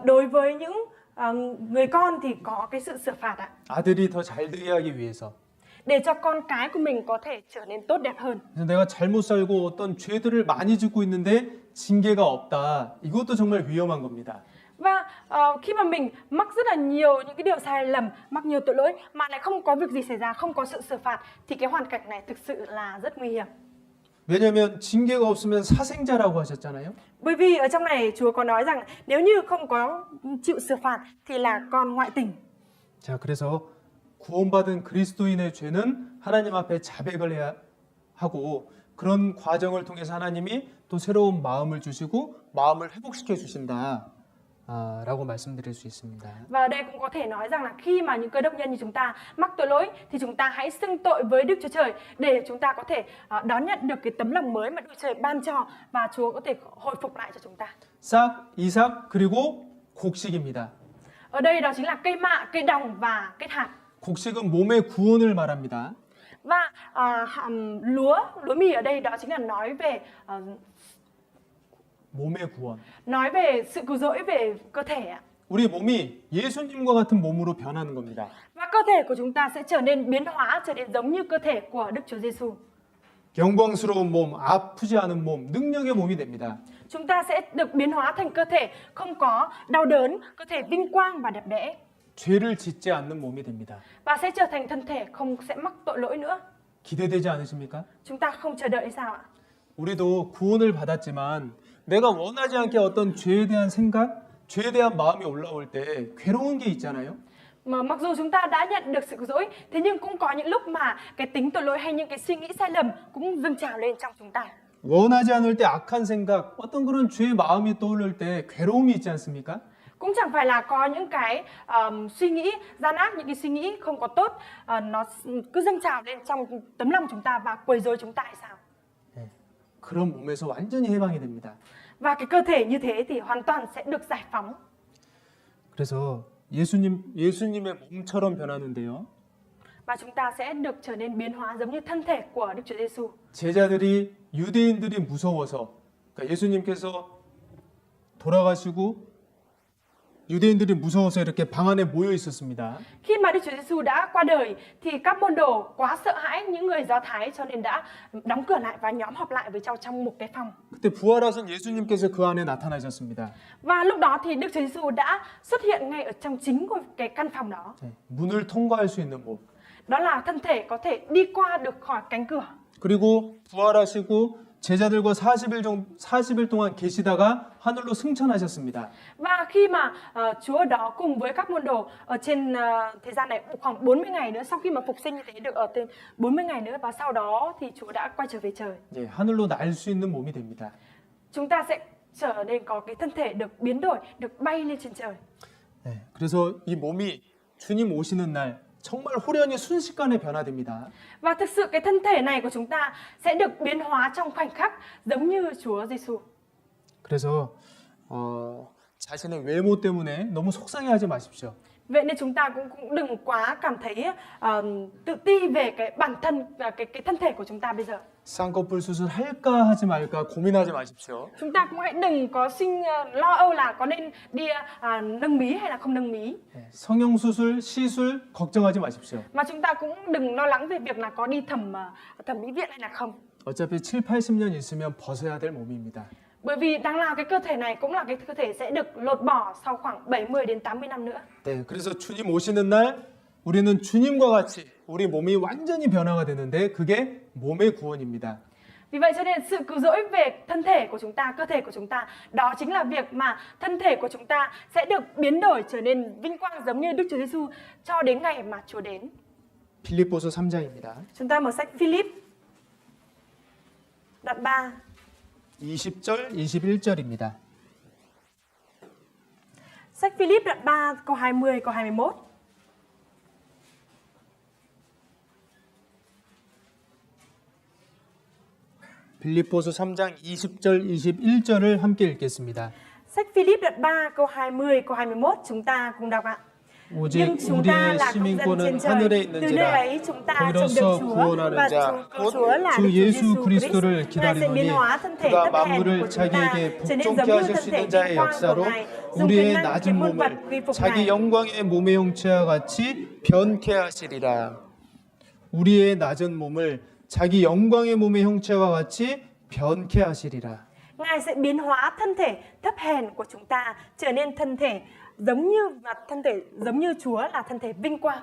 Đối với những người con thì có cái sự sửa phạt ạ. 아들이 더 잘 되게 하기 위해서. Để cho con cái của mình có thể trở nên tốt đẹp hơn. 그래서 내가 잘못 살고 어떤 죄들을 많이 짓고 있는데 징계가 없다. 이것도 정말 위험한 겁니다. Và khi mà mình mắc rất là nhiều những cái điều sai lầm, mắc nhiều tội lỗi mà lại không có việc gì xảy ra, không có sự sửa phạt thì cái hoàn cảnh này thực sự là rất nguy hiểm. 왜냐하면 징계가 없으면 사생자라고 하셨잖아요. Bởi vì ở trong này Chúa có nói rằng nếu như không có chịu sửa phạt thì là con ngoại tình. 자, 그래서 구원받은 그리스도인의 죄는 하나님 앞에 자백을 해야 하고 그런 과정을 통해서 하나님이 또 새로운 마음을 주시고 마음을 회복시켜 주신다. 라고 말씀드릴 수 있습니다. Và ở đây cũng có thể nói rằng là khi mà những cơ đốc nhân như chúng ta mắc tội lỗi thì chúng ta hãy xưng tội với Đức Chúa Trời để chúng ta có thể đón nhận được cái tấm lòng mới mà Đức Chúa Trời ban cho và Chúa có thể hồi phục lại cho chúng ta. 싹, 이삭 그리고 곡식입니다. Ở đây đó chính là cây mạ, cây đồng và cây hạt. 곡식은 몸의 구원을 말합니다. Và lúa mì ở đây đó chính là 몸의 구원. nói về sự cứu rỗi về cơ thể ạ. 우리 몸이 예수님과 같은 몸으로 변하는 겁니다. Và cơ thể của chúng ta sẽ trở nên biến hóa, trở nên giống như cơ thể của Đức Chúa Giêsu. 영광스러운 몸, 아프지 않은 몸, 능력의 몸이 됩니다. Chúng ta sẽ được biến hóa thành cơ thể không có đau đớn, cơ thể vinh quang và đẹp đẽ. 죄를 짓지 않는 몸이 됩니다. Và sẽ trở thành thân thể không sẽ mắc tội lỗi nữa. 기대되지 않으십니까? Chúng ta không chờ đợi sao ạ? 우리도 구원을 받았지만 내가 원하지 않게 어떤 죄에 대한 생각, 죄에 대한 마음이 올라올 때 괴로운 게 있잖아요. Mà mặc dù chúng ta đã nhận được sự cứu rỗi, thế nhưng cũng có những lúc mà cái tính tội lỗi hay những cái suy nghĩ sai lầm cũng dâng trào lên trong chúng ta. 원하지 않을 때 악한 생각, 어떤 그런 죄의 마음이 떠오를 때 괴로움이 있지 않습니까? Cũng chẳng phải là có những cái suy nghĩ gian ác, những cái suy nghĩ không có tốt nó cứ dâng trào lên trong tấm lòng chúng ta và quấy rối chúng ta hay sao? 그런 몸에서 완전히 해방이 됩니다. Và cái cơ thể như thế thì hoàn toàn sẽ được giải phóng. 그래서 예수님의 몸처럼 변하는데요. Và chúng ta sẽ được trở nên biến hóa giống như thân thể của Đức Chúa Giêsu. 제자들이 유대인들이 무서워서 그러니까 예수님께서 돌아가시고 유대인들이 무서워서 이렇게 방 안에 모여 있었습니다. Khi mà Đức Chúa Giêsu đã qua đời thì các môn đồ quá sợ hãi những người Do Thái cho nên đã đóng cửa lại và nhóm họp lại với nhau trong một cái phòng. 그때 부활하신 예수님께서 그 안에 나타나셨습니다. Và lúc đó thì Đức Chúa Giêsu đã xuất hiện ngay ở trong chính của cái căn phòng đó. 문을 통과할 수 있는 몸. Đó là thân thể có thể đi qua được khỏi cánh cửa. 그리고 부활하시고 제자들과 40일 동안 계시다가 하늘로 승천하셨습니다. Và khi mà Chúa ở đó cùng với các môn đồ ở trên thế gian này khoảng 40 ngày nữa, sau khi mà phục sinh như thế được ở trên 40 ngày nữa và sau đó thì Chúa đã quay trở về trời. 예, 하늘로 날 수 있는 몸이 됩니다. Chúng ta sẽ trở nên có cái thân thể được biến đổi, được bay lên trên trời. 예, 그래서 이 몸이 주님 오시는 날 정말 호련히 순식간에 변화됩니다. Và thực sự cái thân thể này của chúng ta sẽ được biến hóa trong khoảnh khắc giống như Chúa Giêsu. 그래서 자신의 외모 때문에 너무 속상해하지 마십시오. Vậy nên chúng ta cũng đừng quá cảm thấy tự ti về cái bản thân và cái thân thể của chúng ta bây giờ. 쌍꺼풀 수술 할까 하지 말까 고민하지 마십시오. Chúng ta cũng hãy đừng có lo âu là có nên đi nâng mí hay là không nâng mí. 네, 성형 수술, 시술 걱정하지 마십시오. Mà chúng ta cũng đừng lo lắng về việc là có đi thẩm mỹ viện hay là không. 어차피 7, 80년 있으면 벗어야 될 몸입니다. Bởi vì đáng nào cái cơ thể này cũng là cái cơ thể sẽ được lột bỏ sau khoảng 70 đến 80 năm nữa. 네, 그래서 주님 오시는 날 우리는 주님과 같이 우리 몸이 완전히 변화가 되는데 그게 몸의 구원입니다. Vì vậy cho nên sự cứu rỗi về thân thể của chúng ta, cơ thể của chúng ta, đó chính là việc mà thân thể của chúng ta sẽ được biến đổi trở nên vinh quang giống như Đức Chúa Giêsu cho đến ngày mà Chúa đến. 빌립보서 3장입니다. Chúng ta mở sách Philip đoạn 3 20절, 21절입니다. Sách Philip đoạn 3 câu 20 câu 21. 빌립보서 3장 20절, 21절을 함께 읽겠습니다. Sách Philip đoạn 3 câu 20 câu 21 chúng ta cùng đọc ạ. 오직 Nhưng chúng ta 우리의 là công dân 시민권은 trên trời. 하늘에 Từ nơi 있는지라 ấy chúng ta trông được 거기로서 Chúa 구원하는 và 자 trông Chúa là 주 Đức Chúa 예수 Giêsu 그리스도를 Christ. Ngài sẽ biến 기다리노니 hóa thân thể 그가 tất hèn 만물을 của chúng ta 자기에게 trở nên 복종케 giống như 하실 thân 수 thể 있는 자의 vinh quang của 역사로 Ngài, dùng 우리의 quyền năng 낮은 khiến muôn vật 몸을 quy phục 자기 Ngài. 영광의 몸의 형체와 같이 변케 하시리라. 우리의 낮은 몸을 자기 영광의 몸의 형체와 같이 변케 하시리라. Ngài sẽ biến hóa thân thể thấp hèn của chúng ta trở nên thân thể giống như Chúa là thân thể vinh quang.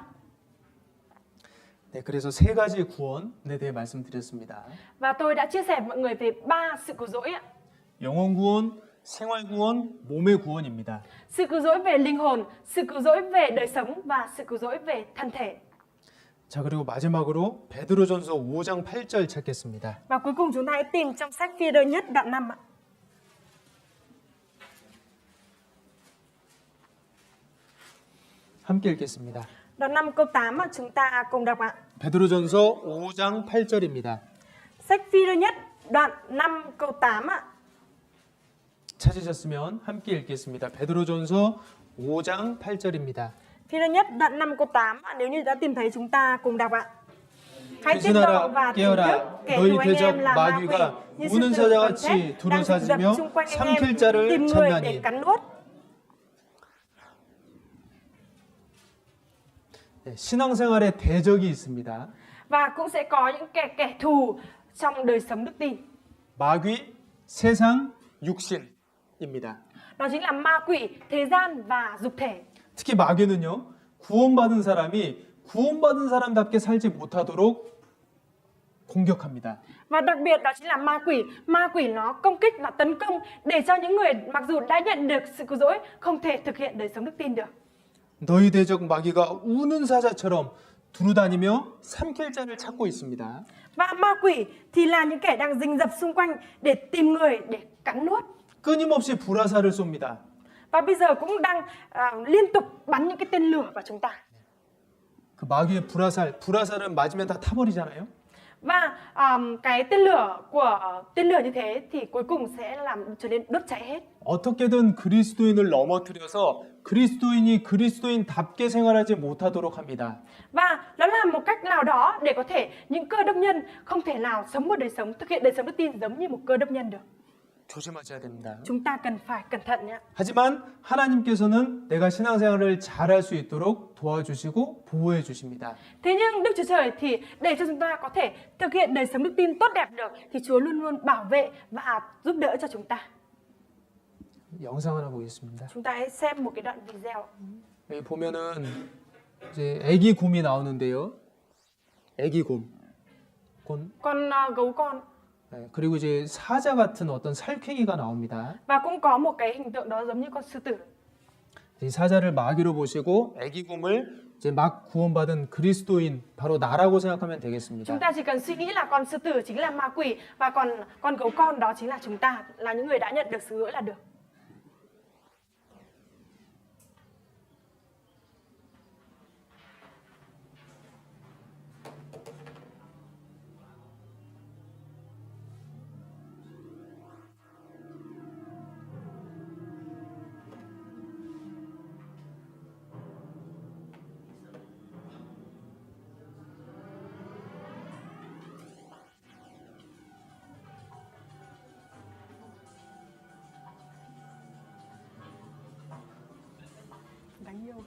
네, 그래서 세 가지 구원에 대해 말씀드렸습니다. Và tôi đã chia sẻ với mọi người về 3 sự cứu rỗi ạ. 영혼 구원, 생활 구원, 몸의 구원입니다. Sự cứu rỗi về linh hồn, sự cứu rỗi về đời sống và sự cứu rỗi về thân thể. 자, 그리고 마지막으로 베드로전서 5장 8절 찾겠습니다. Và cuối cùng chúng ta hãy tìm trong sách Phi-rơ nhất đoạn 5 ạ. 함께 읽겠습니다. Đoạn 5 câu 8 ạ, chúng ta cùng đọc ạ. 베드로전서 5장 8절입니다. Sách Phi-rơ nhất đoạn 5 câu 8 ạ. 찾으셨으면 함께 읽겠습니다. 베드로전서 5장 8절입니다. Phi-rơ nhất đoạn 5 câu 8 ạ. Nếu như đã tìm thấy chúng ta cùng đọc ạ. Hãy tiết lộ và tỉnh thức 깨어라 kẻ 너희 thù anh em 대적 là ma quỷ 마귀가 như 우는 sư tử cầm 사자같이 thép đang rình rập 두루사지며 xung quanh anh em 삼킬 자를 tìm người để 찾나니 cắn nuốt. 네, 신앙생활에 대적이 있습니다. Và cũng sẽ có những kẻ thù trong đời sống đức tin. 마귀, 세상, 육신입니다. Đó chính là ma quỷ, thế gian và dục thể. 특히 마귀는요. 구원받은 사람이 구원받은 사람답게 살지 못하도록 공격합니다. Và đặc biệt đó chính là ma quỷ. Ma quỷ nó công kích, nó tấn công để cho những người mặc dù đã nhận được sự cứu rỗi không thể thực hiện đời sống đức tin được. 너희 대적 마귀가 우는 사자처럼 두루다니며 삼킬 자를 찾고 있습니다. Và ma quỷ thì là những kẻ đang rình rập xung quanh để tìm người để cắn nuốt. 끊임없이 불화살을 쏩니다. Và bây giờ cũng đang liên tục bắn những cái tên lửa vào chúng ta. 그 마귀의 불화살은 맞으면 다 타버리잖아요. Và cái tên lửa như thế thì cuối cùng sẽ làm trở nên đốt cháy hết. 어떻게든 그리스도인을 넘어뜨려서 그리스도인이 그리스도인답게 생활하지 못하도록 합니다. Và nó làm một cách nào đó để có thể những cơ đốc nhân không thể nào sống một đời sống, thực hiện đời sống đức tin giống như một cơ đốc nhân được. 조심하셔야 됩니다. Chúng ta cần phải cẩn thận nhé. 하지만 하나님께서는 내가 신앙생활을 잘할 수 있도록 도와주시고 보호해 주십니다. Thế nhưng Đức Chúa Trời thì để cho chúng ta có thể thực hiện đời sống đức tin tốt đẹp được thì Chúa luôn luôn bảo vệ và giúp đỡ cho chúng ta. 영상 하나 보겠습니다. Chúng ta hãy xem một cái đoạn video. 여기 보면은 이제 애기 곰이 나오는데요. 애기 곰. Con gấu con. 네, 그리고 이제 사자 같은 어떤 살쾡이가 나옵니다. Và cũng có một cái hình tượng đó giống như con sư tử. 이 사자를 마귀로 보시고 애기 곰을 이제 막 구원받은 그리스도인 바로 나라고 생각하면 되겠습니다. Chúng ta chỉ cần suy nghĩ là con sư tử chính là ma quỷ và còn con gấu con đó chính là chúng ta, là những người đã nhận được sự hứa là được. nhiều.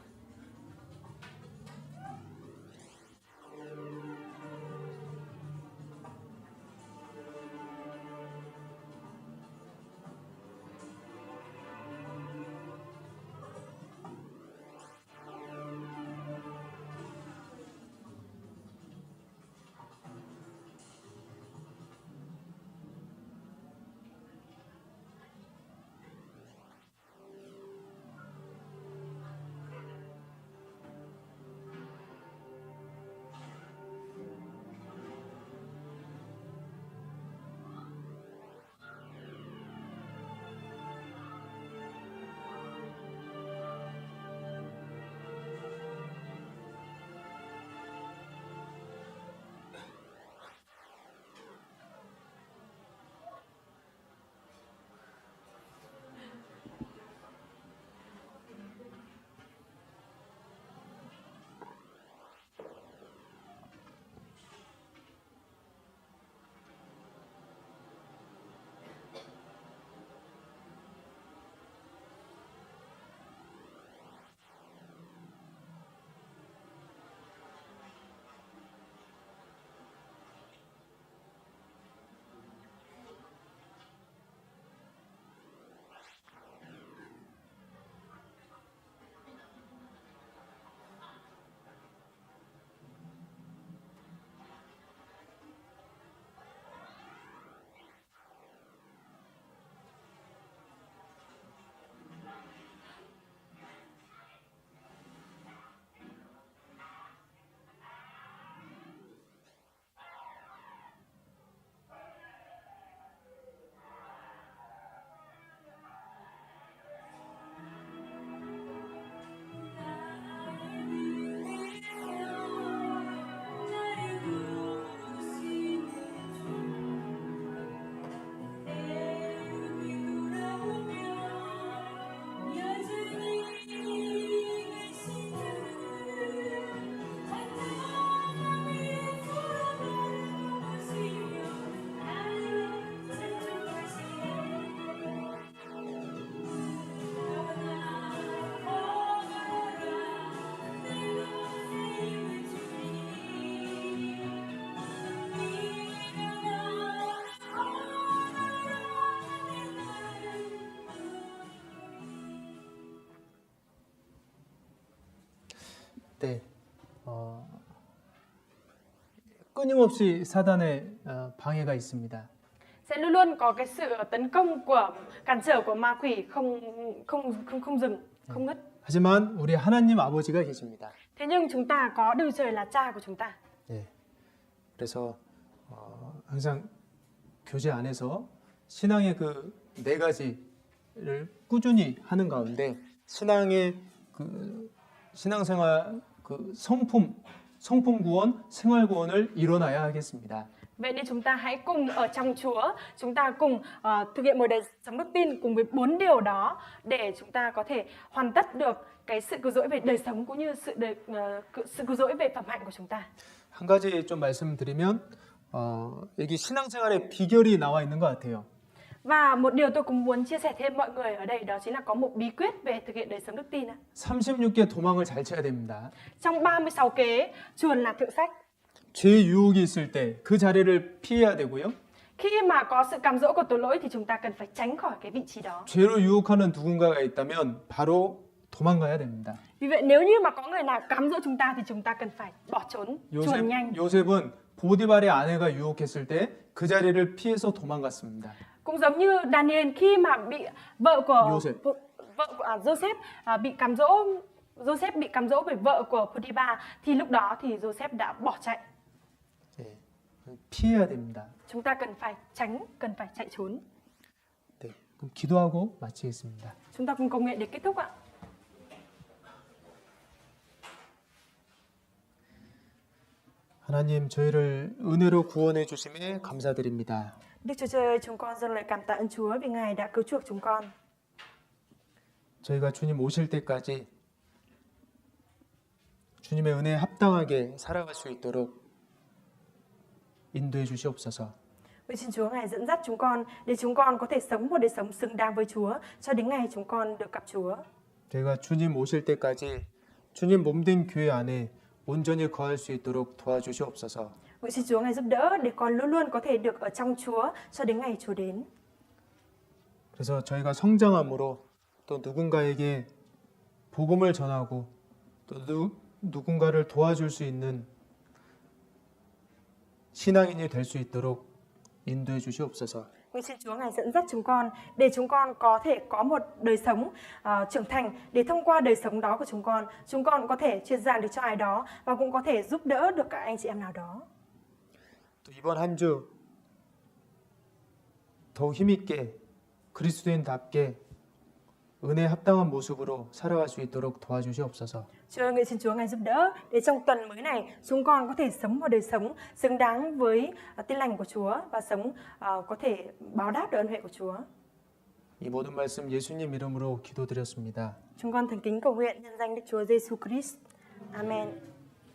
네, 끊임없이 사단의 방해가 있습니다. Sẽ luôn luôn có cái sự tấn công của cản trở của ma quỷ không dừng, không ngứt. 하지만 우리 하나님 아버지가 계십니다. Thế nhưng chúng ta có Đức Trời là cha của chúng ta. 네, 그래서 항상 교제 안에서 신앙의 그 네 가지를 꾸준히 하는 가운데 신앙의 그 신앙생활 그 성품 구원, 생활 구원을 이뤄놔야 하겠습니다. Vậy nên chúng ta hãy cùng ở trong Chúa, chúng ta cùng thực hiện một đời sống đức tin cùng với 4 điều đó để chúng ta có thể hoàn tất được cái sự cứu rỗi về đời sống cũng như sự cứu rỗi về phẩm hạnh của chúng ta. 한 가지 좀 말씀드리면 여기 신앙생활의 비결이 나와 있는 것 같아요. Và một điều tôi cũng muốn chia sẻ thêm mọi người ở đây đó chính là có một bí quyết về thực hiện đời sống đức tin. 36개 도망을 잘 쳐야 됩니다. Trong 36 kế chuồn là thượng sách. 죄 유혹이 있을 때 그 자리를 피해야 되고요. Khi mà có sự cám dỗ của tội lỗi thì chúng ta cần phải tránh khỏi cái vị trí đó. 죄로 유혹하는 누군가가 있다면 바로 도망가야 됩니다. Vì vậy nếu như mà có người nào cám dỗ chúng ta thì chúng ta cần phải bỏ trốn, chuồn nhanh. 요셉은 보디발의 아내가 유혹했을 때 그 자리를 피해서 도망갔습니다. Cũng giống như Daniel khi mà bị vợ của Joseph bị cám dỗ, Joseph bị cám dỗ bởi vợ của Potiphar thì lúc đó thì Joseph đã bỏ chạy. 네, 피해야 됩니다. Chúng ta cần phải tránh, cần phải chạy trốn. 네, 그럼 기도하고 마치겠습니다. Chúng ta cùng cầu nguyện để kết thúc ạ. 하나님 저희를 은혜로 구원해 주심에 감사드립니다. Đức Chúa Trời ơi, chúng con dâng lời cảm tạ ơn Chúa vì Ngài đã cứu chuộc chúng con. 저희가 주님 오실 때까지 주님의 은혜에 합당하게 살아갈 수 있도록 인도해 주시옵소서. Vậy xin Chúa Ngài dẫn dắt chúng con để chúng con có thể sống một đời sống xứng đáng với Chúa cho đến ngày chúng con được gặp Chúa. 제가 주님 오실 때까지 주님 몸된 교회 안에 온전히 거할 수 있도록 도와주시옵소서. Nguyện xin Chúa Ngài giúp đỡ để con luôn luôn có thể được ở trong Chúa cho đến ngày Chúa đến. 그래서 저희가 성장함으로 또 누군가에게 복음을 전하고 또 누군가를 도와줄 수 있는 신앙인이 될 수 있도록 인도해 주시옵소서. Nguyện xin Chúa Ngài dẫn dắt chúng con để chúng con có thể có một đời sống trưởng thành, để thông qua đời sống đó của chúng con có thể truyền giảng được cho ai đó và cũng có thể giúp đỡ được các anh chị em nào đó. 또 이번 한 주 더 힘있게 그리스도인답게 은혜 합당한 모습으로 살아갈 수 있도록 도와주시옵소서. Chúa ơi, nguyện xin Chúa Ngài giúp đỡ để trong tuần mới này chúng con có thể sống một đời sống xứng đáng với tin lành của Chúa và sống có thể báo đáp được ơn huệ của Chúa. 이 모든 말씀 예수님 이름으로 기도드렸습니다. Chúng con thành kính cầu nguyện nhân danh Đức Chúa Giêsu Christ. Amen.